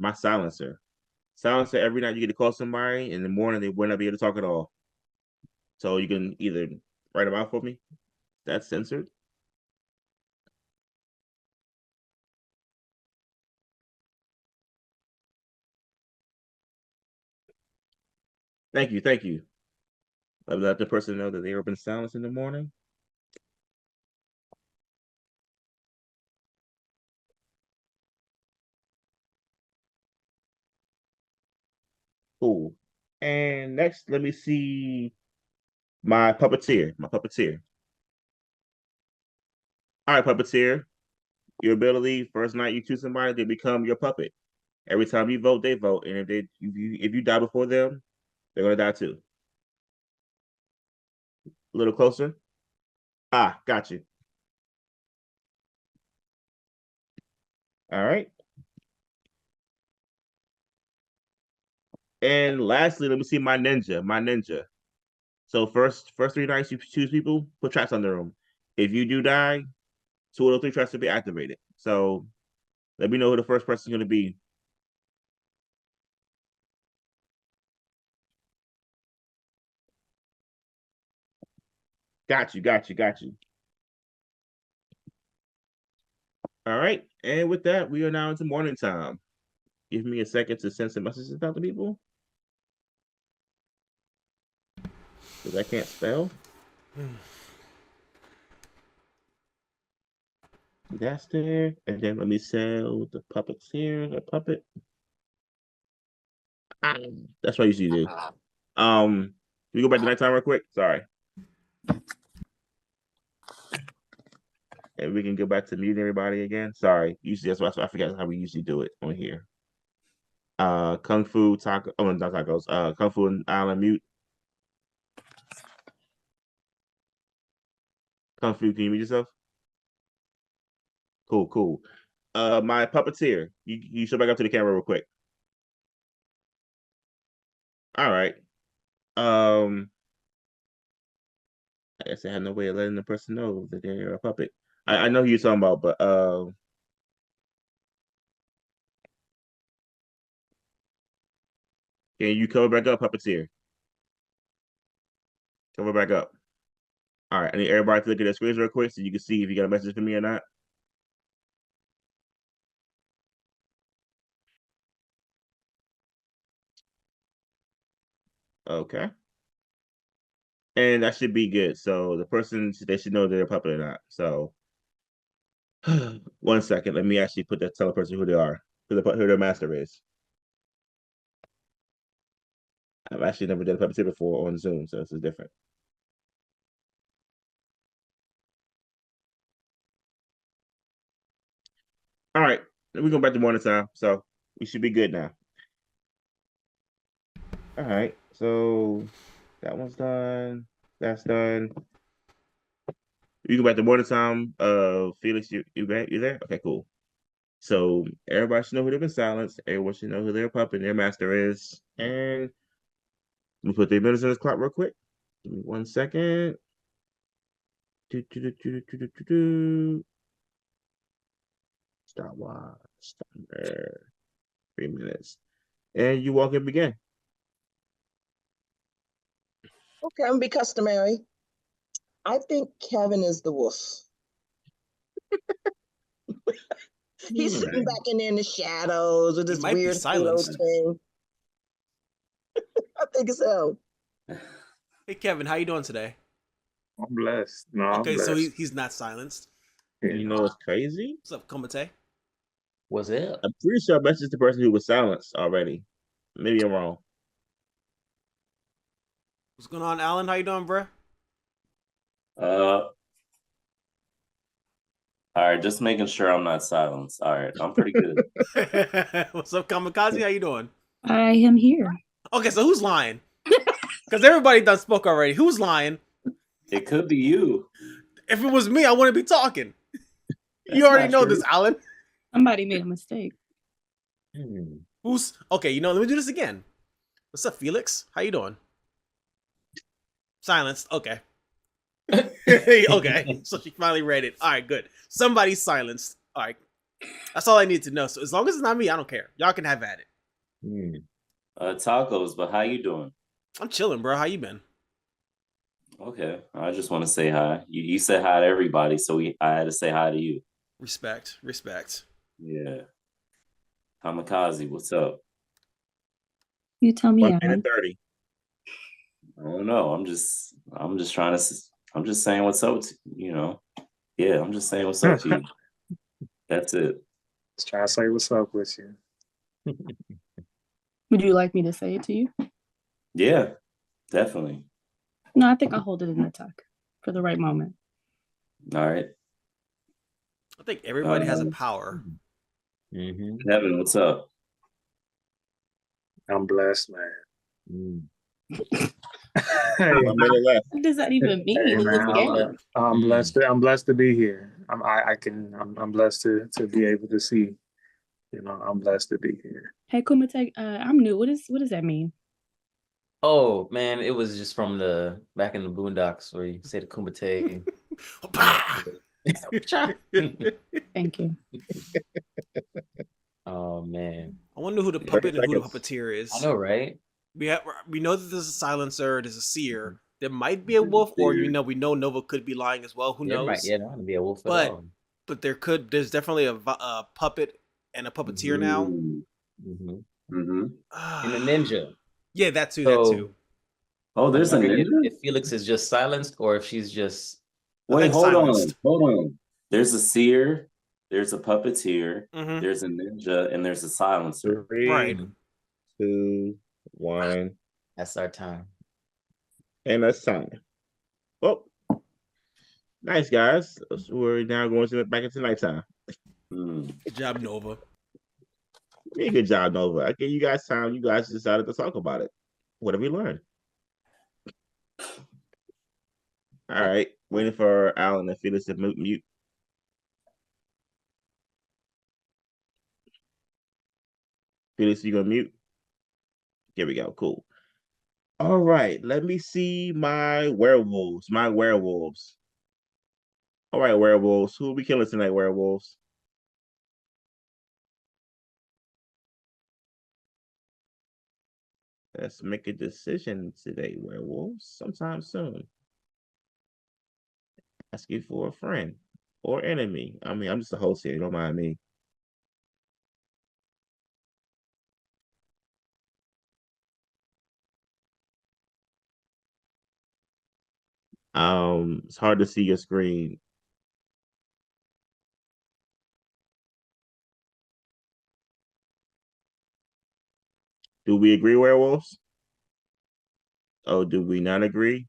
Speaker 14: Silencer, every night you get to call somebody. In the morning, they will not be able to talk at all. So you can either write them out for me. That's censored. Thank you. I'll let the person know that they have been silenced in the morning. Cool. And next, let me see my puppeteer. All right, puppeteer. Your ability, first night you choose somebody, they become your puppet. Every time you vote, they vote. And if you die before them, they're gonna die too. A little closer. Got you. All right. And lastly, let me see my ninja. So first 3 nights you choose people, put traps on their room. If you do die, 2 of those 3 traps will be activated. So let me know who the first person is going to be. Got you. All right. And with that, we are now into morning time. Give me a second to send some messages out to people. Because I can't spell. That's there. And then let me sell the puppets here. The puppet. That's what I usually do. Can we go back to nighttime real quick? Sorry. And we can go back to muting everybody again. Sorry. Usually that's why I forget how we usually do it on here. Kung Fu Taco. Oh, not tacos. Kung Fu and Island mute. Kung Fu, can you mute yourself? Cool. My puppeteer. You show back up to the camera real quick. All right. I guess I had no way of letting the person know that they're a puppet. I know who you're talking about, but can you cover back up, puppeteer? Cover back up. All right. I need everybody to look at their screens real quick so you can see if you got a message for me or not. Okay. And that should be good. So the person, they should know they're a puppet or not. So 1 second. Let me actually tell the person who they are, who their master is. I've actually never done a puppeteer before on Zoom, so this is different. All right. We're going back to morning time. So we should be good now. All right. So that one's done. That's done. You go back to morning time. Felix, you there? Okay, cool. So everybody should know who they've been silenced. Everyone should know who their puppet, their master is. And let me put their minutes in this clock real quick. Give me 1 second. Stopwatch. Timer. 3 minutes. And you all can begin.
Speaker 3: Okay, I'm gonna be customary. I think Kevin is the wolf. He's sitting back in there in the shadows with
Speaker 5: He
Speaker 3: this
Speaker 5: might be
Speaker 3: weird halo
Speaker 5: silenced.
Speaker 3: thing. I think so.
Speaker 5: Hey Kevin, how you doing today?
Speaker 10: I'm blessed. No, I'm
Speaker 5: Okay, so
Speaker 10: blessed.
Speaker 5: he's not silenced.
Speaker 14: You know what's crazy?
Speaker 5: What's up, Komate?
Speaker 11: What's up?
Speaker 14: I'm pretty sure I messaged the person who was silenced already. Maybe I'm wrong.
Speaker 5: What's going on, Alan? How you doing, bruh?
Speaker 9: All right, just making sure I'm not silenced. All right, I'm pretty good.
Speaker 5: What's up, Kamikaze? How you doing?
Speaker 13: I am here.
Speaker 5: Okay, so who's lying? Because everybody done spoke already. Who's lying?
Speaker 9: It could be you.
Speaker 5: If it was me, I wouldn't be talking. You already know this, Alan.
Speaker 13: Somebody made a mistake.
Speaker 5: Who's okay? You know, let me do this again. What's up, Felix? How you doing? Silenced. Okay. Okay. So she finally read it. All right, good. Somebody's silenced. All right. That's all I need to know. So as long as it's not me, I don't care. Y'all can have at it.
Speaker 9: Tacos, but how you doing?
Speaker 5: I'm chilling, bro. How you been?
Speaker 9: Okay, I just want to say hi. You said hi to everybody, so I had to say hi to you.
Speaker 5: Respect.
Speaker 9: Yeah. Kamikaze, what's up?
Speaker 13: You tell me.
Speaker 14: 1 minute 30.
Speaker 9: I don't know. I'm just trying to. I'm just saying what's up. Yeah, I'm just saying what's up to you. That's it.
Speaker 10: Just trying to say what's up with you.
Speaker 13: Would you like me to say it to you?
Speaker 9: Yeah, definitely.
Speaker 13: No, I think I'll hold it in the tuck for the right moment.
Speaker 9: All right.
Speaker 5: I think everybody has a power.
Speaker 9: Kevin, what's up?
Speaker 10: I'm blessed, man.
Speaker 14: 1 minute left.
Speaker 13: What does that even mean
Speaker 10: Hey,
Speaker 13: in this
Speaker 10: man,
Speaker 13: game?
Speaker 10: I'm blessed. I'm blessed to be here. I'm blessed to be able to see. You know, I'm blessed to be here.
Speaker 13: Hey, Kumite, I'm new. What does that mean?
Speaker 11: Oh man, it was just from the back in the Boondocks where you say the Kumite.
Speaker 13: Thank you.
Speaker 11: Oh man,
Speaker 5: I wonder who the puppet and who the puppeteer is.
Speaker 11: I know, right?
Speaker 5: We know that there's a silencer, there's a seer. There might be a wolf, or we know Nova could be lying as well. Who knows?
Speaker 11: Might, there might be a wolf at all.
Speaker 5: But there's definitely a puppet and a puppeteer now.
Speaker 11: And a ninja.
Speaker 5: Yeah, that too.
Speaker 9: Oh, there's a ninja?
Speaker 11: If Felix is just silenced or if she's just
Speaker 9: Wait, hold on. There's a seer, there's a puppeteer, there's a ninja, and there's a silencer.
Speaker 14: 3, 2, 1.
Speaker 11: That's our time.
Speaker 14: And that's time. Well, nice guys. So we're now going back into nighttime.
Speaker 5: Good job, Nova.
Speaker 14: Yeah, good job, Nova. I gave you guys time. You guys decided to talk about it. What have we learned? All right, waiting for Alan and Felix to mute. Felix, you gonna mute? Here we go. Cool. All right, let me see my werewolves. All right, werewolves. Who will we killing tonight, werewolves? Let's make a decision today, werewolves. Sometime soon. Ask you for a friend or enemy. I mean, I'm just a host here. Don't mind me. It's hard to see your screen. Do we agree, werewolves? Oh, do we not agree?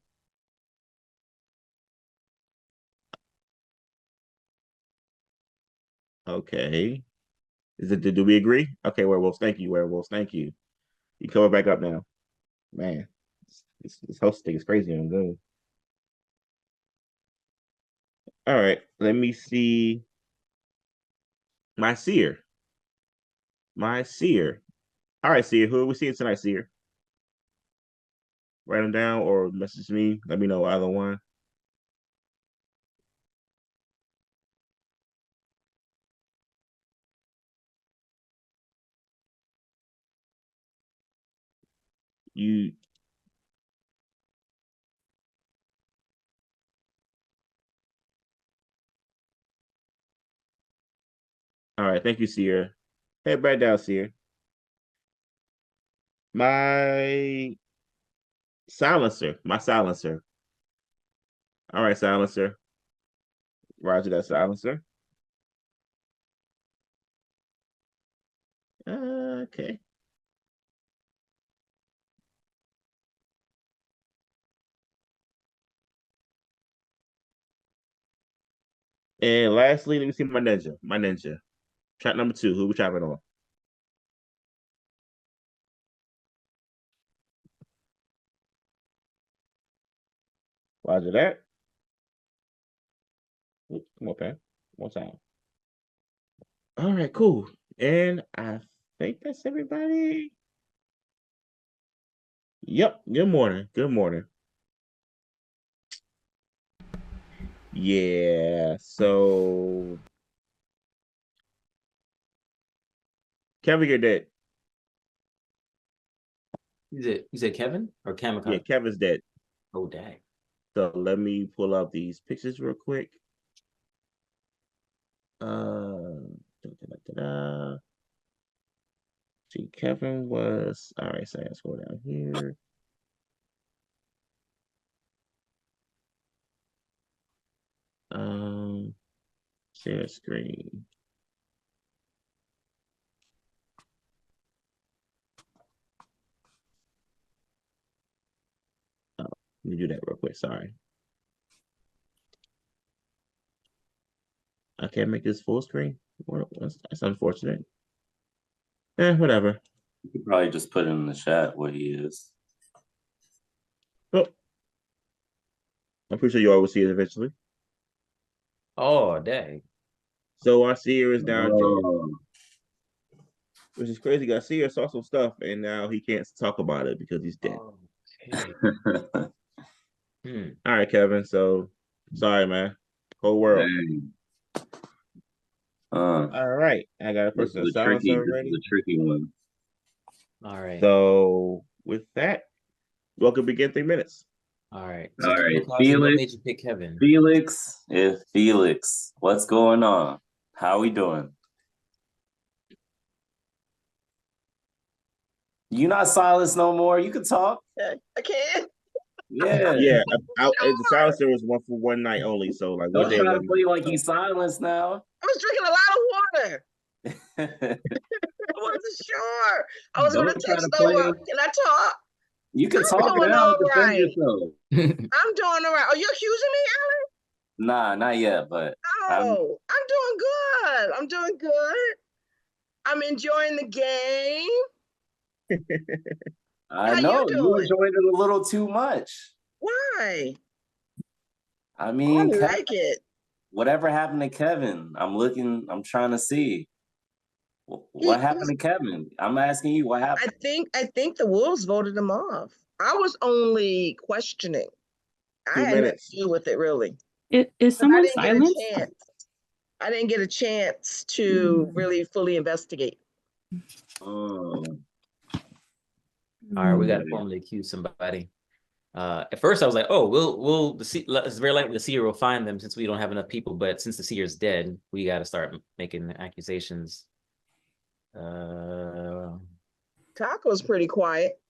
Speaker 14: Okay. Do we agree? Okay, werewolves. Thank you, werewolves. Thank you. You coming back up now. Man, this host thing is crazy on Zoom. All right, let me see. My seer. All right, seer. Who are we seeing tonight, seer? Write them down or message me. Let me know either one. You. All right, thank you, Sierra. Head back down, Sierra. My silencer. All right, silencer. Roger that, silencer. Okay. And lastly, let me see my ninja. My ninja. Track number 2. Who we trapping on? Roger that. Come on, Pam. One time. All right, cool. And I think that's everybody. Yep. Good morning. Good morning. Yeah. So Kevin, you're dead.
Speaker 11: You said Kevin or Kamikaze?
Speaker 14: Yeah, Kevin's dead.
Speaker 11: Oh, dang.
Speaker 14: So let me pull up these pictures real quick. See, Kevin was all right. So let's go down here. Share screen. Oh, let me do that real quick. Sorry. I can't make this full screen. That's unfortunate. Whatever.
Speaker 9: You could probably just put in the chat what he is.
Speaker 14: Oh. I'm pretty sure you all will see it eventually.
Speaker 11: Oh, dang.
Speaker 14: So our seer is now dead.
Speaker 9: Oh.
Speaker 14: Which is crazy. I see her saw some stuff, and now he can't talk about it because he's dead.
Speaker 11: Okay.
Speaker 14: All right, Kevin. So sorry, man. Whole world. All right. I got a
Speaker 9: This
Speaker 14: person
Speaker 9: is
Speaker 14: to silence already.
Speaker 9: This is a tricky one.
Speaker 11: All right.
Speaker 14: So with that, welcome begin 3 minutes.
Speaker 11: All right.
Speaker 9: So all right,
Speaker 11: Kamikaze,
Speaker 9: Felix.
Speaker 11: what made you pick Kevin?
Speaker 9: Felix, what's going on? How we doing? You not silenced no more. You can talk.
Speaker 3: I can't.
Speaker 9: Yeah.
Speaker 14: Yeah. The silencer was one for one night only. So like
Speaker 9: Don't
Speaker 14: one day.
Speaker 9: try to play like he's silenced now.
Speaker 3: I was drinking a lot of water. I wasn't sure. I was going to text over. Can I talk?
Speaker 9: You can
Speaker 3: I'm
Speaker 9: talk
Speaker 3: doing
Speaker 9: now.
Speaker 3: all
Speaker 9: Defend
Speaker 3: right.
Speaker 9: yourself.
Speaker 3: I'm doing all right. Are you accusing me, Alan?
Speaker 9: Nah, not yet, but
Speaker 3: Oh, I'm doing good. I'm doing good. I'm enjoying the game.
Speaker 9: I
Speaker 3: How
Speaker 9: know
Speaker 3: you
Speaker 9: you
Speaker 3: doing?
Speaker 9: enjoyed it a little too much.
Speaker 3: Why?
Speaker 9: I mean,
Speaker 3: I like it.
Speaker 9: Whatever happened to Kevin? I'm trying to see. What happened to Kevin? I'm asking you what happened.
Speaker 3: I think the Wolves voted him off. I was only questioning. I had nothing to do with it, really.
Speaker 13: Is someone
Speaker 3: I didn't
Speaker 13: silent?
Speaker 3: get a chance. I didn't get a chance to really fully investigate.
Speaker 9: Oh.
Speaker 11: All right, we got to formally accuse somebody. At first, I was like, "Oh, it's very likely the seer will find them since we don't have enough people." But since the seer's dead, we got to start making accusations.
Speaker 3: Taco's pretty quiet.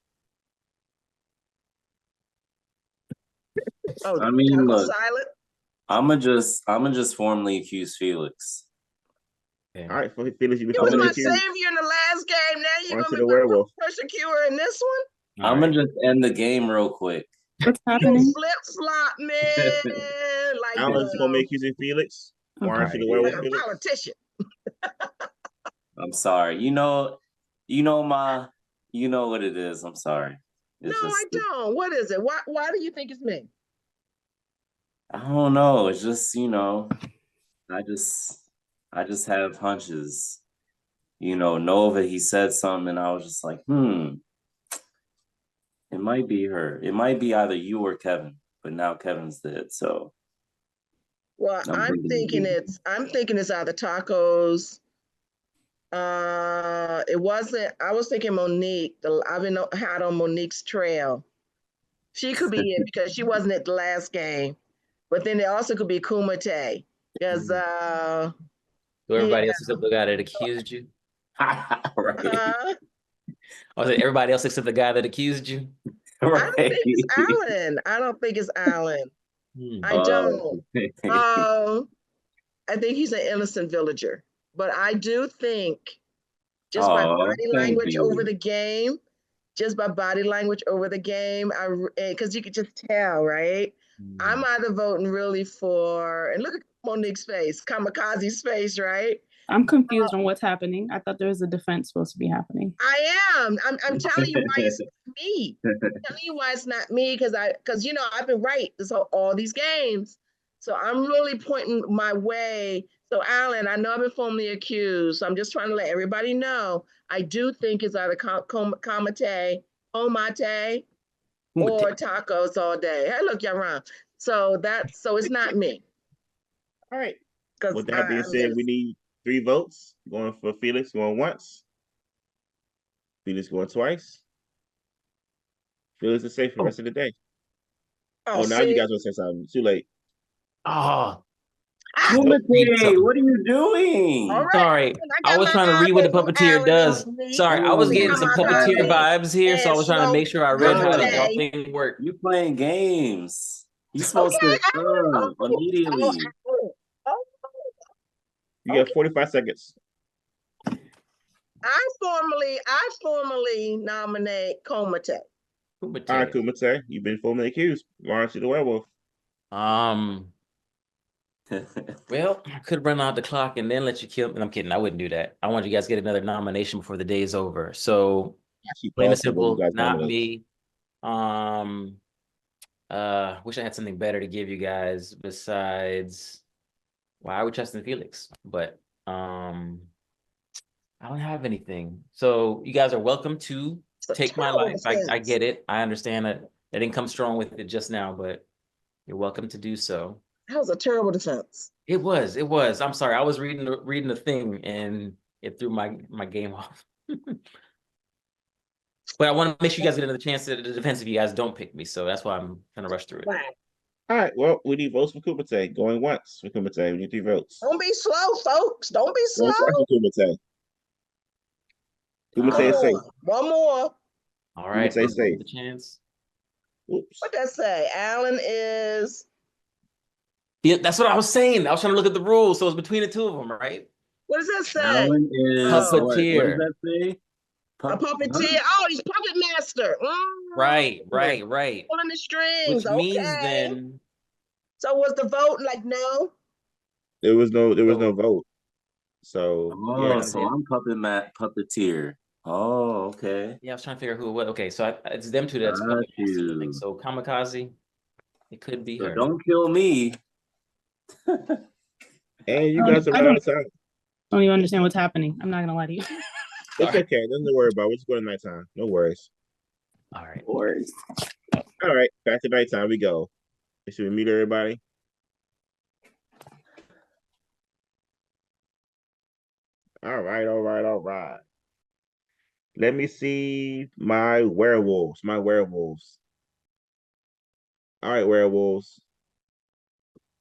Speaker 3: Oh,
Speaker 9: I mean,
Speaker 3: Taco's
Speaker 9: look,
Speaker 3: silent.
Speaker 9: I'ma just formally accuse Felix.
Speaker 14: Okay. All right, Felix, you
Speaker 3: was my savior in the last game. Now you're gonna be
Speaker 14: werewolf
Speaker 3: persecutor in this one.
Speaker 9: I'm gonna just end the game real quick.
Speaker 13: What's happening?
Speaker 3: Flip flop, man. Like
Speaker 14: Alan's formally accusing Felix. Why aren't you the werewolf,
Speaker 3: like a
Speaker 14: Felix?
Speaker 3: politician.
Speaker 9: I'm sorry. You know what it is. I'm sorry. It's
Speaker 3: I don't. What is it? Why do you think it's me?
Speaker 9: I don't know. It's just, I just have hunches. Nova, he said something and I was just like, it might be her. It might be either you or Kevin, but now Kevin's dead, so.
Speaker 3: Well, I'm thinking it's either Tacos, It wasn't. I was thinking Monique. I've been hot on Monique's trail. She could be it because she wasn't at the last game. But then it also could be Kumite because
Speaker 11: So everybody else except the guy that accused you.
Speaker 3: Right.
Speaker 11: Was it everybody else except the guy that accused you?
Speaker 3: I don't think it's Alan. I don't think it's Alan. I don't. I think he's an innocent villager. But I do think just by body language over the game, because you could just tell, right? I'm either voting really for, and look at Monique's face, Kamikaze's face, right?
Speaker 13: I'm confused on what's happening. I thought there was a defense supposed to be happening.
Speaker 3: I am. I'm telling you why it's not me. I'm telling you why it's not me because I've been right all these games. So I'm really pointing my way. So Alan, I know I've been formally accused. So I'm just trying to let everybody know. I do think it's either Komate, or tacos all day. Hey, look, y'all wrong. So it's not me.
Speaker 14: All right. With that being said, we need 3 votes. Going for Felix, going once. Felix going twice. Felix is safe for the rest of the day. Oh, now you guys want to say something. Too late.
Speaker 11: Oh.
Speaker 9: Kumite, what are you doing?
Speaker 3: All right.
Speaker 11: Sorry, I was trying to read what the puppeteer does. Sorry, I was getting some puppeteer vibes here, so I was trying to make sure I read how the y'all thing work.
Speaker 9: You playing games. You supposed to immediately.
Speaker 14: You got 45 seconds.
Speaker 3: I formally nominate Komate.
Speaker 14: All right, Kumite, you've been formally accused. Why aren't you the werewolf?
Speaker 11: Well, I could run out the clock and then let you kill me. I'm kidding. I wouldn't do that. I want you guys to get another nomination before the day is over. So, plain and simple, not me. Wish I had something better to give you guys besides. Well, I would trust in Felix, but I don't have anything. So you guys are welcome to take my life. I get it. I understand that I didn't come strong with it just now, but you're welcome to do so.
Speaker 3: That was a terrible defense.
Speaker 11: It was. I'm sorry. I was reading the thing and it threw my game off. But I want to make sure you guys get another chance at the defense if you guys don't pick me. So that's why I'm trying to rush through it.
Speaker 14: All right. Well, we need votes for Kumite. Going once for Kumite. We need 3 votes.
Speaker 3: Don't be slow, folks. Don't be slow.
Speaker 14: Kumite. Kumite is safe.
Speaker 3: One more.
Speaker 11: All right.
Speaker 14: Kumite is safe.
Speaker 11: The chance.
Speaker 14: Oops.
Speaker 3: What that say? Alan is.
Speaker 11: Yeah, that's what I was saying. I was trying to look at the rules, so it's between the 2 of them, right?
Speaker 3: What does that say?
Speaker 9: Alan is
Speaker 11: puppeteer.
Speaker 9: What does that say?
Speaker 3: A puppeteer. Oh, he's puppet master.
Speaker 11: Right.
Speaker 3: Pulling the strings.
Speaker 11: Which means then.
Speaker 3: So was the vote like no?
Speaker 14: There was no vote. So
Speaker 9: so I'm puppeteer. Oh, okay.
Speaker 11: Yeah, I was trying to figure out who it was. Okay, so it's them 2 that's puppet master, I think. So Kamikaze, it could be her.
Speaker 9: Don't kill me.
Speaker 14: And you guys are out of time.
Speaker 13: Don't even understand what's happening. I'm not gonna lie to you.
Speaker 14: It's okay. Nothing to worry about. We're just going to nighttime. No worries.
Speaker 11: All right.
Speaker 14: No worries. All right. Back to nighttime we go. Should we meet everybody? All right. Let me see my werewolves. All right, werewolves.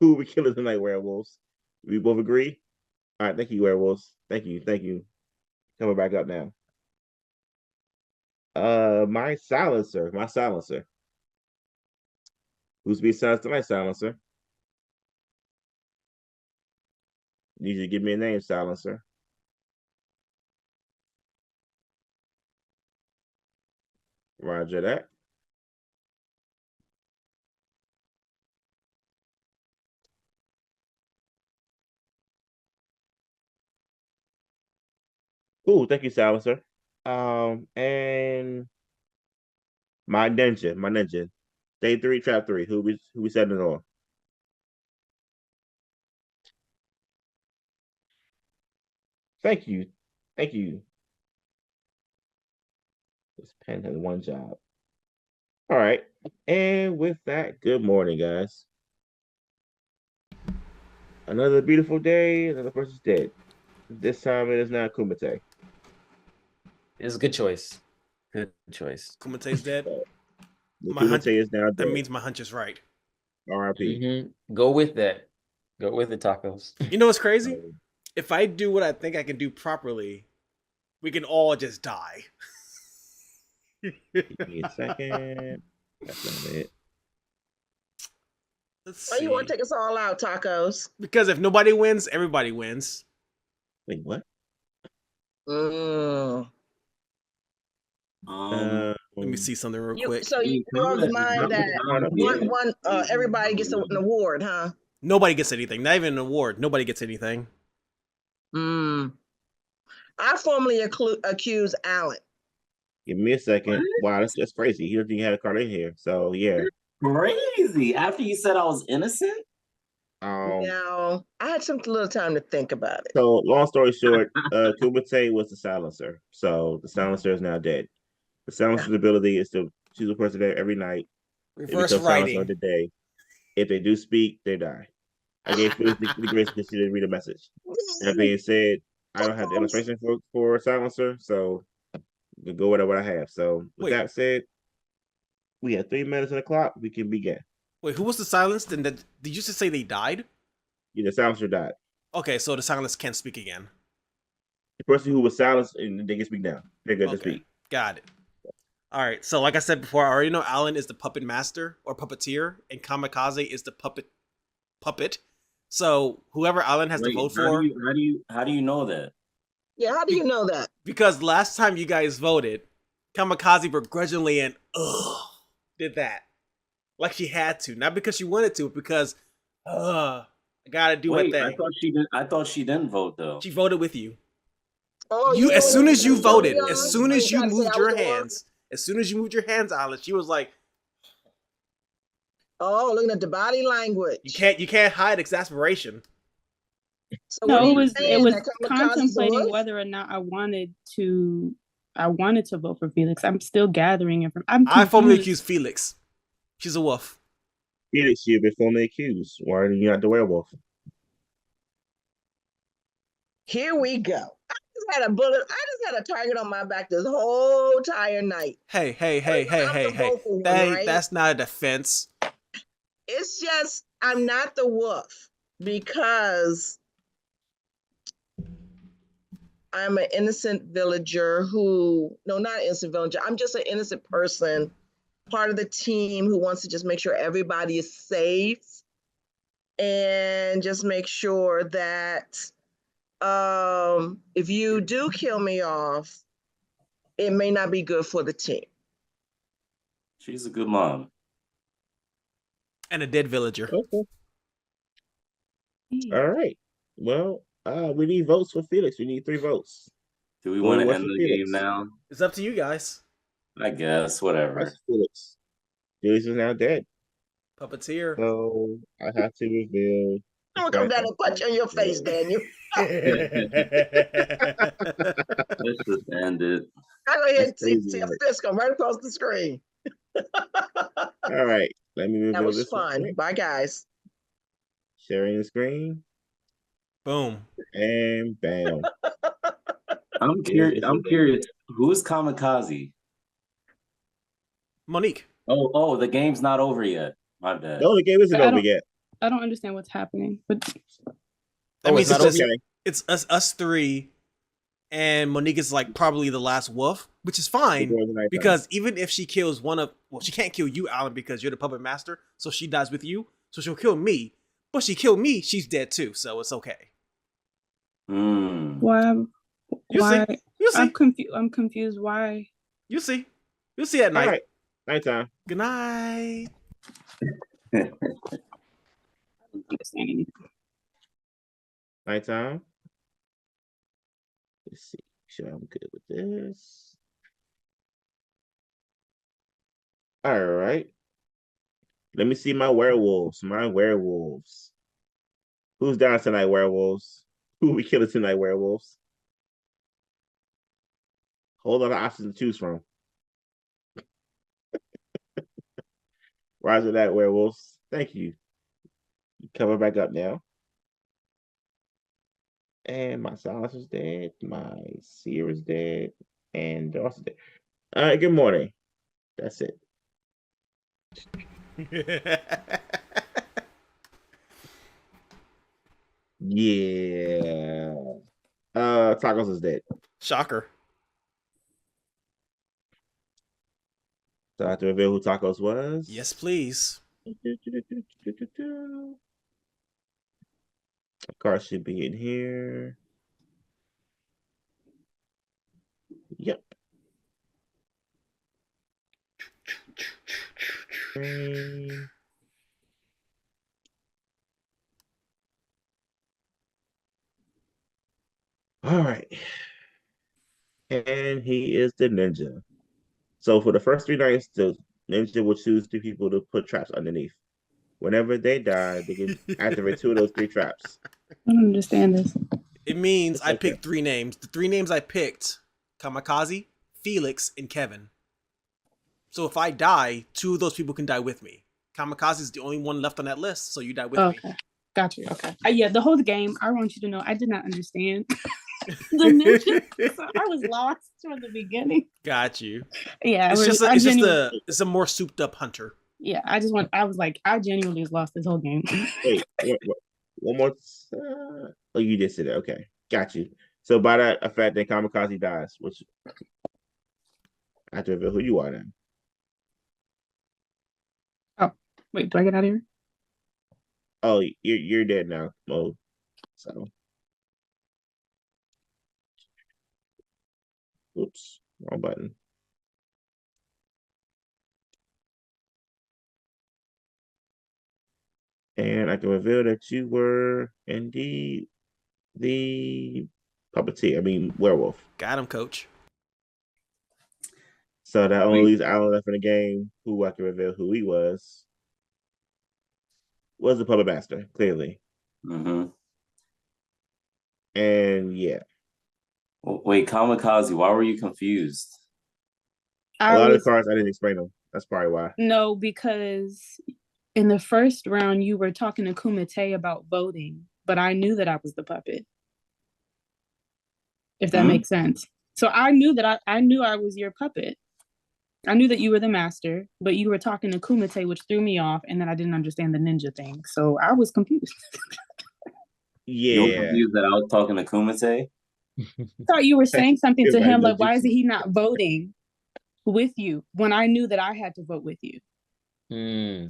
Speaker 14: Who are we killing tonight, werewolves? We both agree? All right, thank you, werewolves. Thank you. Coming back up now. My silencer. Who's being silenced tonight, silencer? Need you to give me a name, silencer. Roger that. Cool, thank you, silencer. And my ninja. Day 3, trap 3. Who we setting it on? Thank you. This pen has one job. All right. And with that, good morning, guys. Another beautiful day, another person's dead. This time it is not Kumite.
Speaker 11: It's a good choice. Good choice.
Speaker 5: Kumate's dead.
Speaker 14: Kumite is now
Speaker 5: That
Speaker 14: dead.
Speaker 5: means my hunch is right.
Speaker 14: R.I.P.
Speaker 11: Go with that. Go with the tacos.
Speaker 5: You know what's crazy? If I do what I think I can do properly, we can all just die.
Speaker 14: Give me a second. That's not it.
Speaker 5: Let's
Speaker 3: Why
Speaker 5: see.
Speaker 3: you want to take us all out, tacos?
Speaker 5: Because if nobody wins, everybody wins.
Speaker 14: Wait, what?
Speaker 5: Let me see something real quick.
Speaker 3: So you of mind that everybody gets an award, huh?
Speaker 5: Nobody gets anything. Not even an award. Nobody gets anything.
Speaker 3: I formally accuse Alan.
Speaker 14: Give me a second. Wow, that's crazy. He doesn't even have a card in here. So yeah.
Speaker 9: Crazy. After you said I was innocent?
Speaker 3: No, I had some little time to think about it.
Speaker 14: So long story short, Kumite was the silencer. So the silencer is now dead. The silencer's ability is to choose a person there every night.
Speaker 5: Reverse
Speaker 14: they become
Speaker 5: writing.
Speaker 14: silencer of the day. If they do speak, they die. I gave Felix the grace because she didn't read a message. That being said, I don't have the illustration for silencer, so we'll go with what I have. So with that said, we have 3 minutes on the clock. We can begin.
Speaker 5: Wait, who was the silenced? And did you just say they died?
Speaker 14: Yeah, the silencer died.
Speaker 5: Okay, so the silenced can't speak again.
Speaker 14: The person who was silenced and they can speak now. They're good to speak.
Speaker 5: Got it. All right. So like I said before, I already know Alan is the puppet master or puppeteer, and Kamikaze is the puppet. So whoever Alan has to vote for.
Speaker 9: How do you know that?
Speaker 3: Yeah, how do you know that?
Speaker 5: Because last time you guys voted, Kamikaze begrudgingly and did that. Like she had to. Not because she wanted to, but because I gotta do my thing.
Speaker 9: I thought she didn't vote though.
Speaker 5: She voted with you.
Speaker 3: Oh,
Speaker 5: You as soon as you voted, as soon as you
Speaker 3: trying to say
Speaker 5: moved
Speaker 3: I
Speaker 5: your
Speaker 3: was the one?
Speaker 5: hands, Alan, she was like,
Speaker 3: oh, looking at the body language.
Speaker 5: You can't hide exasperation.
Speaker 3: So
Speaker 13: No, it was
Speaker 3: saying that Kamikaze's
Speaker 13: contemplating
Speaker 3: the wolf?
Speaker 13: whether or not I wanted to vote for Felix. I'm still gathering information.
Speaker 5: I formally accuse Felix. She's a wolf.
Speaker 14: Felix, you've been formally accused. Why are you not the werewolf?
Speaker 3: Here we go. I just had a bullet. I just had a target on my back this whole entire night.
Speaker 5: Hey. That's not a defense.
Speaker 3: It's just I'm not the wolf because I'm an innocent villager not innocent villager. I'm just an innocent person, part of the team who wants to just make sure everybody is safe and just make sure that if you do kill me off, it may not be good for the team.
Speaker 9: She's a good mom.
Speaker 5: And a dead villager.
Speaker 14: Okay. All right. Well, we need votes for Felix. We need 3 votes.
Speaker 9: Do we want to end the game now?
Speaker 5: It's up to you guys.
Speaker 9: I guess, whatever.
Speaker 14: That's Felix. Felix is now dead.
Speaker 5: Puppeteer.
Speaker 14: So I have to reveal.
Speaker 3: I'm gonna come down and punch you in your face, Daniel.
Speaker 9: Let's just end it.
Speaker 3: I'm gonna hit see a fist come right across the screen.
Speaker 14: All right. Let me reveal
Speaker 3: That was
Speaker 14: this.
Speaker 3: fun. Bye, guys.
Speaker 14: Sharing the screen.
Speaker 5: Boom.
Speaker 14: And bam.
Speaker 9: I'm curious. Who's Kamikaze?
Speaker 5: Monique.
Speaker 9: Oh, the game's not over yet. My bad.
Speaker 14: No, the game isn't over yet.
Speaker 13: I don't understand what's happening. But
Speaker 5: That means it's us 3, and Monique is like probably the last wolf, which is fine because even if she kills she can't kill you, Alan, because you're the puppet master, so she dies with you. So she'll kill me, but she killed me, she's dead too, so it's okay.
Speaker 13: Why?
Speaker 5: You see.
Speaker 13: I'm confused. Why?
Speaker 5: You see. You'll see at night.
Speaker 14: All right. Nighttime.
Speaker 5: Good night.
Speaker 14: Nighttime. Let's see. Sure, I'm good with this. All right. Let me see my werewolves. Who's down tonight, werewolves? Who we killing tonight, werewolves? Whole lot of options to choose from. Roger that, werewolves. Thank you. Coming back up now. And my silence is dead. My seer is dead. And they're also dead. All right, good morning. That's it. Yeah. Tacos is dead.
Speaker 5: Shocker.
Speaker 14: So I have to reveal who Tacos was.
Speaker 5: Yes, please.
Speaker 14: Card should be in here. Yep. Okay. All right. And he is the ninja. So for the first 3 nights, the ninja will choose 3 people to put traps underneath. Whenever they die, they can activate 2 of those 3 traps.
Speaker 13: I don't understand this.
Speaker 5: It means
Speaker 14: It's
Speaker 5: I
Speaker 14: okay.
Speaker 5: picked 3 names. The 3 names I picked: Kamikaze, Felix, and Kevin. So if I die, 2 of those people can die with me. Kamikaze is the only one left on that list, so you die with me.
Speaker 13: Okay. Got you. Okay. Yeah, the whole game, I want you to know I did not understand the ninja. So I was lost from the beginning.
Speaker 5: Got you.
Speaker 13: Yeah,
Speaker 5: It's a more souped up hunter.
Speaker 13: Yeah, I was like, I genuinely was lost this whole game.
Speaker 14: Wait, one more. Oh, you just said it. Okay, got you. So by that effect, then Kamikaze dies, which I have to reveal who you are then.
Speaker 13: Oh, wait, do I get out of here?
Speaker 14: Oh, you're dead now, Mo. So, oops, wrong button. And I can reveal that you were indeed the puppeteer. I mean, werewolf.
Speaker 5: Got him, coach.
Speaker 14: So that only leaves Alan left in the game, who I can reveal who he was the puppet master, clearly.
Speaker 9: Mm-hmm.
Speaker 14: And yeah.
Speaker 9: Wait, Kamikaze, why were you confused?
Speaker 14: A lot of the cards, I didn't explain them. That's probably why.
Speaker 13: No, because in the first round, you were talking to Kumite about voting, but I knew that I was the puppet. If that makes sense. So I knew that I knew I was your puppet. I knew that you were the master, but you were talking to Kumite, which threw me off, and then I didn't understand the ninja thing. So I was confused.
Speaker 14: Yeah.
Speaker 9: You were confused that I was talking to Kumite?
Speaker 13: I thought you were saying something to him, like, why is he not voting with you when I knew that I had to vote with you?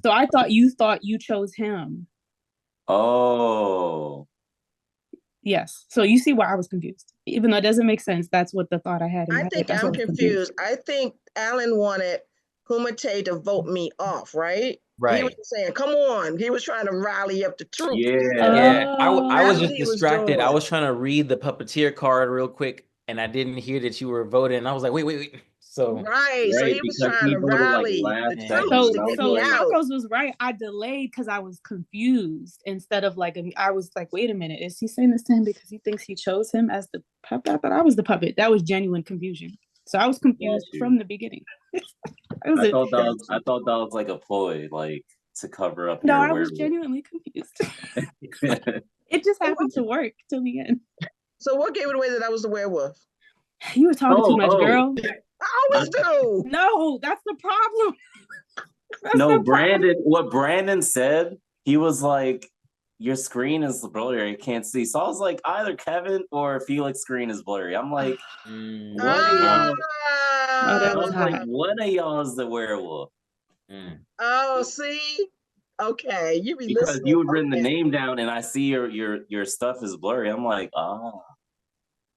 Speaker 13: So I thought you chose him.
Speaker 9: Oh.
Speaker 13: Yes. So you see why I was confused. Even though it doesn't make sense, that's what the thought I had in my head.
Speaker 3: I think
Speaker 13: That's
Speaker 3: I'm
Speaker 13: why I was
Speaker 3: confused. I think Alan wanted Kumite to vote me off, right?
Speaker 11: Right.
Speaker 3: He was saying, come on. He was trying to rally up the troops.
Speaker 11: Yeah. I was
Speaker 3: That's
Speaker 11: just
Speaker 3: what he was
Speaker 11: distracted. I
Speaker 3: doing.
Speaker 11: was trying to read the puppeteer card real quick, and I didn't hear that you were voting. I was like, wait. So
Speaker 3: Right. So he was trying to rally the troops to get me out.
Speaker 13: Tacos was right. I delayed because I was confused instead of like, I was like, wait a minute, is he saying this to him because he thinks he chose him as the puppet? I thought I was the puppet. That was genuine confusion. So I was confused from the beginning.
Speaker 9: I thought that was like a ploy, like to cover up
Speaker 13: No,
Speaker 9: your
Speaker 13: I was
Speaker 9: werewolf.
Speaker 13: genuinely confused. It just happened to work till the end.
Speaker 3: So what gave it away that I was the werewolf?
Speaker 13: You were talking too much, girl.
Speaker 3: I always do.
Speaker 13: No, that's the problem.
Speaker 9: No, Brandon, what Brandon said, he was like, your screen is blurry, I can't see. So I was like, either Kevin or Felix's screen is blurry. I'm like, what of y'all? I was like, one of y'all is the werewolf.
Speaker 3: Oh, see? Okay, you be
Speaker 9: Because
Speaker 3: listening.
Speaker 9: you had written the name down and I see your stuff is blurry. I'm like,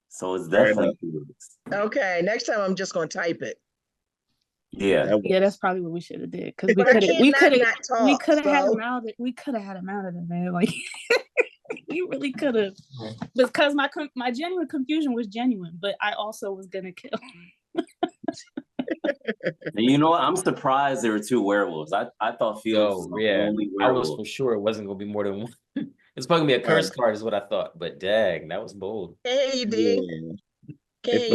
Speaker 9: so it's definitely Felix.
Speaker 3: Okay, next time I'm just gonna type it.
Speaker 9: Yeah.
Speaker 13: Yeah, that's probably what we should have did because
Speaker 3: But I can't not talk,
Speaker 13: had
Speaker 3: so-
Speaker 13: him out. We could have had him out of there, man. Like we really could have, because my genuine confusion was genuine, but I also was gonna kill.
Speaker 9: And you know what? I'm surprised there were 2 werewolves. I thought Felix was the only
Speaker 11: I
Speaker 9: werewolf.
Speaker 11: was for sure it wasn't gonna be more than one. It's probably gonna be a curse card, is what I thought. But dang, that was bold.
Speaker 3: Hey, you did.
Speaker 14: If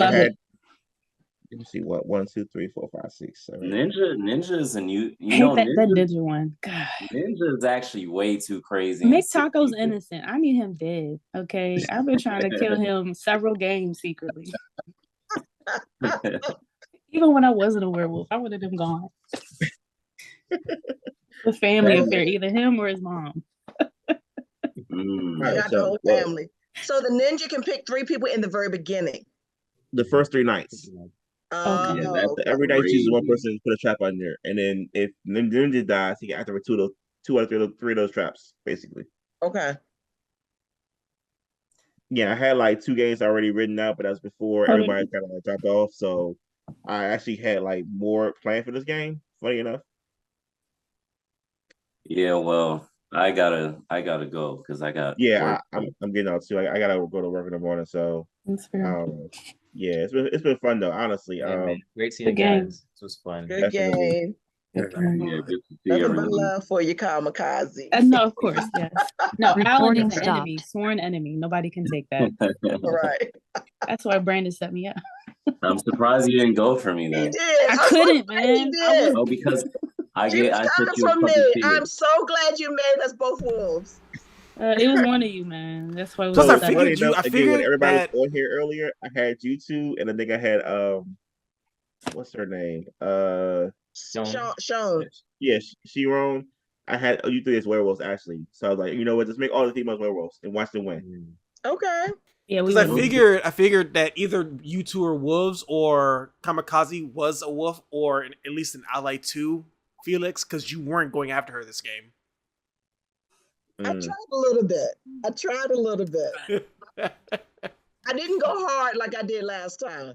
Speaker 14: Let me see what 1, 2, 3, 4, 5, 6, 7.
Speaker 9: Ninjas, and you
Speaker 13: Hate
Speaker 9: know,
Speaker 13: that
Speaker 9: ninja,
Speaker 13: ninja one. God.
Speaker 9: ninja is actually way too crazy. and
Speaker 13: Nick
Speaker 9: sick
Speaker 13: Taco's
Speaker 9: people.
Speaker 13: innocent. I need him dead. Okay. I've been trying to kill him several games secretly. Even when I wasn't a werewolf, I wanted him gone. The family affair, either him or his mom.
Speaker 3: I got the whole family. So the ninja can pick 3 people in the very beginning.
Speaker 14: The first 3 nights.
Speaker 3: Oh,
Speaker 14: Yeah, every night chooses one person to put a trap on there, and then if ninja dies, he can activate 2 out of 3 of those traps, basically.
Speaker 3: Okay.
Speaker 14: Yeah, I had like 2 games already written out, but that was before everybody kind of like dropped off. So I actually had like more planned for this game. Funny enough.
Speaker 9: Yeah, well, I gotta go because I got work.
Speaker 14: I'm getting out too. I gotta go to work in the morning. So
Speaker 13: that's fair.
Speaker 14: Yeah, it's been fun though, honestly.
Speaker 11: Yeah, man. Great seeing you
Speaker 13: game.
Speaker 11: guys. This was fun.
Speaker 3: Good game.
Speaker 9: Yeah, good to see
Speaker 3: Nothing but
Speaker 9: everyone.
Speaker 3: love for you, Kamikaze.
Speaker 13: No, of course, yes. No, Alan
Speaker 3: Recording
Speaker 13: is an enemy, sworn enemy. Nobody can take that.
Speaker 3: Right.
Speaker 13: That's why Brandon set me up.
Speaker 9: I'm surprised you didn't go for me then.
Speaker 13: I couldn't, man. I was,
Speaker 9: Oh, because I
Speaker 3: She was
Speaker 9: put
Speaker 3: coming
Speaker 9: you a
Speaker 3: for
Speaker 9: cup
Speaker 3: me.
Speaker 9: of tea.
Speaker 3: I'm so glad you made us both wolves.
Speaker 13: it was one of you, man. That's why.
Speaker 14: So
Speaker 13: We
Speaker 14: funny enough,
Speaker 5: I
Speaker 14: again, when
Speaker 5: figured
Speaker 14: everybody
Speaker 5: that
Speaker 14: was on here earlier, I had you 2, and I think I had what's her name?
Speaker 3: Sean.
Speaker 14: Yeah, Sharon. I had you 3 as werewolves actually. So I was like, you know what? Just make all the females werewolves and watch them win.
Speaker 3: Okay.
Speaker 13: Yeah,
Speaker 5: because I figured that either you 2 are wolves or Kamikaze was a wolf, or at least an ally to Felix, because you weren't going after her this game.
Speaker 3: I tried a little bit. I didn't go hard like I did last time.